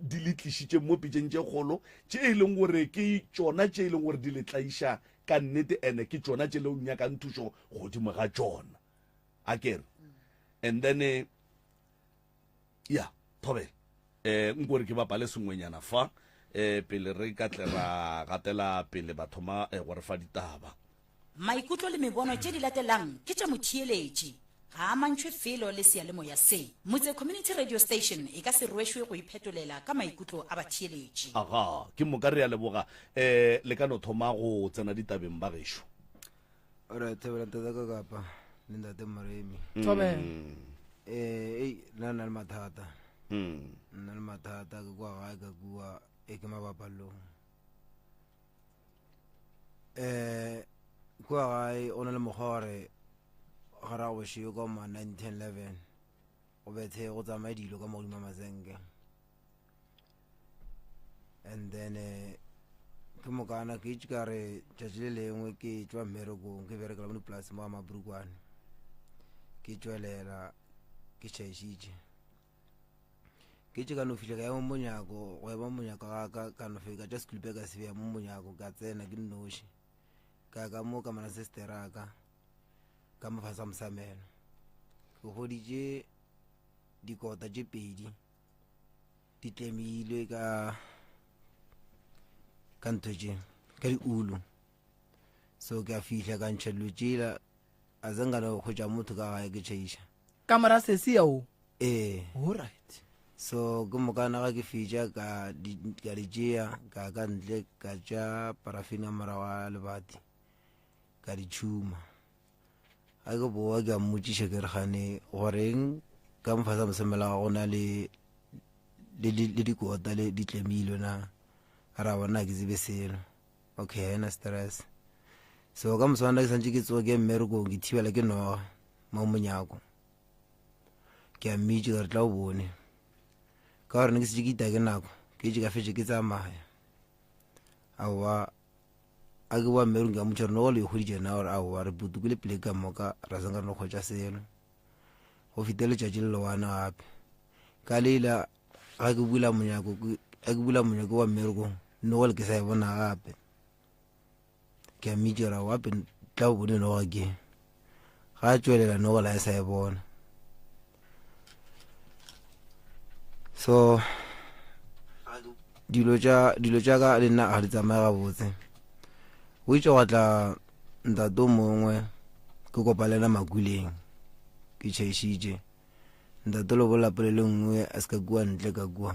Speaker 1: di letlišitše mo pitšeng tše kgolo tše e leng gore ke tšona tše e leng gore di letlaiša ka nnete ene ke tšona tše leo nyakang thušo godimo ga tšona a kere and then ya thobela nkore ke bapale sengwenyana fa pele re ka tle ra gatela pele bathoma gore fa ditaba
Speaker 7: maikutlo le mebono tše di latelang ke tša motheeletši ga a mantšhwe felo le sealemoya se motse community radio station e ka se rwešwe go iphetolela ka maikutlo a batheeletši
Speaker 1: aga ke moka re ya leboga le ka no thoma go tsena ditabeng ba gešo
Speaker 9: ora thebela ntata ka kapa le ntate moremi
Speaker 2: thobela
Speaker 9: nna na le mathata nna le mathata ke kwa gae ka kua ke mabapalong kwa gae o na le mokgwa gore ga ra go šeo ka ma 1911 go bethe go tsamaya dilo ka modimo mazenke and then ke mokana ke itse ka re tšatši le lengwe ke tswa mmerekong ke berekela mo dipolase mo a maburukwane ke tswelela ke tšhaišitše ke tše ka no fihle ka ya mo monyako go ema monyako ka no feka tša sekulupe ka sebeya mo monyako ka tsena ke nnoši ka mo ka mana sesteraka ka mafasa mosamelo ke goditše dikota tše pedi di tlemilwe ka ntho tše ka diulu so ke a fihla ka ntšhelelo tšela a zengane go kgwetša motho ka gae ke tšhaiša
Speaker 2: kamera sese yao alright
Speaker 9: so ke mokana ga ke fitša ka di tšea ka ntle ka tša parafini ya morago a lebati ka di tšhuma ga ke boa ke a mmotšiša ke re gane goreng ka mofasa mosemela go na le dikota le ditlemilwe na ra bona ke tsebe selo okay ena stress so ka moswana ke santse ke tsoa ke mmerekong ke thibela ke noga mo monyako ke a mmitse ka re tla o bone ka gore ne ke setse ke ita ke nako ke itse ka fetse ke tsamaya aowa a ke boa mmerong ke a motho re nogo le e godije na gore aowa re putuku le pele ka moka ra sang ka re no kgwetsa selo go fitele tšatši le lewana gape ka leila ga ke bula monyako wa mmerekong nogo le ke sa e bona gape ke a mmitse ra wape tla o bone noga ke ga a tswelela nogo la e sa e bona so dilo tša ka le nna ga di tsamaye gabotse o itse wa tla ntato mongwe ke kopalena makuleng ke tšhaisitše ntato le bolapo le lengwe a se ka kua ntle ka kua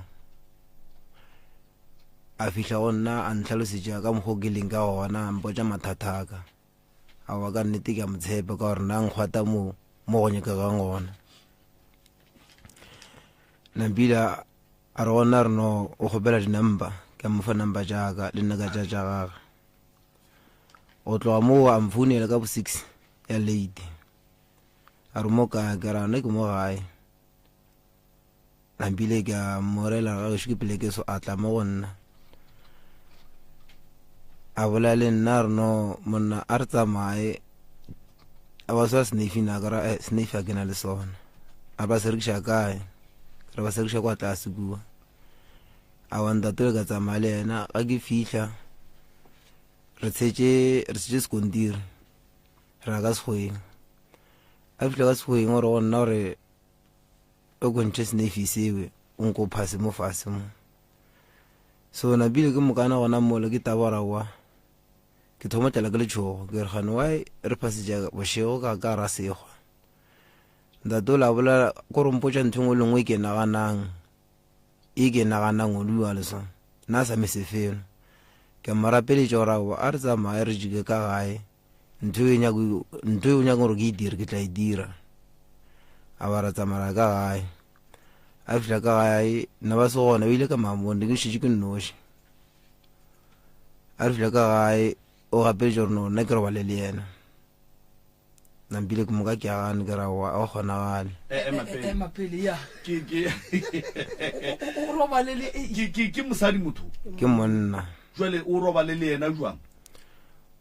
Speaker 9: a fihla go nna a ntlhalosetša ka mokgwa ke leng ka gona mpotša mathataka a wa ka nnete ke a motshepe ka gore na nkgwata mo go nyekagang gona nampila a re gona re no o kgopela dinamba ke a mofa number jaaka le nna ka tša gage go tloga moo a mfounela ka bo 6 ya late a re mo kae ke rana ke mo gae nampile ke a morela ga gešo ke pele ke so a tla mo go nna a bola le nna re no monna a re tsamaye a ba sa sneifing a ka ra sneife a ke na le sona a ba se rekiša kae re ba se rekiša kwa tlase kua a wa ntato le ka tsamaya le yena ga ke fihla re tshetse sekontiri re ka sekgweng a fihla ka sekgweng gore go nna gore o kontšhe sneife sewe o nko phase mo fase mo so napile ke mokana gona mole ke taborawa ke thoma tlela ke letšhogo ke re gane why re phasitša bošego ka ra segwa ntato la bola kore mpotša ntho ngwe lengwe ke naganang o lua le so nna sa me sefelo ke marapeletša gore a re tsamaye re jike ka gae ntho e o nyaka gore ke e dire ke tla e dira a ba ra tsamaya ka gae a fihla ka gae nna ba se gona ba ile ka mamone ke šitše ke nnoši a re fihla ka gae o gapeletša gore no nna ke robale le yena nampile ke moka ke agane ke ra wa a kgonagale
Speaker 2: mapele ya
Speaker 1: ke mosadi motho
Speaker 9: ke monna
Speaker 1: jwale o robale le yena jwang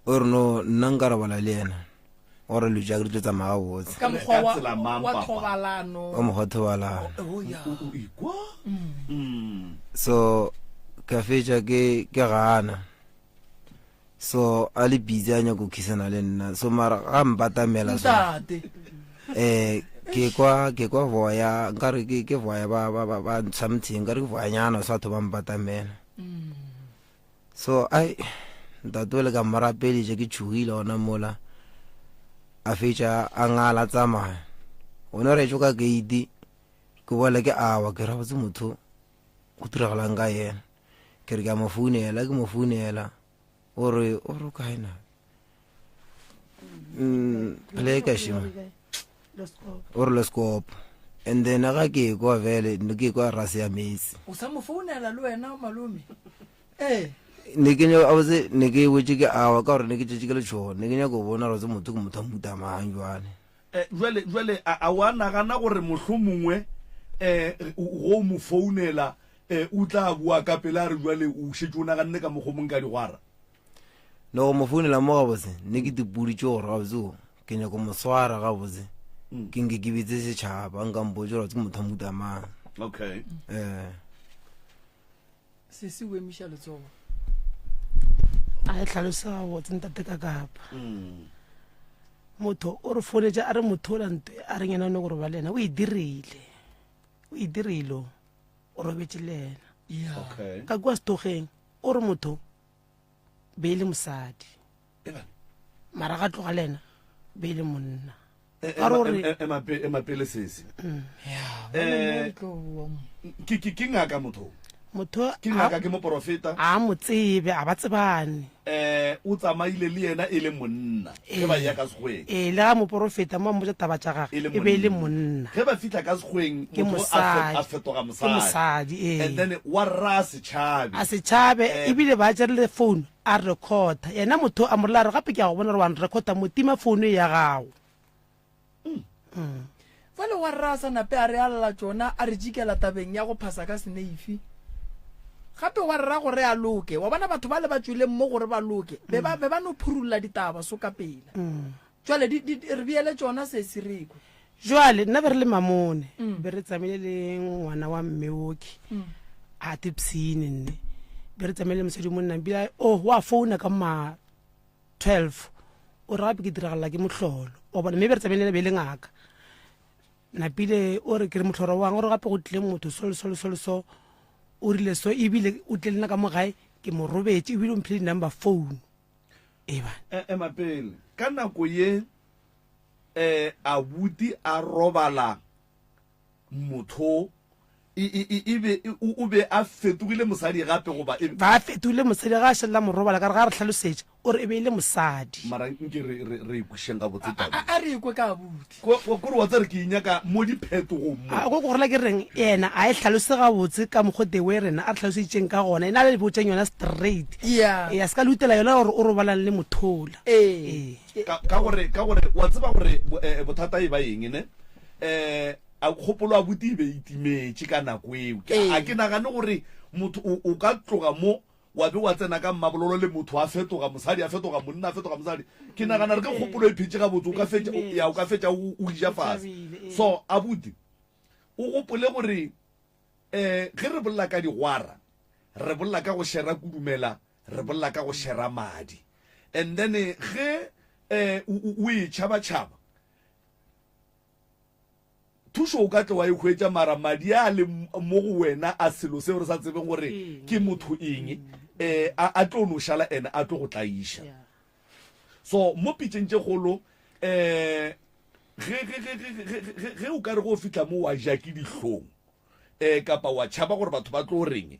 Speaker 9: o re no nna nka robala le yena gore lo ja ke tlo tsamaya gabotse
Speaker 2: ka mokgwa wa thobalano
Speaker 9: o mokgwa thobalano
Speaker 1: ikwa
Speaker 9: so ka fetša ke gana so a le busy a nyako khisana le nna so mara ga mpatamela so ke kwa voya nkare ke voya ba something nkare ke voya nyana so atho ba mpatamela so ai ntatole ka marapeli je ke tshugile ona mola a fetša a ngala tsamaya ona re tšoka gate ke bola ke awa ke ra botse motho go tiragalang ka yena ke re ke mo founela ore kaina le ka shima ore le scope and then ga ke kwa vele ke kwa rase ya mesi
Speaker 2: o sa mo founela le wena malome
Speaker 9: ne ke nya abose ne ke wetse ke awa ka gore ne ke tšetše ke le tšhogo ne ke nya go bona re motho ke motho mmuta mahangwane
Speaker 1: jwale a wa nagana gore mohlomongwe go mo founela o tla bua ka pela re jwale o šetse o naganne ka mogomong ka digwara
Speaker 9: no mo founela mo gabotse ne ke dipuditše gore gabotse ke nyako mo swara gabotse ke nke ke betse setšhaba nka mpotse gore ke motho mmuta mang
Speaker 1: okay
Speaker 2: se se o emiša letsogo
Speaker 10: a e tlhalosa gabotse ntate ka kapa motho o re founetše a re motho o lantwe a re ngenane gore ba le ena o e dirile o robetse le ena ka kua setogeng o re motho be le mosadi mara ga tloga le ena be le monna
Speaker 1: emapele sese ke ngaka motho
Speaker 10: motho
Speaker 1: ke ngaka ke mo profeta
Speaker 10: a mo tsebe a ba tsebane
Speaker 1: o tsamaile le yena e le monna ge ba ya ka segweng
Speaker 10: le ga moprofeta mo motsa taba tša gage e be le monna
Speaker 1: ge ba fitla ka segweng
Speaker 10: ke
Speaker 1: fetoga
Speaker 10: mosadi
Speaker 1: and then wa rra setšhabe
Speaker 10: a setšhabe ebile ba tšerile phone a recorda yena motho a morela re gape ke a go bona re wan recorda motima phone ya gago
Speaker 2: fale wa rra sa nape a re alela tsona a re jikela tabeng ya go phasa ka seneifi gape wa rra gore a loke wa bona batho ba le ba tswileng mo gore ba loke be ba no phurulla ditaba so ka pela jwale re biele tsona se siriko
Speaker 10: jwale nna be re le mamone be re tsamile le ngwana wa mmeoki a tipsine nne be re tsamile mosadi monna bila wa phone ka ma 12 o ra be ke diragala ke mohlolo o bona me be re tsamile be le ngaka na pile o re ke re mohloro wa ngore gape go tle motho so o rile so ebile o tlelena ka mo gae ke mo robetse ebile o mphile number phone
Speaker 1: mapele ka nako ye abuti a robala motho o be a fetogile mosadi gape goba
Speaker 10: ba fetogile mosadi ga a šhelela morobala ka re ga re tlhalosetša o re e be ile mosadi
Speaker 1: mara nke re ikušeng ka botsetabe
Speaker 2: a re ikwe ka abuti
Speaker 1: kore wa tse re ke inyaka mo diphetogong mo
Speaker 10: ko gorela ke reng ena a e tlhalose gabotse ka mokgote we rena a re tlhaloseditseng ka gona e na le botseng yona straight ya se ka lutela yona gore o robalang le mothola
Speaker 1: ka gore wa tseba gore bothata e ba eng ne a kgopolo a buti be itimetse ka nako eo a ke nagane gore motho o ka tloga mo wa be wa tsena ka mmabololo le motho a fetoga mosadi a fetoga monna a fetoga mosadi ke nagana re ke kgopolo e phetse ga botse o ka fetša o ija fase so abuti o gopole gore ge re bolla ka digwara re bolla ka go shera kudumela re bolla ka go shera madi and then ge o e tšhabatšhaba thuso o ka tle wa e hwetša mara madi a le mo go wena a selo seo re sa tsebeng gore ke motho eng a tlo no šala ene a tlo go tlaiša so mo pitšeng tše kgolo ge o ka re go fitlha mo wa ja ke dihlong kapa wa tšhaba gore batho ba tlo reng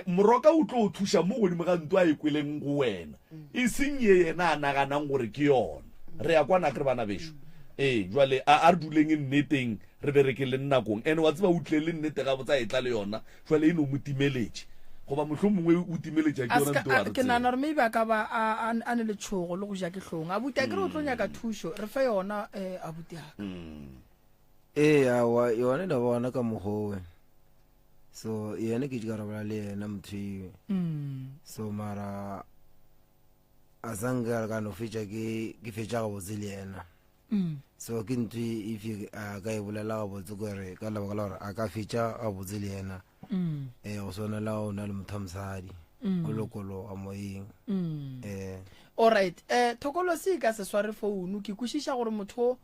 Speaker 1: moroka o tlo o thuša mo godimo ga nto a e kweleng go wena e seng ye yena a naganang gore ke yona re ya kwana ke re bana bešo jwale a re duleng nneteng re bereke le nnakong ene wa tseba utlwe le nnete ga botsa e tla le yona jwale e no mo timeletše goba mohlho mongwe o timeletša ke yona ntho
Speaker 2: ke nana gore maybe a ka ba a ne le tšhogo le go ja ke hlong abuti a ke re o tlo nyaka thušo re fe yona abuti aka
Speaker 9: awa yone da bona ka mogowe so yene ke ka rabala le yena motho iwe so mara a sanga ka no fetša ke fetša go botse le yena so ke ntho if a ka e bolela ga botse kore ka lebaka la gore a ka fetša a botse le yena go swanela o na le motho mosadi o lokolo a moyeng
Speaker 2: alright thokolosi ka se sware founu ke kwešiša gore motho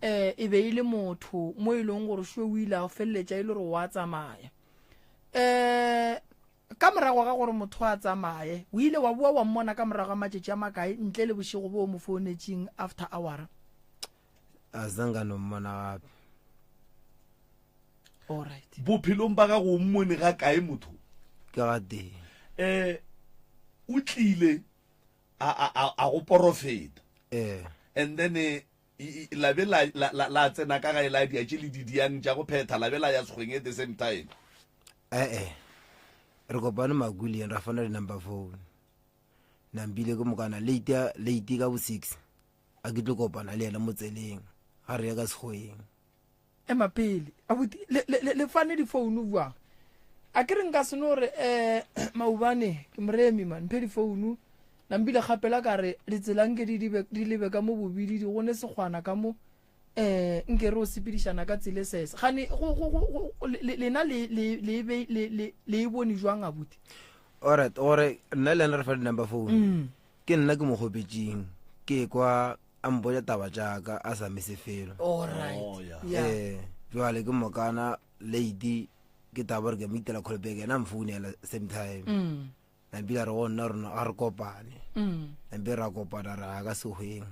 Speaker 2: e be ile motho mo e leng gore šwe o ile a feleletša e le gore wa tsamaya ka morago ga gore motho a tsamaye o ile wa bua wa mmona ka morago ga matšatši a makae ntle le bošego bo mo founetseng after hour
Speaker 9: a zanga no mmona gape
Speaker 2: alright
Speaker 1: bophelong ba ga go mmone ga kae motho
Speaker 9: ka ga teng
Speaker 1: o tlile a go porofeta and then la be la tsena ka ga ela dia tše le didiang tša go phetha la be la ya segweng at the same time
Speaker 9: re kopane maguleng ra fana le number phone nambile ko mokana late ka bo 6 a ke tlo kopana le yena mo tseleng ga re ya ka segweng
Speaker 2: mapele abuti le fane di phone bua a ke reng ka seno re maubane ke mremi man phe di phone nambile gapela ka re le tselang ke di lebe ka mo bobidi di gone se gwana ka mo nke re o sepedišana ka tsele sese gane lena le bone jwang abuti
Speaker 9: alright ore nna le re fa di number phone ke nna ke mo gopetseng ke kwa amboja taba jaaka a sa mesefelo
Speaker 2: alright
Speaker 9: jwale ke mokana lady ke taba re ke mitela kholbeke na mfounela same time na bila re gonna rona a re kopane na be ra kopana ra ka sehweng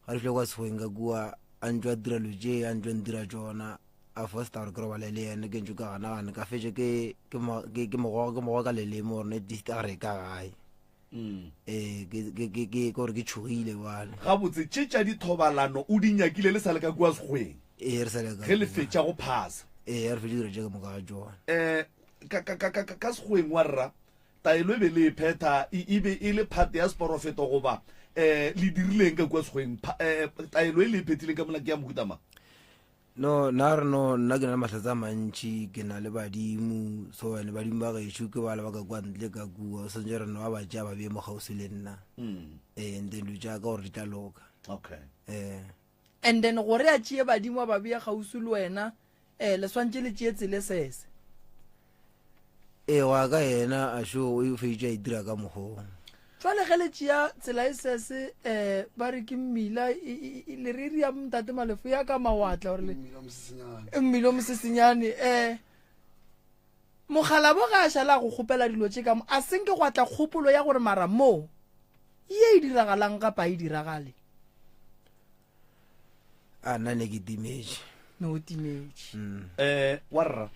Speaker 9: ga re tlo ka sehweng ka bua a ntwa dira loje a ntwa ndira jona a foster gore ke robale le ene ke ntse ka gana ka fetse ke mo ka lelemo gore ne distare ka gae ke gore ke tshogile wale
Speaker 1: ga botse tša dithobalano o di nyakile le sa le ka kua segweng
Speaker 9: re sa le
Speaker 1: ge le fetša go phasa
Speaker 9: re fetse dire je ka moka ga jona
Speaker 1: ka segweng wa rra taelo e be le pheta e be e le phate ya seporofeto goba le dirileng ka kua segweng taelo e le phetileng ka mona ke ya mokutama
Speaker 9: no nna ke na le mahlatsa mantši ke na le badimo so ene badimo ba gešo ke bala ba ka kwa ntle ka kua o santse re no ba batša ba bee mo gausi le nna and then jaaka gore di tla loka
Speaker 1: okay
Speaker 2: and then gore a tšee badimo ba bea gausi le wena le swantse le tšee tsele sese
Speaker 9: wa ka yena a sho o feitša a itira ka mogong
Speaker 2: jwale ge le tšea tsela e sese ba re ke mmila le re ria mtate malefo ya ka mawatla gore mmila o mosesenyane mogalabo ga a šala go kgopela dilo tše ka mo a senke go atla kgopolo ya gore mara mo ye e diragalang kapa e diragale
Speaker 9: a nna ne ke timetše
Speaker 2: no o timetše
Speaker 1: warra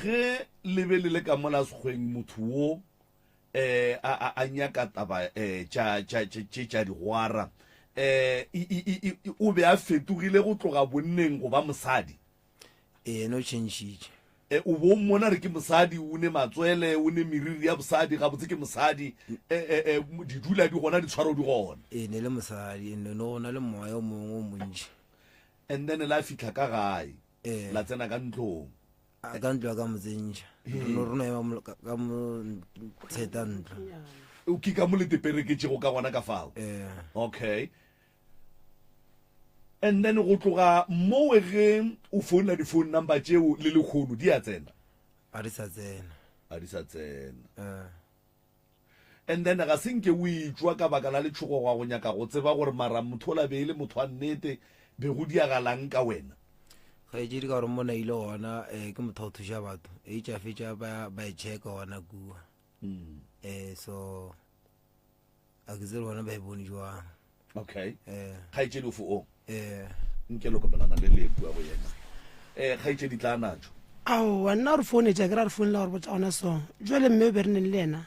Speaker 1: ge lebe le ka mola segweng motho wo a nyaka taba tša digwara o be a fetogile go tloga bonneng go ba mosadi
Speaker 9: no changitše
Speaker 1: o bo mmona re ke mosadi o ne matswele o ne meriri ya bosadi ga botse ke mosadi di dula di gona di tshwaro di gona
Speaker 9: ne le mosadi ene no gona le moya o mongwe o montši
Speaker 1: and then la fitlha ka gae la tsena ka ntlong
Speaker 9: ka ntlo ka motsentšha rona ema ka mo tsheta ntlo
Speaker 1: o ke ka mo letepereketšego ka gona ka fao okay and then go tloga mo ge o founa di-phone number tšeo le lekgono di a tsena
Speaker 9: a di sa tsena
Speaker 1: and then ga senke o itswa ka baka la letšhogo ga go nyaka go tseba gore mara motho o la be e le motho wa nnete be go diagalang ka wena
Speaker 9: ga e jedi ka gore mona ile gona ke motho o thuša batho e tša fetša ba e checka gona kua so a ke tsere gona ba e bone jwang
Speaker 1: okay ga e tšedi ofo o nke lo kopelana le lekua go yena ga e tšedi tla natšo
Speaker 10: aowa nna re founetša ke ra re founela gore botsa gona song jale mme o be re neng le ena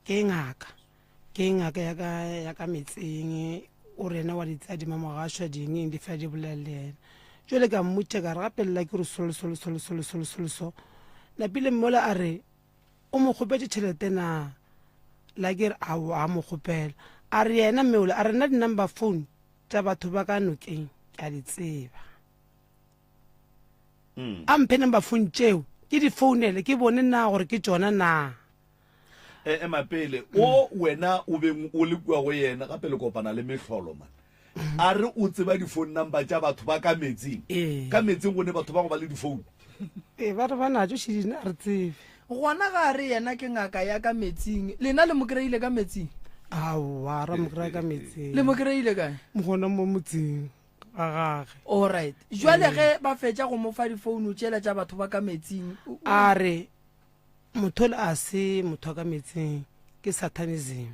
Speaker 10: ke ngaka ya ka metseng o re ena wa ditsadima mogašwa dingeng di fa di bolela le ena jale ka mmutša ka re gapelela ke re solosolosolosolosolosoloso napile mmola a re o mo kgopetse tšhelete na la ke re ao a mo kgopela a re yena mmeole a re nna di-number phone tša batho ba ka nokeng ke a di tseba a mphe number phone tšeo ke di founele ke bone na gore ke tšona na
Speaker 1: mapele o wena o beng o le kua go yena gape le kopana le mehlolo man a re o tseba di-phone number tša batho ba ka metsing go ne batho ba go ba le di-phone
Speaker 10: ba re ba natso šedine a re tsebe
Speaker 2: gona ga re yena ke ngaka ya ka metsing lena le mo kry-ile ka metsing
Speaker 10: aowa ra mo kry-a ka metsing
Speaker 2: le mo kry-ile kae
Speaker 10: mogona mo motseng ga gage
Speaker 2: allright jwale ge ba fetša go mo fa difounu tšela tša batho ba ka metsing
Speaker 10: a re motho le a se motho ka metseng ke satanism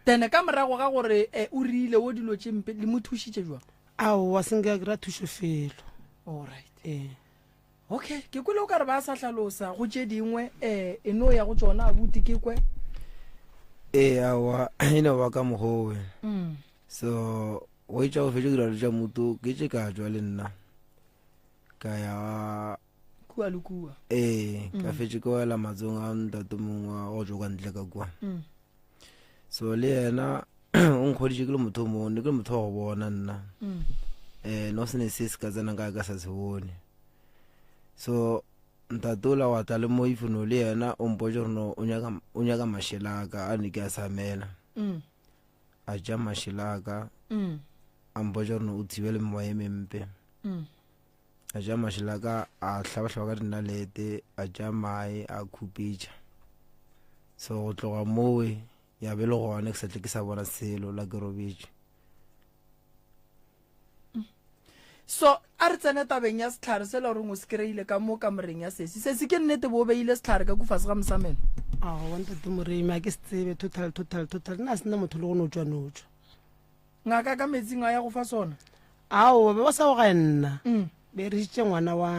Speaker 2: tene ka morago ga gore o rile o dilo tše mpe le mo thušitše jwa
Speaker 10: aowa senke a kry-a thušo felo
Speaker 2: allright okay ke kwele o ka re ba sa hlalosa go tše dingwe e no ya go tšona a buti ke kwe
Speaker 9: awa e no ba ka mogowe so o itša go fetše diralo tša moto ke tše ka jwa le nna ka ya
Speaker 2: kua le kua
Speaker 9: ka fetše ke wela matsong a ntate mongwe go jo ka ntle ka kua so le yena o nkgoditše ke le motho mone ke le motho wa go bona nna no se ne se se ka tsenang ka sa se bone so ntate ola wa tla le mo ifono le yena o mpotše gore o nyaka mašelaka a ne ke a samela a ja mašelaka a mpotše gore o thibele memoya e mempe a ja mašelaka a hlabahlaba ka dinalete a ja mae a khupetša so go tloga mowe ya be le gone ke sa tle ke sa bona selo la ke robetše
Speaker 2: so a re tsene tabeng ya setlhare se le goreng o se kry-ile ka mo kamoreng ya sesi sesi ke nnete bo o beile setlhare ka kufase ga mosamelo
Speaker 10: wantate moremi a ke se tsebe total nna a sena motho le go notswa
Speaker 2: ngaka ka metsing a ya go fa sona
Speaker 10: ao be ba sa go ga nna be re itse ngwana wa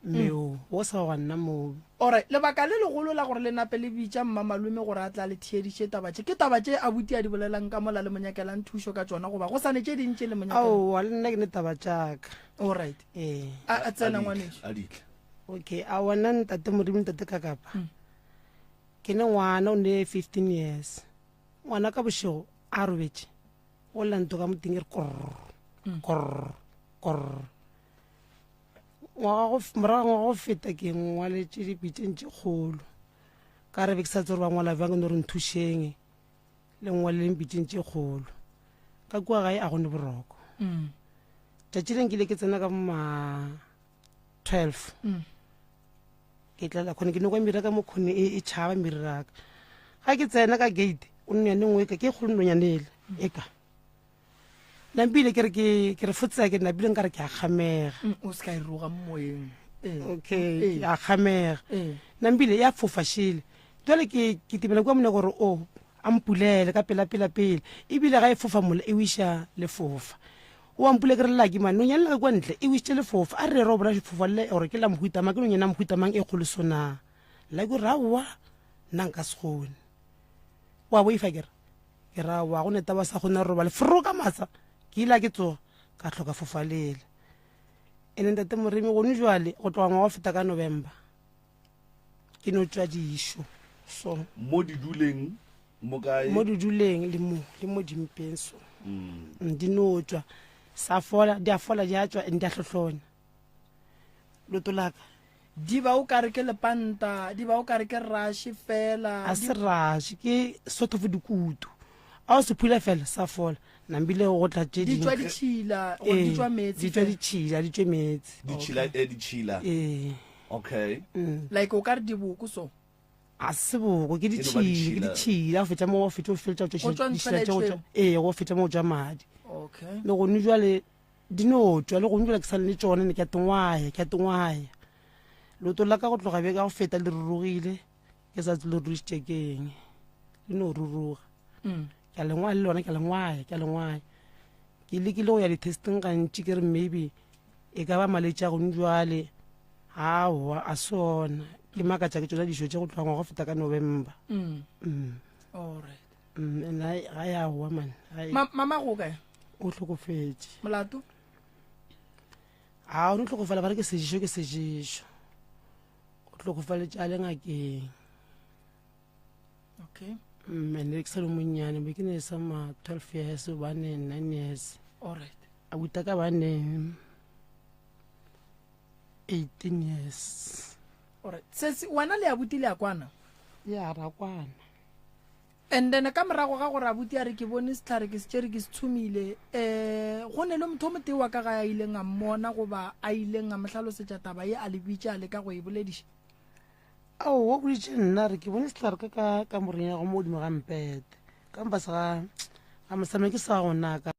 Speaker 10: meo o sa wa nna mo
Speaker 2: alright lebaka le legolo la gore le nape le bitša mmamalume gore a tla le thiediše tabatše ke tabatše abuti a di bolelang ka mola le monyakelang thušo ka tsona goba go sane tše dintše le monyakela
Speaker 10: aowa le nna ke ne taba tšaka
Speaker 2: alright a tsena ngwanešo
Speaker 10: okay a wona ntate modimo ntate ka kapa ke ne ngwana o ne 15 years ngwana ka bošego a robetše o lanto ka moting e re korr morago ngwaga go feta ke ngwaletše dipitšeng tše kgolo ka re be ke sa tse gore ba ngwala bjang no re nthušeng le ngwaleleng pitšeng tše kgolo ka kua gae a gone boroko tšatši leng ke ile ke tsena ka ma 12 ke tlela kgone ke nekwa mira ka mokgone e tšhaba miri raka ga ke tsena ka gate o nnyane nngwe ka ke kgolo nonyanele e ka nampile ke re fotsa ke napile nka re ke a kgamega
Speaker 2: o se ka e roga mmoeng
Speaker 10: okay ke a kgamega nampile ya fofašile jale ke timela kwa mone gore o a mpulele ka pela ebile ga e fofa mola e wiša le fofa o ampule ke re laki mane o nyalela ka kwa ntle e wišitše le fofa a re re o bona fofa le gore ke la mohutamang ke no nyena mohutamang e kgoloso na la ke re aowa nna nka se kgone wa boifa ke ra wa go neta ba sa kgona roba le fro ka matsa ke ila ke tsoga ka tlhoka fofalela ene ntate moremi gone jwale go tloga ngwa go feta ka November ke no tswa dišo so
Speaker 1: mo diduleng
Speaker 10: mo diduleng le mo dimpeng so di no tswa sa fola di a fola di a tswa ndi a hlohlonya loto laka
Speaker 2: di ba o ka re ke lepanta di ba o ka re ke rashi fela
Speaker 10: a se rashi ke sort of dikutu a o se phula fela sa fola nambile go tla tše
Speaker 2: di tswa ditšhila go di tswa metsi
Speaker 10: di tswa ditšhila di tswe metsi
Speaker 1: ditšhila okay
Speaker 2: like o ka re diboko so
Speaker 10: a se boko ke ditšhila go fetša mo go fetša o feletša go fetša mo tša madi
Speaker 2: okay
Speaker 10: le gone jwale di no tswa le gone jwale ke sa le tsone ne ke a tengwaya loto la ka go tloga be ka go feta le rurugile ke sa tse le rušitše keng le no ruruga ke a lengwaya le lona ke a lengwaya ke lekile go ya di-testing gantši ke re maybe e ka ba maletše a gone jwale aowa a sona ke makatša ke tsona dišo tše go tloga go feta ka November
Speaker 2: alright
Speaker 10: ga yaowa man
Speaker 2: mama go kae
Speaker 10: o hlokofetše
Speaker 2: molato
Speaker 10: a o no hlokofala ba re ke sejišo o hlokofaletse a le ngakeng
Speaker 2: okay
Speaker 10: ene ke sa le monnyane be ke ne sa ma 12 years ba ne 9 years
Speaker 2: alright
Speaker 10: a buta ka ba ne 18 years
Speaker 2: alright sesi wena le abuti le a kwana
Speaker 10: ya ra kwana
Speaker 2: and then ka morago ga gore abuti a re ke bone setlhare ke se tšere ke se thomile go ne le motho mote wa ka ga a ileng a mmona goba a ileng a mohlalosetša taba ye a le bitša a le ka go e bolediša
Speaker 10: ao wa boditše nna re ke bone setlhare ka moreng ya go mo godimo ga mpete ka mpa sa ga mosame ke sa gonaka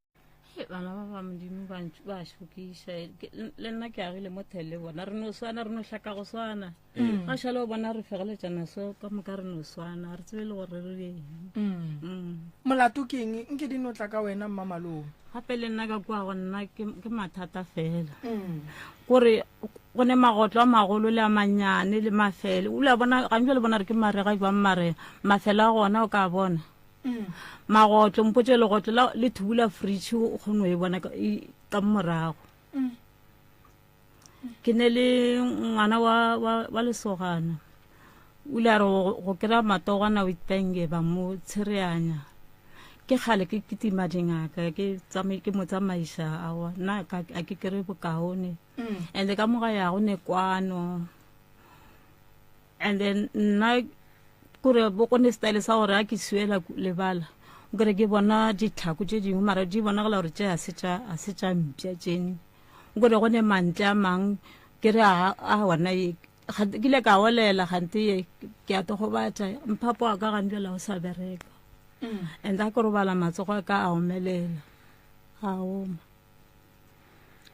Speaker 4: bana ba ba modimo ba šokiša le nna ke agile mo thele bona re no swana re no hlaka go swana ga šale o bona re fegeletšana so ka moka re no swana re tsebe le gore re
Speaker 2: molato ke eng nke di no tla ka wena mmamalome
Speaker 4: gape le nna ka kua go nna ke mathata fela kore go ne magotlo a magolo le a mannyane le mafele o le bona gantšwa le bona re ke marega jwang mare mafele a gona o ka bona magotlo mpotse legotlo le thubula fridge o kgone e bona ka morago ke ne le ngwana wa lesogana o ile a re go kry-a matogana witbank ba mo tshereanya ke kgale ke tima dingaka ke mo tsamaiša awa nna a ke kry bokaone and ka moga ya go ne kwano and then nna kore bo kone style sa gore a ke suela lebala nkore ke bona ditlhako tše dingwe mara di bonagala gore tše a se tša mpša tšene nkore go ne mantle a mang ke re a wana ke ile ka olela gante ke a togo batla mphapo wa ka gantlela o sa bereka and a ke robala matsogo a ka a omelela ga oma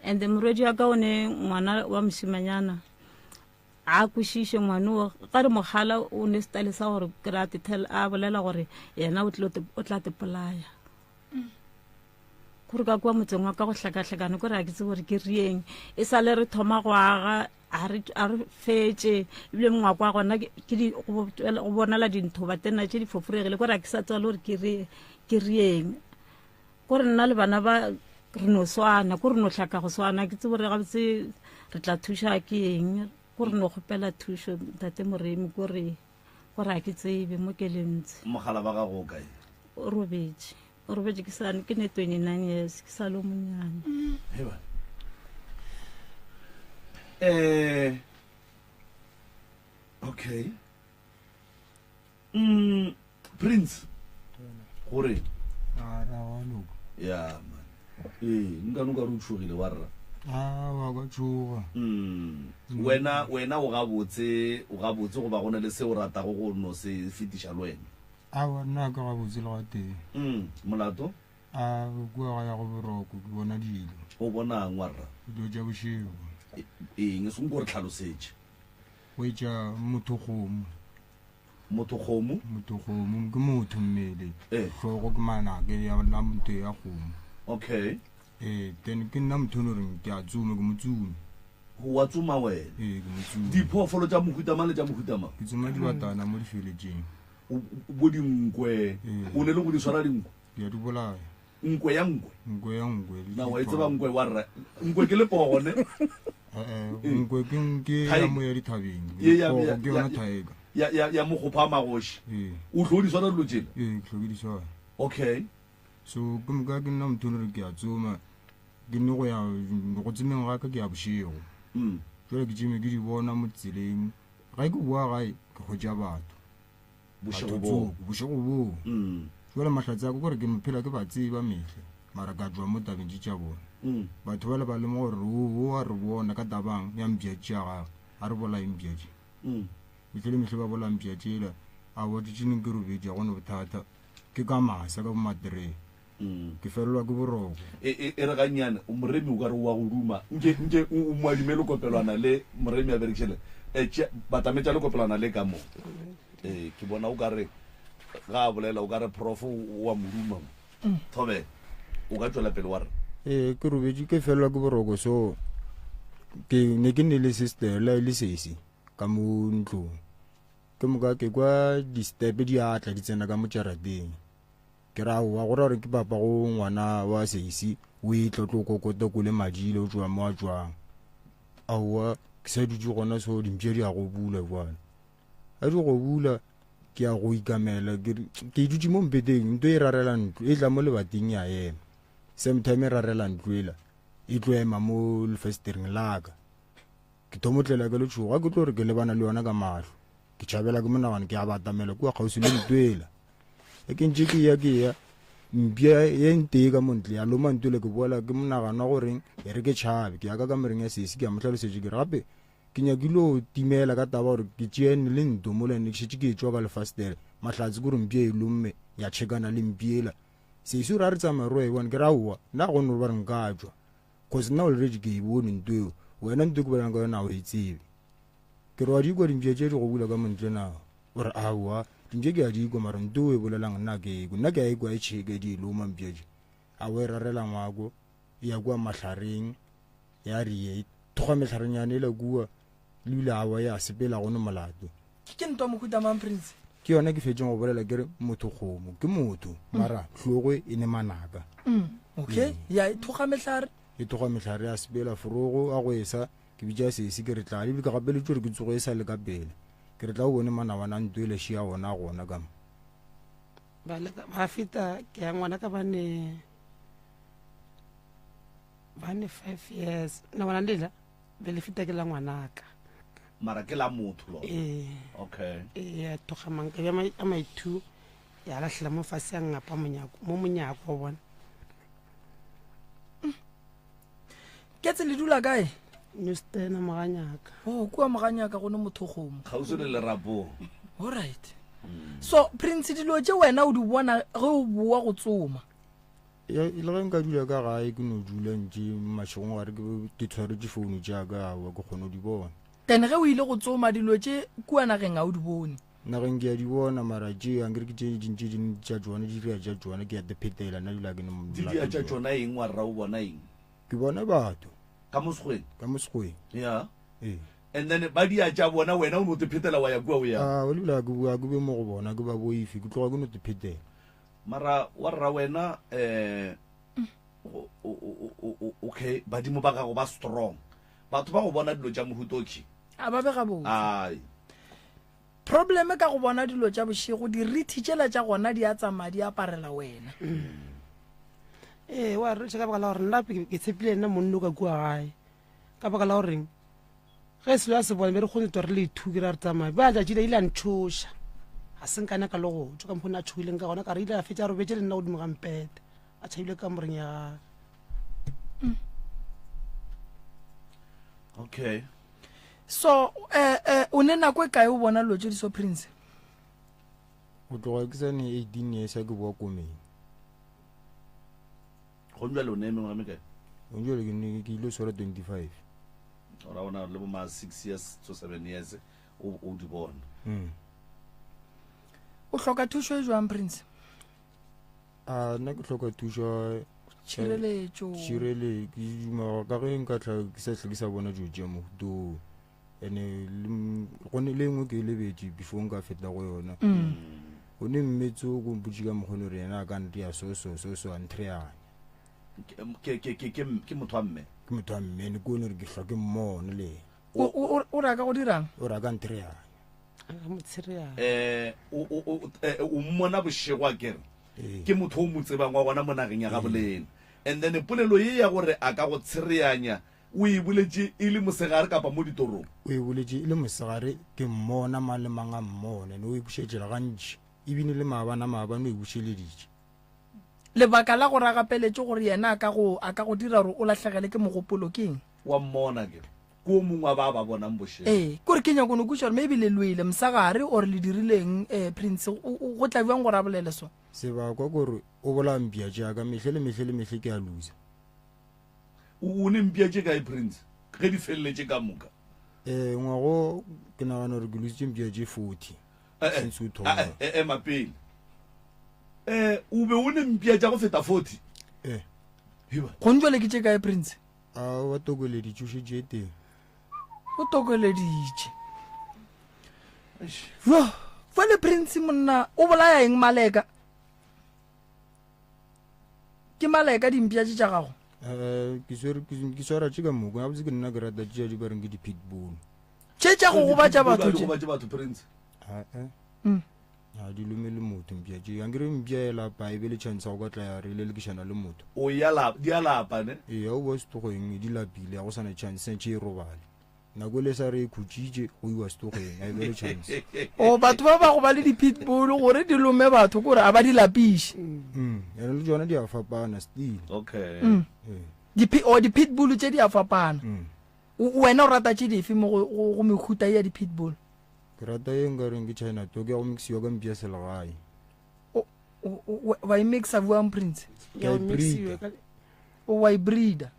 Speaker 4: and morwedi wa ka o ne ngwana wa mosimanyana a kwešiše ngwane ka re mogala o ne style sa gore a bolela gore yena o tla tepolaya
Speaker 11: gore ka kwa motseng wa ka go hlakahlakane gore a ke tse gore ke rieng e sa le re thoma go aga a re fetse ebile mongwa kwa gona go bonala dintho ba tena tse di fofuregile gore a ke sa tswa le gore ke rieng gore nna le bana ba re no swana gore no hlaka go swana ke tse gore ga botse re tla thusha ke eng gore no gopela thusho tate moremi gore a ke tsebe mo ke lentse
Speaker 1: mogala ba ga go kae
Speaker 11: robetse ke sane ke ne 29 years ke sa lo monyane
Speaker 1: okay Prince gore ya man nka re o tshogile wa rra
Speaker 12: wa ka tshoga
Speaker 1: wena o gabotse go ba gona le se o ratago go no se fetiša le wena
Speaker 12: nna ka gabotse le ga teng
Speaker 1: molato
Speaker 12: a kua ga ya go boroko ke bona dilo
Speaker 1: o bonang wa rra
Speaker 12: dilo tša bošego
Speaker 1: eng se nko re tlhalosetše
Speaker 12: o etša motho-kgomo ke motho mmele tlhogo ke manake ya motho ya kgomo
Speaker 1: okay
Speaker 12: then ke nna motho o reng ke a tsome ke motsume
Speaker 1: wa tsoma wena
Speaker 12: ke motsume
Speaker 1: diphoofolo tša mohutama le tša mohutama
Speaker 12: ke tsoma dibatana mo difeletseng
Speaker 1: bo dinkwe o ne le go di swara dinkwe
Speaker 12: ke a di bolaya
Speaker 1: nkwe ya
Speaker 12: nkwe
Speaker 1: na wa itseba nkwe wa rra nkwe ke le pone
Speaker 12: nkwe ke ya mo ya dithabeng ke yona thaeka
Speaker 1: ya mogopha magoši o tlo di swara dilo tšela
Speaker 12: ke tlo di swara
Speaker 1: okay
Speaker 12: so ke moka ke nna motho re ke a tsoma ke nne go ya go tsemeng ga ka ke ya bošego jale ke tseme ke di bona mo tseleng ga ke boa gae ke go ja batho bošego boo jale mahlatsi ako gore ke mophela ke ba tseba metlhe mara ka jwa mo tabeng tša bona batho ba le ba lemo gore o a re bona ka tabang ya mpiatši ya gago a re bola mpiatši metlhe le metlhe ba bola mpiatšela a boditšeneng ke robedi ya gone bothata ke ka masa ka bomatereng ke felelwa ke boroko
Speaker 1: e re ganyane moremi o ka re wa go duma nke o moadimele kopelwana le moremi a berekešele batametša le kopelwana le ka mo ke bona o ka re ga a bolela o ka re prof wa moduma thobe o ka tswela pele wa re
Speaker 12: ke robedi ke felelwa ke boroko so ke ne ke nne le sister le sesi ka mo ntlong ke moka ke kwa di-stepe di atla di tsena ka mo jarateng ke ra wa gore re ke papa go ngwana wa seisi o itlotlo kokota ko le madile o tswa mo a tswang aowa ke sa dutse gona so dimpša di a go bula bwana a di go bula ke a go ikamela ke dutse mo mpeteng nto e rarela ntlo e tla mo lebating ya ema sometime e rarela ntlo ela e tlo ema mo lefestereng laka ke thomotlela ke letshoga ke tlo re ke lebana le yona ka mahlo ke tšhabela ke monagane ke a batamela kua kgausi le ntlo ela ke ntse ke ya mpia ye ntee ka montle ya loma ntole ke boela ke monagano wa goreng e re ke tšhabe ke yaka ka mereng ya sesi ke a motlhalosetše ke re gape ke nyakile timela ka taba gore ke tšeene le nto mo lene ke šetse ke tswa ka lefastere mahlatsi kore mpia e lomme ya tšhekana le mpiela sesi o re a re tsamaya ro e bone ke re aowa nna gone re ba re nka tswa cause nna o leretse ke e bone nto eo wena nto ke bolelang ka yona o e tsebe ke re wa di kwa dimpia tše di go bula ka montle nao ore aowa dimpša ke a dikwa mara nto e bolelang nna ke eko nna ke a ekwa e tšheke di loma mpšatše a o e rarela ngwako e ya kua mahlareng ya rie e thoga mehlarenyane e la kua le bile awa ya sepela gone molato
Speaker 2: ke ntwa mohutamang Prince
Speaker 12: ke yona ke fetseng go bolela ke re motho kgomo ke motho mara tlhogo e ne manaka
Speaker 2: okay ya e thoga mehlare
Speaker 12: ya sepela forogo a go esa ke bitša sesi ke re tla lebile ka gapeletše gore ke tsogo e sa le ka pele ke re tla o bone manawana nto e lešia gona kama
Speaker 10: ba feta ke ya ngwana ka bane 5 years na bona ndela be le feta ke la ngwanaka
Speaker 1: mara ke la motho lo okay
Speaker 10: ya thoga manka ya maitu ya lahlela mo fase ya ngapa monyako bona
Speaker 2: ke tse le dula kae
Speaker 10: Newstena Moganyaka
Speaker 2: kua Moganyaka gone mothokgomo
Speaker 1: ga o se le lerapo
Speaker 2: all right so Prince dilo tše wena o di bona ge o boa go tsoma
Speaker 12: ya ile ga nka dula ka gae ke no dula ntse mashegong gare ke tshwaretse founu jaaka wa ke kgone di bona
Speaker 2: then ge o ile go tsoma dilo tše kua nageng a o di bone
Speaker 12: nageng ke a di bona mara je angere ke tše dintši di tša tsona di ria tša tsona ke ya te phetela nna dula ke
Speaker 1: di dia tša tsona eng wa rra o bona eng
Speaker 12: ke bona batho
Speaker 1: ka mosgweng
Speaker 12: ka mosgweng
Speaker 1: ya
Speaker 12: ee
Speaker 1: and then ba dia tša bona wena o no te phetela wa ya kua o ya
Speaker 12: o lebila ke bua ke be mo go bona ke ba boifi ke tloga ke no te phetela
Speaker 1: mara wa rra wena okay badimo ba gago ba strong batho ba go bona dilo tša mohutoki
Speaker 2: a ba be ga botse
Speaker 1: ai
Speaker 2: probleme ka go bona dilo tša bošego dirithi tšela tša gona di a tsamaya di aparela wena
Speaker 10: wa re ka baka la gore nna ke tshepile nna monno ka kua gae ka baka la goreng ge selo ya se bone be re kgone to re le ithuki ra re tsamaya ba tšatši ile a ntshoša ga senkana ka le go tswa ka mokgone a tshogileng ka gona ka re ile a fetša a robetse le nna godimo gampete a tšhabile ka moreng ya gage
Speaker 1: okay
Speaker 2: so o ne nako e kae o bona dilo tše di so prince
Speaker 12: go tloga ke sane 18 years a ke boa komeng
Speaker 1: go njwa le o ne mengwe mekae
Speaker 12: go njwa le ke ile sora 25
Speaker 1: ora ona le bo ma 6 years to 7 years o di bona
Speaker 2: o hloka thušo e jwang prince
Speaker 12: nna ke tlhoka thušo
Speaker 2: tšhireletšo
Speaker 12: ke duma ka ge nka tla ke sa tle ke sa bona dilo tša mohuto ene gone le engwe ke lebetse before nka feta go yona o ne mmetse o kompotse ka mokgone gore yena a ka ntea so a ntreanya
Speaker 1: ke motho wa mme
Speaker 12: ke motho wa mme ne kone gore ke hloke mmone le
Speaker 2: o raka go dirang
Speaker 12: o raka ntreanya
Speaker 1: o mmona bošego a kere ke motho o mo tsebang wa gona mo nageng ya gabolene and then polelo ye ya gore a ka go tshereanya o e boletše e le mosegare kapa mo ditorong
Speaker 12: o e boletše e le mosegare ke mmona mang le mang a mmone ne o e bušetšela gantši ebine le maabane o e bušeleditše
Speaker 2: lebaka la gore a gapeletše gore yena a ka go dira gore o latlhegele ke mogopolo ke eng
Speaker 1: wa mmona ke ko mongwe ba bonang bošego
Speaker 2: kore ke nyako no kuša gore maybe le lwele mosagare ore le dirileng prince go tla bjang gore a bolele so
Speaker 12: sebakwa kore o bola mpia jaaka mehle le mehle ke a losa
Speaker 1: o ne mpia tše kae prince ge di feleletse ka moka
Speaker 12: ngwago ke nagana gore ke lositše mpia tše 40 since o thoma
Speaker 1: mapele o be o ne mpia tša go feta 40
Speaker 2: go ntšwele ke tše kae prince
Speaker 12: wa tokoleditše tše teng
Speaker 2: o tokoleditše fale prince monna o bolaya eng maleka ke maleka dimpia tše tša gago
Speaker 12: ke swara tše ka moko a botse ke nna ke rata tšea di bareng ke di-pitbull
Speaker 2: tše tša go gobatša
Speaker 1: batho prince
Speaker 12: a di lomele motho mpia tše ankere mpia ya lapa e be le chance go ka tla ya re le lekišana le motho
Speaker 1: di a lapa ne
Speaker 12: ee a o bua setogeng di lapile ya go sana chance tše e robale nako le sa re e khutšitše go iwa setogeng a e be le chance
Speaker 2: o batho ba ba go ba le di-pitbull gore di lome batho kore a ba di lapiše
Speaker 12: yana le tsona di a fapana still
Speaker 1: okay
Speaker 2: di-pitbull tše di a fapana wena o rata tše dife mo go mekhuta ya di-pitbull
Speaker 12: ke rata e nka reng ke china to ke ya go mixiwa ka mpia selegae
Speaker 2: wa e mixa buang prince wa e breeder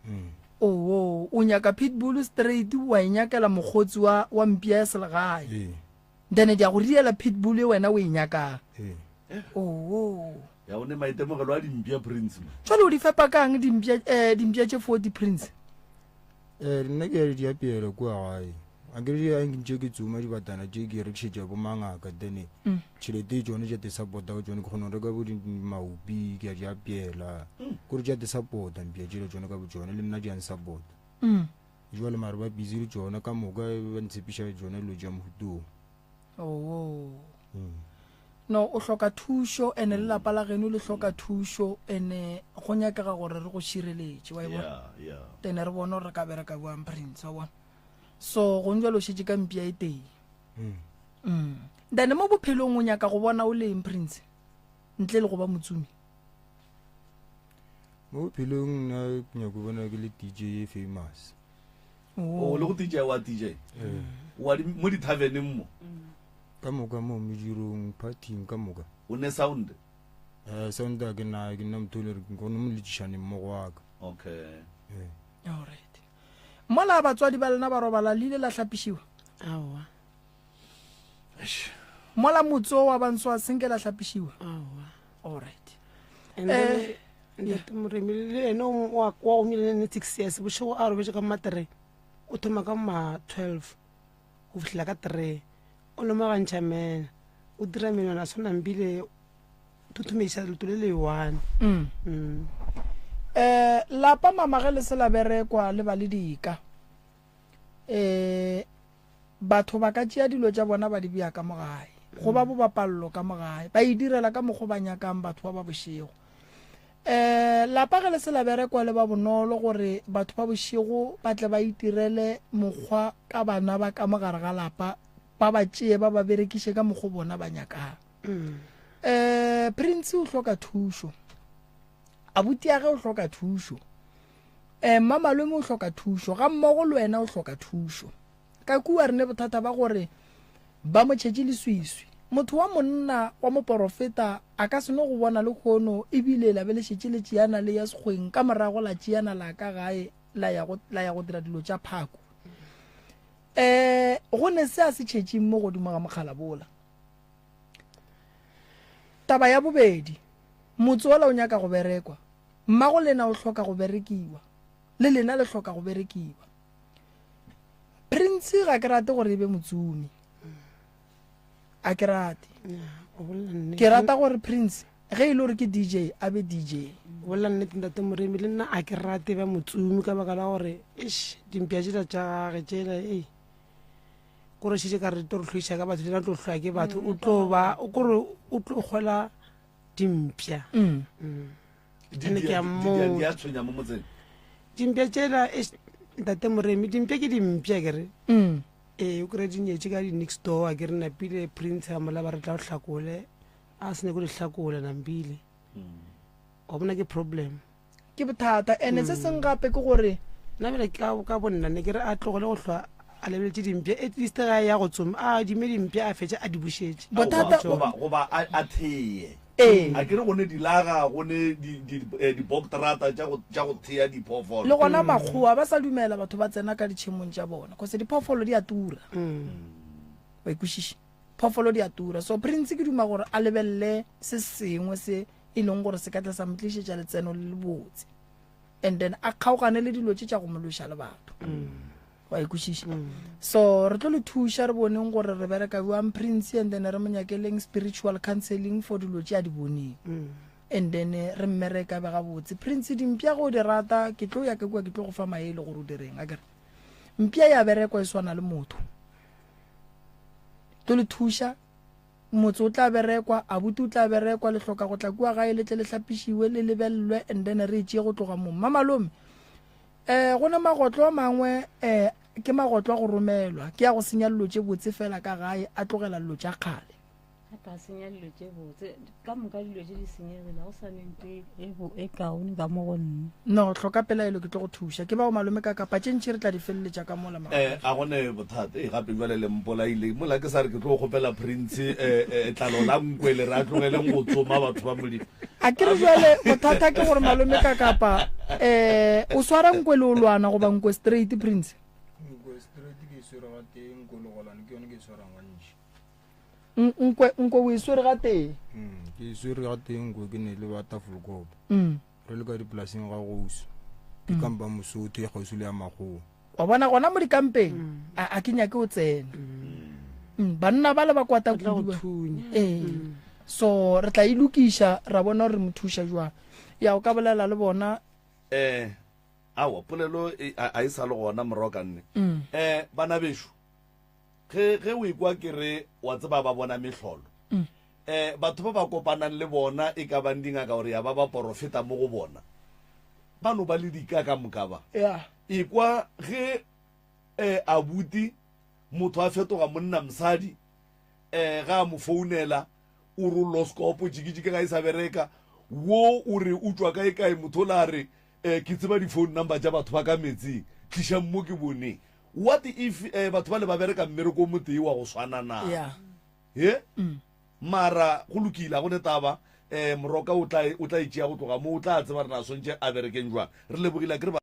Speaker 2: o nyaka pitbull straight wa e nyakela mogotsi wa mpia ya selegae then di a go riela pitbull e wena o e nyakang
Speaker 1: ya o ne maitemogelo a dimpia prince
Speaker 2: jale o di fepa kang dimpia tše 40 prince
Speaker 12: nna ke ya di apeela kua gae ankere di ankentše ke tsoma dibatana tše ke rekišetša bo mangaka then tšhelete e tsone tša te support go tsone ke kgona go reka bo maupi ke a di apeela kore tša te support mpia tšele tsone ka bo tsone le nna di an support jale mare ba busy le tsone ka moka ba ntshepiša tsone lo tša mohutong
Speaker 2: no o hloka thušo ene le lapa la geno le hloka thušo ene go nyakega gore re go šireletše wa e bona tene re bona gore re ka bereka buang prince wa bona so go ntjwa lo šetse ka mpia e teng then mo bophelong o nyaka go bona o leng prince ntle le go ba motsumi
Speaker 12: mo bophelong nna ke nyako bona ke le DJ e famous
Speaker 1: le go DJ wa DJ mo di-taverneng mo
Speaker 12: ka moka mo medirong partyng ka moka
Speaker 1: o ne sound
Speaker 12: sound a ke nna motho le re kone mo letšišaneng mmogo wa ka
Speaker 1: okay
Speaker 2: alright mola batswadi ba lena ba robala le ile la hlapišiwa
Speaker 10: aowa
Speaker 2: mola motso wa bantsho a senkela hlapishiwa all right
Speaker 10: and then ntate moremi le ene wa omile ne 6 years bošego a robetse ka ma3 o thoma ka ma12 go fitlhela ka 3 o lomagantšha mena o dira menwana a tshwanambile thuthumeiša leto le le 1
Speaker 2: lapa mamage le se la berekwa le ba le dika batho ba ka tšea dilo tša bona ba di bea ka mogae go ba bo bapallo ka mogae ba e direla ka mokgo ba nyakang batho ba bošego lapa ge le se la berekwa le ba bonolo gore batho ba bošego ba tle ba itirele mokgwa ka bana ba ka mogare ga lapa ba ba tšee ba ba berekiše ka mokgo bona ba nyakang Prince o hloka thušo abuti ya ge o hloka thušo mamalume o hloka thušo ga mmogo le wena o hloka thušo ka kua re ne bothata ba gore ba mo tšhetše leswiswi motho wa monna wa moporofeta a ka seno go bona le kgono ebile la be le šetše le tšeana le ya sekgweng ka morago la tšeana la ka gae la ya go dira dilo tša phako go ne se a se tšhetšeng mo godimo ga mokgalabola taba ya bobedi motse ola o nyaka go berekwa mmago lena o hloka go berekiwa le lena le hloka go berekiwa Prince ga ke rate gore e be motsumi a ke rate ke rata gore Prince ge e le gore ke DJ a be DJ
Speaker 10: bolla nnete ntate moremi le nna a ke rate ba motsumi ka baka la gore dimpia tšela tša gage tšela kore šitše ka re tlo re tlhoiša ka batho dina tlo hlwa ke batho o tlo kgola dimpia dimpia tšela ntate moremi dimpia ke dimpia kere o kry di nyetše ka di-next door a ke re napile Prince a mola ba re tla o hlakole a se nyako di hlakola nampile wa bona ke problem
Speaker 2: ke bothata ene se seng gape ke gore
Speaker 10: nabele ka bonna ne ke re a tlogole go hlwa a lebeletse dimpia at least ga ya go tsoma a dime dimpia a fetša a di bušetše
Speaker 1: goba a theye a kere gone dilaga gone dibokterata tša go thea diphoofolo
Speaker 2: le gona makgowa ba sa dumela batho ba tsena ka ditšhemong tša bona kose diphoofolo di a tura ba ikwešiše phoofolo di a tura so Prince ke duma gore a lebelele se sengwe se e leng gore se ka tla sa motlišetša letseno le le botse and then a kgaogane le dilo tše tša go mološa le batho wa ikwešiše so re tlo le thuša re boneng gore re bereka buang Prince and then re monyakeleng spiritual counseling for dilo tše a di boneng and then re mmereka be gabotse Prince dimpia go di rata ke tlo ya ke kwa ke tlo go fa maele gore o direng a kere mpia ya berekwa e swana le motho tlo le thuša motse o tla berekwa abuti o tla berekwa le hloka go tla kua gae le tle le hlapišiwe le lebellwe and then re tšee go tloga mo mamalome go ne magotlo a mangwe ke magotlo a go romelwa ke ya go senya dilo tše botse fela ka gae a tlogela dilo tša kgale
Speaker 11: a ka senya dilo tše botse ka moka dilo tše di senyegela go sa nente e kaone ka mo go nne
Speaker 2: no tlhoka pelaelo ke tlo go thuša ke bao malome ka kapa tšentši re tla di feleletša ka mola
Speaker 1: a gone bothata gape jale le mpolaile mola ke sa re ke tlo go gopela Prince tlalo la nkwele re a tlogeleng go tsoma batho ba modimo
Speaker 2: a ke re jale bothata ke gore malome ka kapa o swara nkwele o lwana goba nkwe straight Prince nkwe o e swere ga teng
Speaker 12: ke swere ga teng nkwe ke ne le ba Tafolkopo re le ka dipolaseng ga goso ke kampa Mosotho e kgausi le ya Makgowa
Speaker 2: wa bona gona mo dikampeng a ke nyake o tsena banna ba le ba kwata so re tla ilukiša ra bona gore mothuša jwang ya o ka bolela le bona
Speaker 1: awa polelo a e sa le gona morokanne bana bešo ge o ikwa kere wa tseba ba bona mehlolo batho ba ba kopanang le bona e ka bang dingaka gore ya ba porofeta mo go bona ba no ba le dika ka moka ba ikwa ge abuti motho a fetoga monna mosadi ga a mo founela o re loskopo jikijike ga e sa bereka wo o re utswa kae motho la re ke tseba di-phone number tša batho ba ka metsing tliša mo ke boneng what if batho ba le ba bereka mmereko o motee wa go swana na mara go lokile go netaba moroka o tla itšea go tloga mo o tla tseba re na swantše a berekeng jwang re lebogile ke re